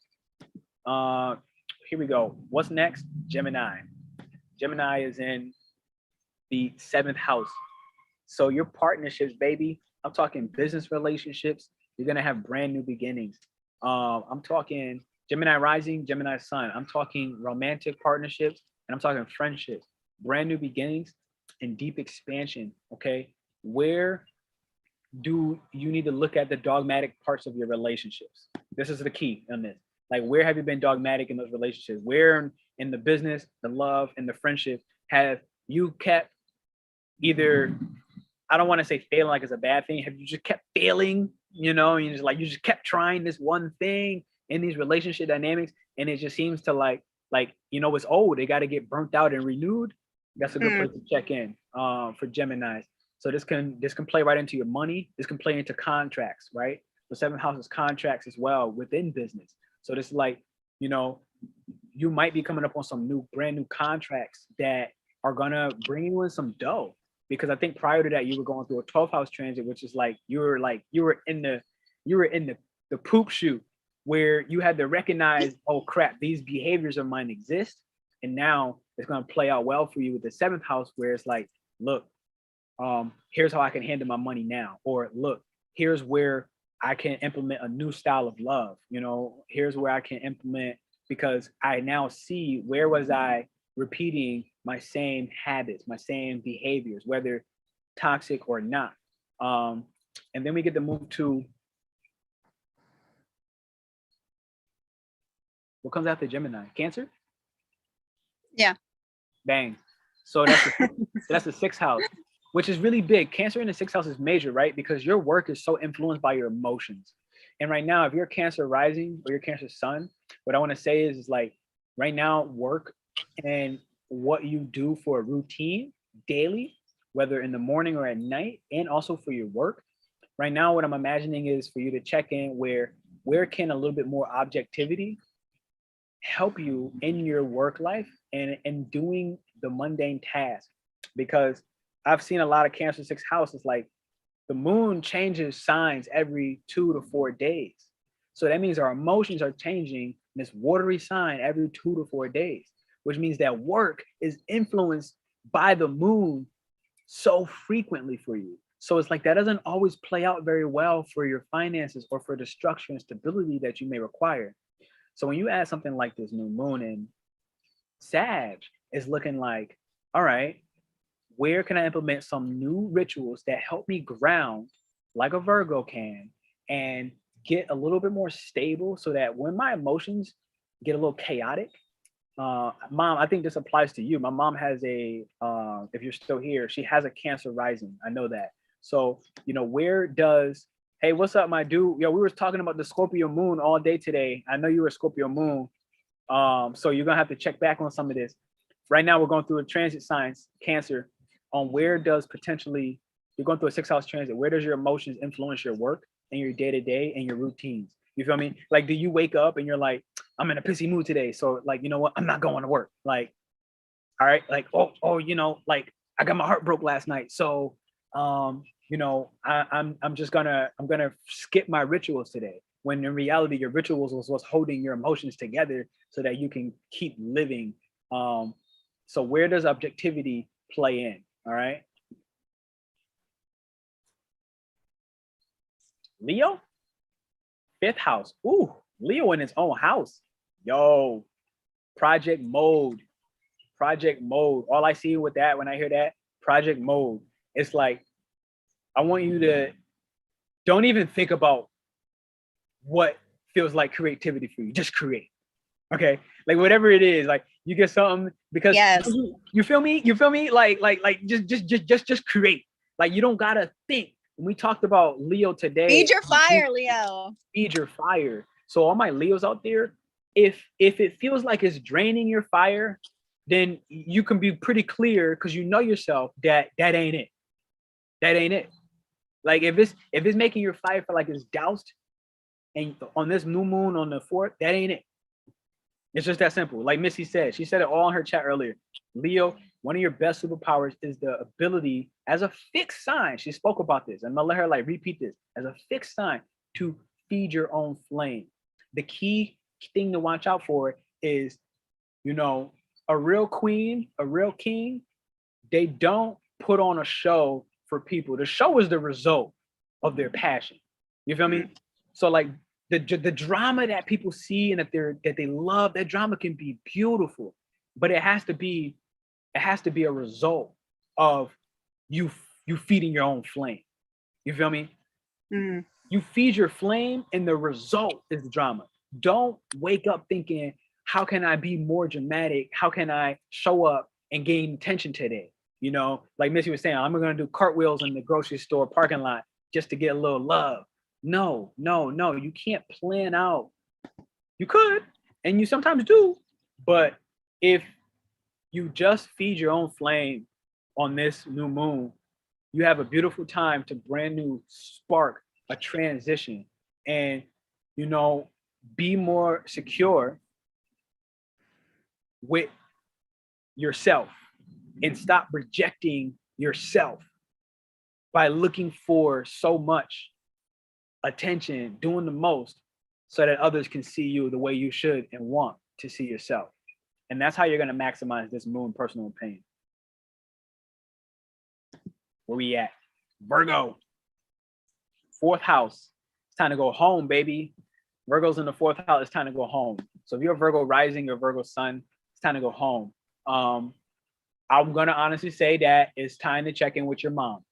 Here we go. What's next? Gemini. Gemini is in the 7th house. So your partnerships, baby, I'm talking business relationships. You're going to have brand new beginnings. I'm talking Gemini rising, Gemini sun. I'm talking romantic partnerships, and I'm talking friendships, brand new beginnings, and deep expansion. Okay, where do you need to look at the dogmatic parts of your relationships? This is the key on this. Like, where have you been dogmatic in those relationships? Where in the business, the love, and the friendship have you kept either, I don't want to say failing like it's a bad thing. Have you just kept failing? You know, you just kept trying this one thing in these relationship dynamics, and it just seems to it's old. They got to get burnt out and renewed. That's a good place to check in for Geminis. So this can play right into your money. This can play into contracts, right? The seventh house is contracts as well within business. So this is like, you might be coming up on some brand new contracts that are gonna bring you in some dough. Because I think prior to that, you were going through a 12th house transit, which is like you were in the poop chute where you had to recognize, oh crap, these behaviors of mine exist, and now it's gonna play out well for you with the 7th house, where it's like, look, here's how I can handle my money now, or look, here's where I can implement a new style of love. Here's where I can implement, because I now see where was I repeating my same habits, my same behaviors, whether toxic or not. And then we get to move to what comes after Gemini? Cancer? Yeah. Bang. So that's the 6th house, which is really big. Cancer in the 6th house is major, right? Because your work is so influenced by your emotions. And right now, if you're Cancer rising or you're Cancer sun, what I want to say is like, right now, work and what you do for a routine daily, whether in the morning or at night, and also for your work. Right now, what I'm imagining is for you to check in where can a little bit more objectivity help you in your work life and doing the mundane tasks. Because I've seen a lot of Cancer 6th house. It's like the moon changes signs every 2 to 4 days. So that means our emotions are changing in this watery sign every 2 to 4 days, which means that work is influenced by the moon so frequently for you. So it's like that doesn't always play out very well for your finances or for the structure and stability that you may require. So when you add something like this new moon in, Sag is looking like, all right, where can I implement some new rituals that help me ground like a Virgo can and get a little bit more stable, so that when my emotions get a little chaotic, Mom, I think this applies to you. My mom has if you're still here, she has a Cancer rising. I know that. So, hey, what's up, my dude? Yo, we were talking about the Scorpio Moon all day today. I know you were Scorpio Moon. So you're gonna have to check back on some of this. Right now, we're going through a transit signs, Cancer, on where does potentially, you're going through a 6th house transit, where does your emotions influence your work and your day-to-day and your routines? You feel me? Like, do you wake up and you're like, I'm in a pissy mood today, so like, you know what, I'm not going to work. Like, all right, like, like I got my heart broke last night, so I'm gonna skip my rituals today. When in reality, your rituals was what's holding your emotions together so that you can keep living. So where does objectivity play in? All right. Leo, 5th house. Ooh, Leo in his own house. Yo, project mode. Project mode. All I see with that, when I hear that, project mode, it's like, I want you to don't even think about what feels like creativity for you. Just create. Okay, like whatever it is, like you get something, because Yes. you feel me? Like just create. Like you don't gotta think. When we talked about Leo today, Feed your fire, Leo. Feed your fire. So all my Leos out there, if it feels like it's draining your fire, then you can be pretty clear, because you know yourself that ain't it. That ain't it. Like if it's making your fire feel like it's doused, and on this new moon on the 4th, that ain't it. It's just that simple. Like Missy said, she said it all in her chat earlier. Leo, one of your best superpowers is the ability as a fixed sign. She spoke about this. I'm gonna let her repeat this. As a fixed sign, to feed your own flame. The key thing to watch out for is, a real queen, a real king, they don't put on a show for people. The show is the result of their passion. You feel me? So like the drama that people see and that they love, that drama can be beautiful, but it has to be a result of you feeding your own flame. You feel me? Mm. You feed your flame, and the result is the drama. Don't wake up thinking, how can I be more dramatic? How can I show up and gain attention today? You know, like Missy was saying, I'm gonna do cartwheels in the grocery store parking lot just to get a little love. No, you can't plan out. You could, and you sometimes do, but if you just feed your own flame on this new moon, you have a beautiful time to brand new spark a transition, and you know, be more secure with yourself and stop rejecting yourself by looking for so much attention, doing the most so that others can see you the way you should and want to see yourself. And that's how you're going to maximize this moon personal pain. Where we at? Virgo, 4th house. It's time to go home, baby. Virgo's in the 4th house. It's time to go home. So if you're a Virgo rising or Virgo sun, it's time to go home. I'm going to honestly say that it's time to check in with your mom.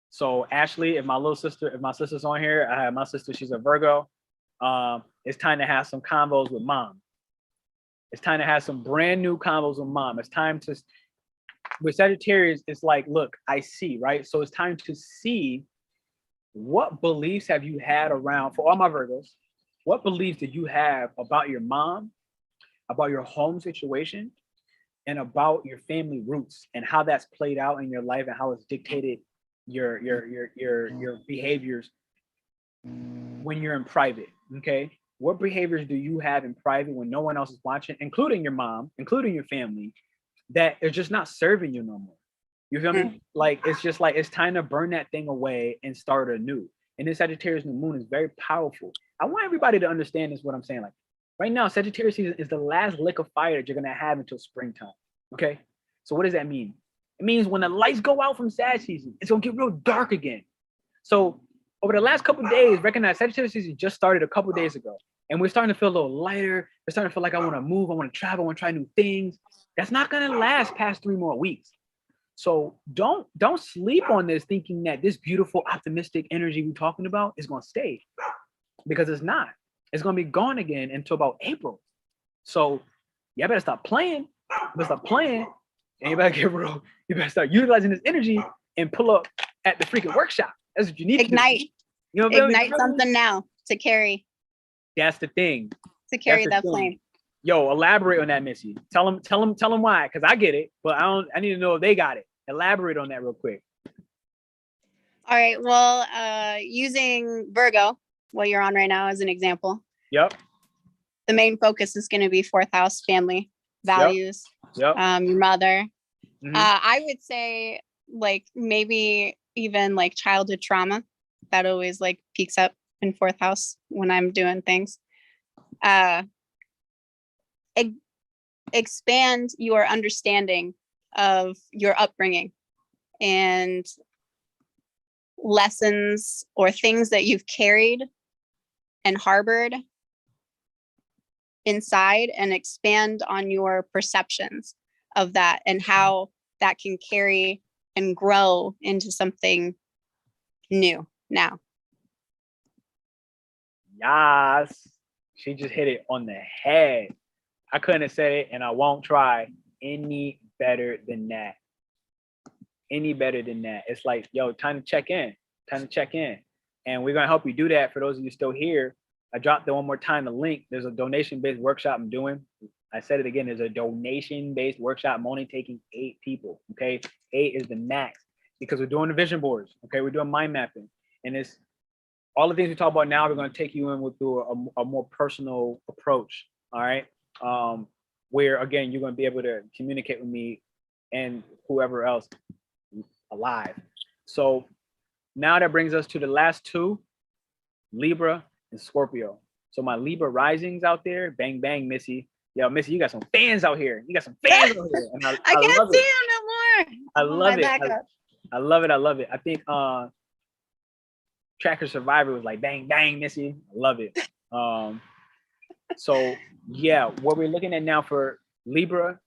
So Ashley, if my sister's on here, I have my sister, she's a Virgo. It's time to have some combos with mom. It's time to have some brand new combos with mom. It's time to, with Sagittarius, it's like, look, I see, right? So it's time to see what beliefs have you had around, for all my Virgos, what beliefs did you have about your mom, about your home situation, and about your family roots, and how that's played out in your life and how it's dictated your behaviors when you're in private. Okay, what behaviors do you have in private when no one else is watching, including your mom, including your family, that are just not serving you no more? You feel me? Like, it's just like, it's time to burn that thing away and start anew. And this Sagittarius new moon is very powerful. I want everybody to understand this, what I'm saying. Like, right now, Sagittarius season is the last lick of fire that you're gonna have until springtime. Okay, so what does that mean? It means when the lights go out from Sag season, it's gonna get real dark again. So over the last couple of days, recognize Sagittarius season just started a couple of days ago, and we're starting to feel a little lighter. We're starting to feel like I want to move, I want to travel, I want to try new things. That's not gonna last past 3 more weeks. So don't sleep on this thinking that this beautiful optimistic energy we're talking about is gonna stay, because it's not. It's gonna be gone again until about April. So you better stop playing. You better stop playing, and you better get real. You better start utilizing this energy and pull up at the freaking workshop. That's what you need. Ignite. To do. You know what I mean? Ignite something now to carry. That's the thing. To carry that flame. Yo, elaborate on that, Missy. Tell them why, because I get it, but I need to know if they got it. Elaborate on that real quick. All right. Well, using Virgo, what you're on right now, as an example. Yep. The main focus is going to be 4th house, family, values, Yep. Your mother. Mhm. I would say, like, maybe even like childhood trauma that always like peaks up in 4th house when I'm doing things. Expand your understanding of your upbringing and lessons or things that you've carried and harbored inside, and expand on your perceptions of that and how that can carry and grow into something new now. Yes. She just hit it on the head. I couldn't have said it, and I won't try any better than that. Any better than that. It's like, yo, time to check in. Time to check in. And we're going to help you do that. For those of you still here, I dropped it one more time, the link. There's a donation-based workshop I'm doing. I said it again, there's a donation-based workshop. I'm only taking 8 people, okay? 8 is the max, because we're doing the vision boards, okay? We're doing mind mapping. And it's all the things we talk about now, we're going to take you in through a more personal approach, all right? Where, again, you're going to be able to communicate with me and whoever else alive. So now that brings us to the last 2, Libra and Scorpio. So my Libra risings out there, bang, bang, Missy. Yo, Missy, you got some fans out here. You got some fans out here. And I can't see him no more. I love it. I love it. I love it. I think Tracker Survivor was like, bang, bang, Missy. I love it. So yeah, what we're looking at now for Libra,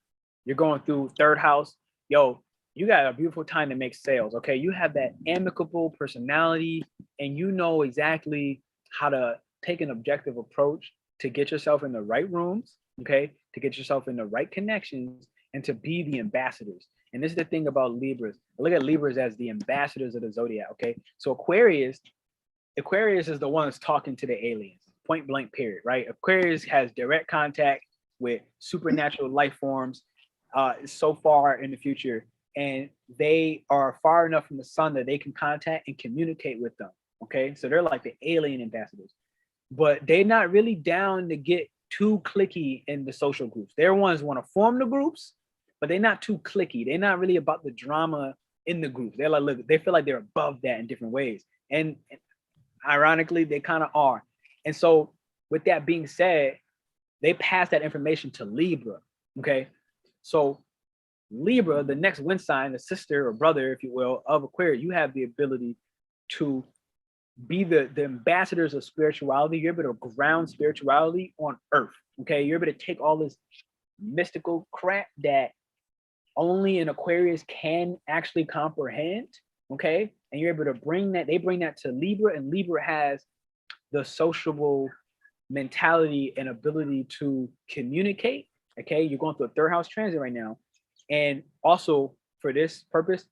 you're going through third house. Yo, you got a beautiful time to make sales. Okay, you have that amicable personality, and you know exactly how to take an objective approach to get yourself in the right rooms. Okay, to get yourself in the right connections and to be the ambassadors. And this is the thing about Libras. I look at Libras as the ambassadors of the zodiac. Okay, so Aquarius is the one that's talking to the aliens, point blank, period, right? Aquarius has direct contact with supernatural life forms so far in the future, and they are far enough from the sun that they can contact and communicate with them, okay? So they're like the alien ambassadors, but they're not really down to get too cliquey in the social groups. They're ones who want to form the groups, but they're not too cliquey. They're not really about the drama in the groups. They're like, look, they feel like they're above that in different ways. And ironically, they kind of are. And so with that being said, they pass that information to Libra, okay? So Libra, the next wind sign, the sister or brother, if you will, of Aquarius, you have the ability to be the ambassadors of spirituality. You're able to ground spirituality on earth, okay? You're able to take all this mystical crap that only an Aquarius can actually comprehend, okay? And you're able to bring that, they bring that to Libra, and Libra has the sociable mentality and ability to communicate, okay? You're going through a third house transit right now. And also for this purpose,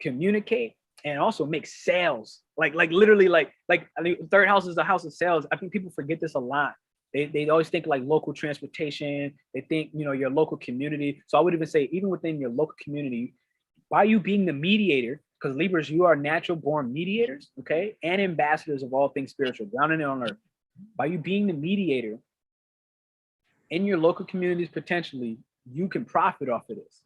communicate and also make sales. Like literally I mean, third house is the house of sales. I think people forget this a lot. They always think like local transportation. They think, you know, your local community. So I would even say even within your local community, by you being the mediator, because Libras, you are natural born mediators, okay? And ambassadors of all things spiritual, grounded on earth. By you being the mediator in your local communities, potentially, you can profit off of this.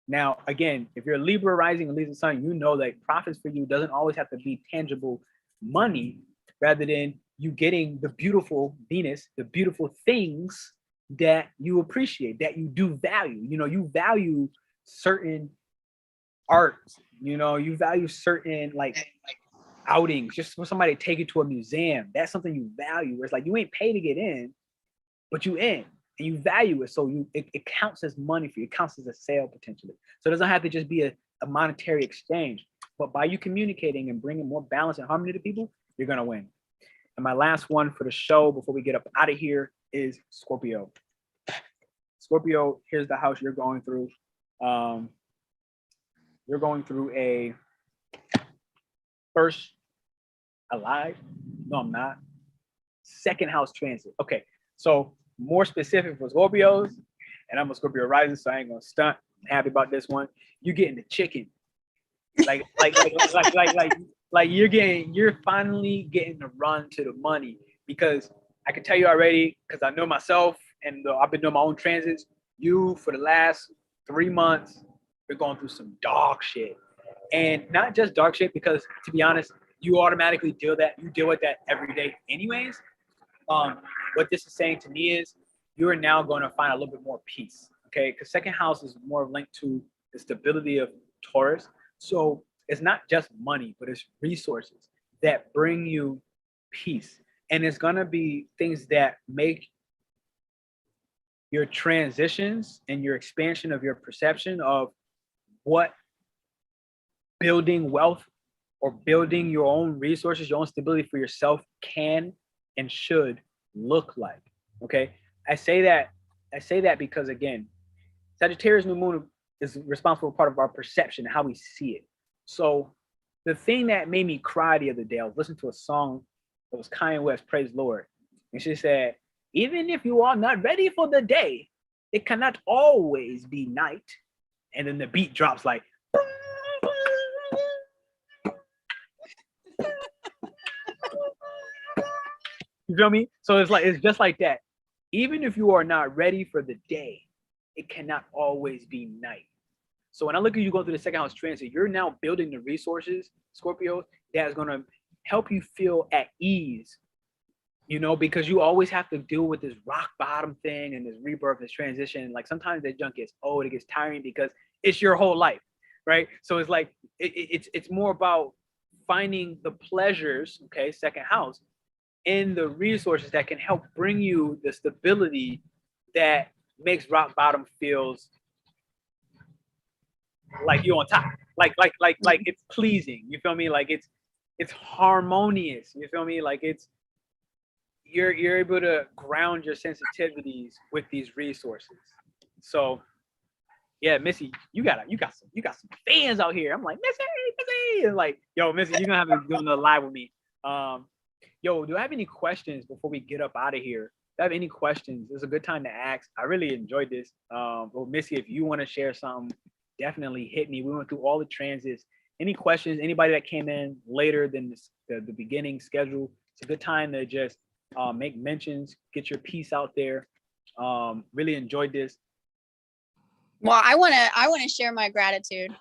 Now, again, if you're a Libra rising and Libra sun, you know that profits for you doesn't always have to be tangible money, rather than you getting the beautiful Venus, the beautiful things that you appreciate, that you do value. You know, you value certain art, you know, you value certain like outings, just for somebody to take you to a museum. That's something you value. Where it's like you ain't paid to get in, but you in. And you value it, so it counts as money for you. It counts as a sale potentially. So it doesn't have to just be a monetary exchange. But by you communicating and bringing more balance and harmony to people, you're gonna win. And my last one for the show before we get up out of here is Scorpio. Scorpio, here's the house you're going through. You're going through a first alive. No, I'm not. Second house transit. Okay, so more specific for Scorpios, and I'm a Scorpio rising, so I ain't gonna stunt. I'm happy about this one. You're getting the chicken, like you're finally getting the run to the money, because I can tell you already, because I know myself, and I've been doing my own transits. You, for the last 3 months, you're going through some dog shit, and not just dog shit, because to be honest, you automatically deal with that every day, anyways. What this is saying to me is you are now going to find a little bit more peace, okay? Because second house is more linked to the stability of Taurus. So it's not just money, but it's resources that bring you peace. And it's going to be things that make your transitions and your expansion of your perception of what building wealth or building your own resources, your own stability for yourself can and should look like, okay? I say that because, again, Sagittarius new moon is responsible for part of our perception, how we see it. So the thing that made me cry the other day, I was listening to a song that was Kanye West, Praise Lord, and she said, even if you are not ready for the day, it cannot always be night. And then the beat drops like, you feel me? So it's just like that. Even if you are not ready for the day, it cannot always be night. So when I look at you go through the second house transit, you're now building the resources, Scorpio, that is going to help you feel at ease, you know, because you always have to deal with this rock bottom thing and this rebirth, this transition. Like sometimes that junk gets old, it gets tiring because it's your whole life, right? So it's like, it's more about finding the pleasures, okay, second house, in the resources that can help bring you the stability that makes rock bottom feels like you're on top, like it's pleasing. You feel me? Like it's harmonious. You feel me? Like you're able to ground your sensitivities with these resources. So yeah, Missy, you got some fans out here. I'm like, Missy, and like, yo, Missy, you're gonna have to do another live with me. Yo, do I have any questions before we get up out of here? If you have any questions, it's a good time to ask. I really enjoyed this. Well, Missy, if you want to share something, definitely hit me. We went through all the transits. Any questions? Anybody that came in later than the beginning schedule, it's a good time to just make mentions, get your piece out there. Really enjoyed this. Well, I want to share my gratitude.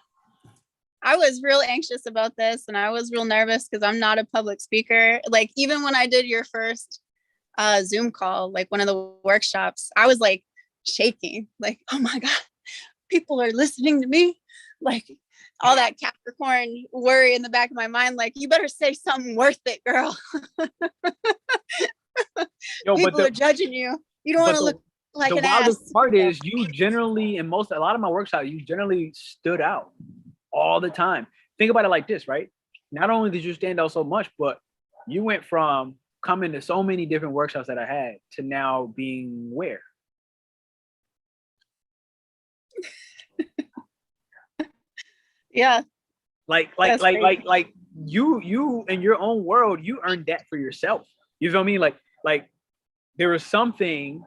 I was real anxious about this, and I was real nervous because I'm not a public speaker. Like, even when I did your first Zoom call, like one of the workshops, I was like shaking, like, oh my God, people are listening to me. Like, all that Capricorn worry in the back of my mind, like, you better say something worth it, girl. Yo, people are judging you. You don't want to look like an ass. The wildest part is you generally, in a lot of my workshops, you generally stood out all the time. Think about it like this, right? Not only did you stand out so much, but you went from coming to so many different workshops that I had to now being where? Yeah. Like you in your own world, you earned that for yourself. You feel me? Like there was something,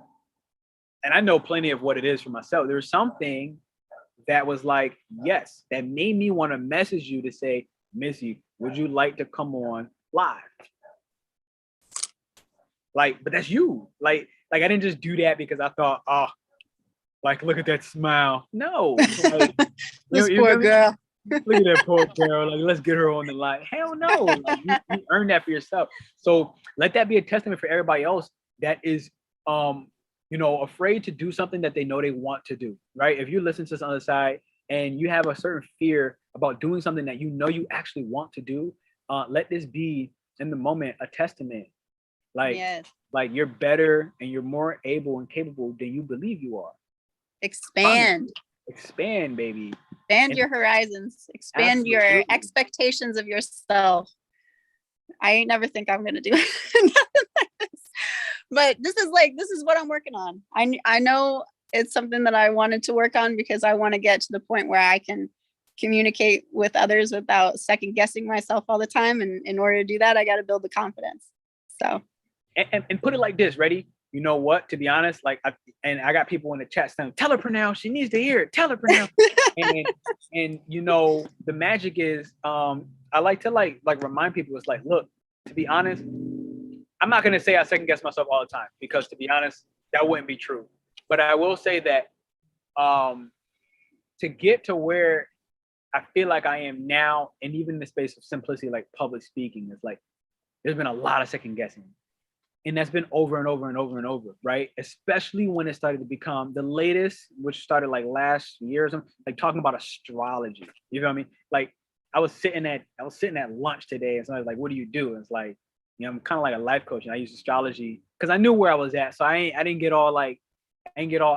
and I know plenty of what it is for myself. There was something that was like, yes, that made me want to message you to say, Missy, would you like to come on live? Like, but that's you. Like I didn't just do that because I thought, oh, like, look at that smile. No. Like, this poor girl. Look at that poor girl. Like, let's get her on the line. Hell no. Like, you earned that for yourself. So let that be a testament for everybody else that is afraid to do something that they know they want to do, right? If you listen to this on the side and you have a certain fear about doing something that you know you actually want to do, let this be in the moment a testament. Like, yes. Like you're better and you're more able and capable than you believe you are. Expand, baby. Expand your horizons. Expand your expectations of yourself. I ain't never think I'm gonna do it. But this is what I'm working on. I know it's something that I wanted to work on because I want to get to the point where I can communicate with others without second guessing myself all the time. And in order to do that, I got to build the confidence. So, and put it like this, ready? You know what? To be honest, I got people in the chat saying, "Tell her, Pernell, she needs to hear it. Tell her, Pernell." and the magic is, I like to remind people. It's like, look, to be honest, I'm not gonna say I second guess myself all the time because, to be honest, that wouldn't be true. But I will say that to get to where I feel like I am now, and even in the space of simplicity, like public speaking, is like there's been a lot of second guessing. And that's been over and over and over and over, right? Especially when it started to become the latest, which started like last year or something, like talking about astrology. You know what I mean? Like I was sitting at lunch today and somebody was like, "What do you do?" And it's like, I'm kind of like a life coach and I use astrology because I knew where I was at. So I didn't get all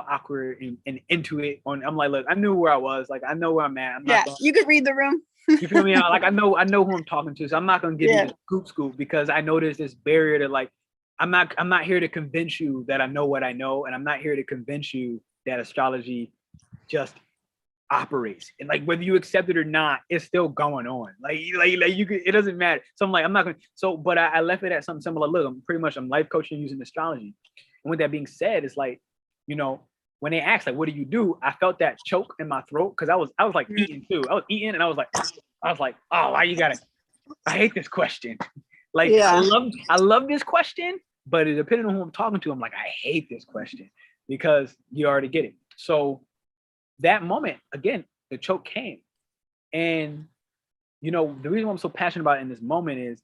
awkward and into it. I'm like, look, I knew where I was. Like I know where I'm at. You could read the room. You feel me? Like I know who I'm talking to. So I'm not gonna give you the scoop because I know there's this barrier to like, I'm not here to convince you that I know what I know, and I'm not here to convince you that astrology just operates. And like whether you accept it or not, it's still going on. Like you could, it doesn't matter. So I'm like, I'm not gonna. So, but I left it at something similar. Look, I'm life coaching using astrology. And with that being said, it's like, when they asked like, "What do you do?" I felt that choke in my throat because I was like eating too. I was eating and I was like, oh, why you gotta? I hate this question. Like I love this question. But depending on who I'm talking to, I'm like, I hate this question because you already get it. So that moment, again, the choke came. And, the reason why I'm so passionate about it in this moment is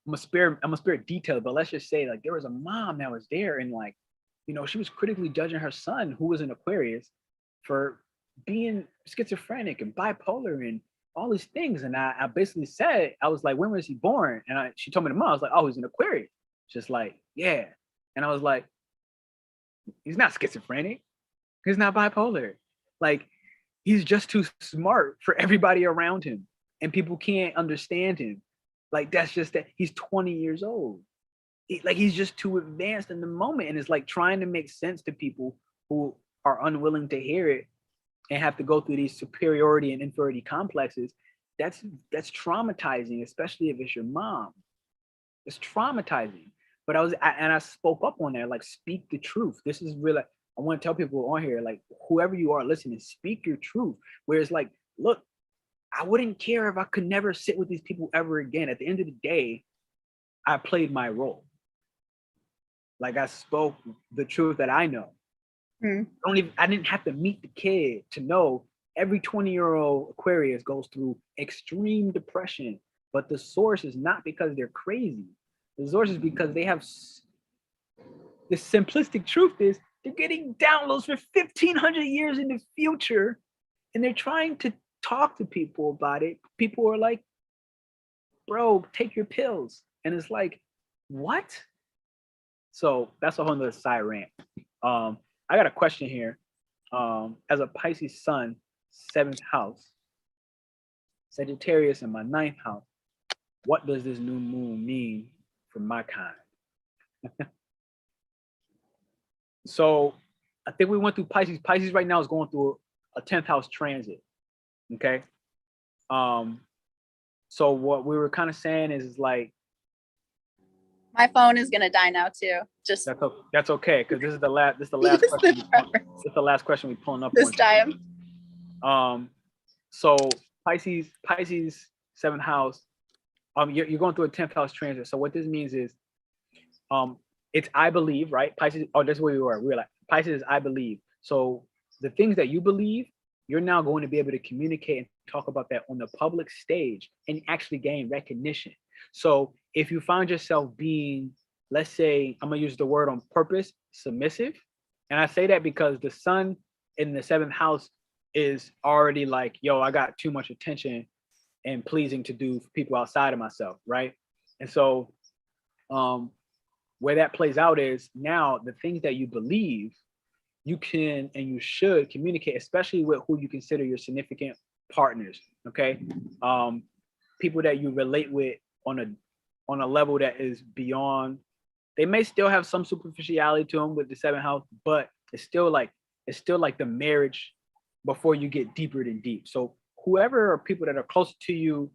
I'm a spirit detail, but let's just say like there was a mom that was there and like, she was critically judging her son who was an Aquarius for being schizophrenic and bipolar and all these things. And I basically said, I was like, when was he born? And she told me tomorrow. I was like, oh, he's an Aquarius. Just like, yeah. And I was like, he's not schizophrenic. He's not bipolar. Like, he's just too smart for everybody around him. And people can't understand him. Like, that's just that he's 20 years old. He's just too advanced in the moment. And it's like trying to make sense to people who are unwilling to hear it and have to go through these superiority and inferiority complexes. That's traumatizing, especially if it's your mom. It's traumatizing. But I spoke up on that, like, speak the truth. This is really, I want to tell people on here, like, whoever you are listening, speak your truth. Where it's like, look, I wouldn't care if I could never sit with these people ever again. At the end of the day, I played my role. Like, I spoke the truth that I know. I didn't have to meet the kid to know every 20-year-old Aquarius goes through extreme depression. But the source is not because they're crazy. The source is because they have, the simplistic truth is, they're getting downloads for 1,500 years in the future, and they're trying to talk to people about it. People are like, bro, take your pills. And it's like, what? So that's a whole nother side rant. I got a question here. As a Pisces sun, 7th house, Sagittarius in my 9th house, what does this new moon mean for my kind? So I think we went through Pisces. Pisces right now is going through a 10th house transit. Okay. So what we were kind of saying is like, my phone is gonna die now too. Just that's okay, because this is the last question. This is the last question we pulling up this time. So Pisces 7th house. You're going through a 10th house transit. So what this means is, it's I believe, right? Pisces. Oh, that's where we were. We were like, Pisces is I believe. So the things that you believe, you're now going to be able to communicate and talk about that on the public stage and actually gain recognition. So if you find yourself being, let's say, I'm gonna use the word on purpose, submissive. And I say that because the sun in the 7th house is already like, yo, I got too much attention and pleasing to do for people outside of myself, right? And so where that plays out is now the things that you believe, you can and you should communicate, especially with who you consider your significant partners, okay? People that you relate with on a level that is beyond, they may still have some superficiality to them with the 7th house, but it's still like the marriage before you get deeper than deep. So whoever are people that are closer to you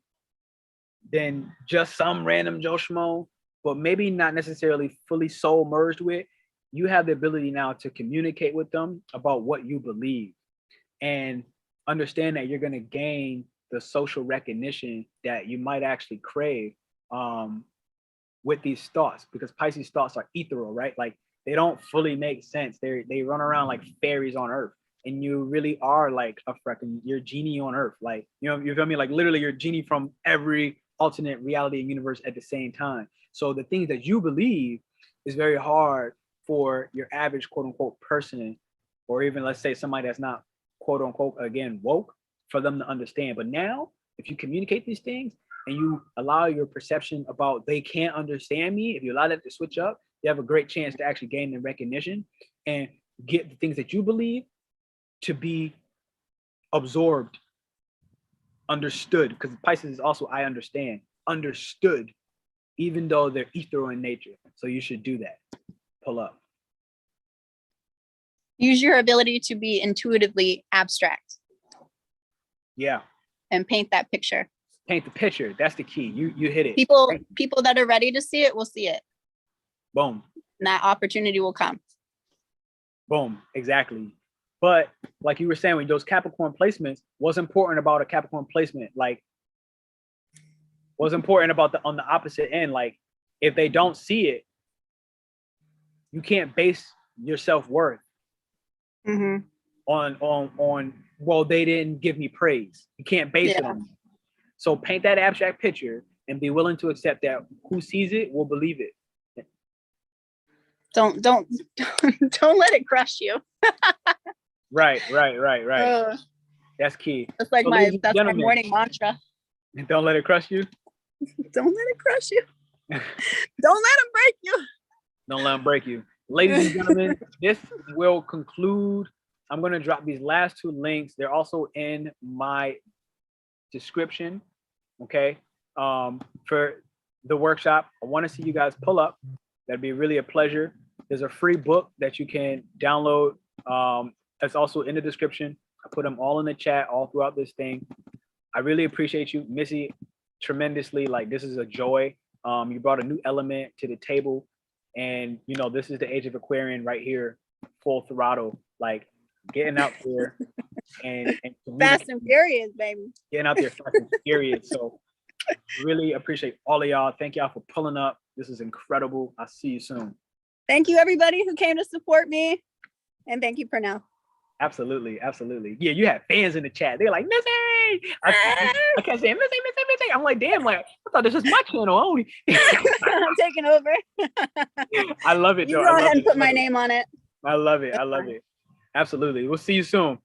than just some random Joe Schmo, but maybe not necessarily fully soul merged with, you have the ability now to communicate with them about what you believe and understand that you're going to gain the social recognition that you might actually crave with these thoughts, because Pisces thoughts are ethereal, right? Like, they don't fully make sense. They run around like fairies on earth, and you really are like you're genie on earth. Like, you know, you feel me? Like, literally you're genie from every alternate reality and universe at the same time. So the things that you believe is very hard for your average quote unquote person, or even let's say somebody that's not quote unquote, again, woke, for them to understand. But now, if you communicate these things and you allow your perception about they can't understand me, if you allow that to switch up, you have a great chance to actually gain the recognition and get the things that you believe to be absorbed, understood, because Pisces is also I understand, understood, even though they're ethereal in nature. So you should do that. Pull up. Use your ability to be intuitively abstract. Yeah. And paint that picture. Paint the picture. That's the key. You hit it. People that are ready to see it will see it. Boom. And that opportunity will come. Boom. Exactly. But like you were saying, with those Capricorn placements, what's important about a Capricorn placement? Like, what's important about on the opposite end? Like, if they don't see it, you can't base your self-worth on well, they didn't give me praise. You can't base it on that. So paint that abstract picture and be willing to accept that who sees it will believe it. Don't let it crush you. Right. That's key. That's like So, ladies and my gentlemen, morning mantra. don't let it crush you. Don't let it crush you. Don't let them break you. Don't let them break you. Ladies and gentlemen, this will conclude. I'm going to drop these last two links. They're also in my description. Okay. For the workshop, I want to see you guys pull up. That'd be really a pleasure. There's a free book that you can download. That's also in the description. I put them all in the chat all throughout this thing. I really appreciate you, Missy, tremendously. Like, this is a joy. You brought a new element to the table, and you know, this is the age of Aquarian right here, full throttle, like getting out there and Fast and furious, baby. getting out there fast and furious. So really appreciate all of y'all. Thank y'all for pulling up. This is incredible. I'll see you soon. Thank you, everybody who came to support me, and thank you, Pernell. Absolutely, absolutely. Yeah, you have fans in the chat. They're like, Missy. I kept saying Missy, Missy, Missy. I'm like, damn, like I thought this was my channel only. I'm taking over. I love it. You though. go ahead and put my name on it. I love it. I love it. Absolutely. We'll see you soon.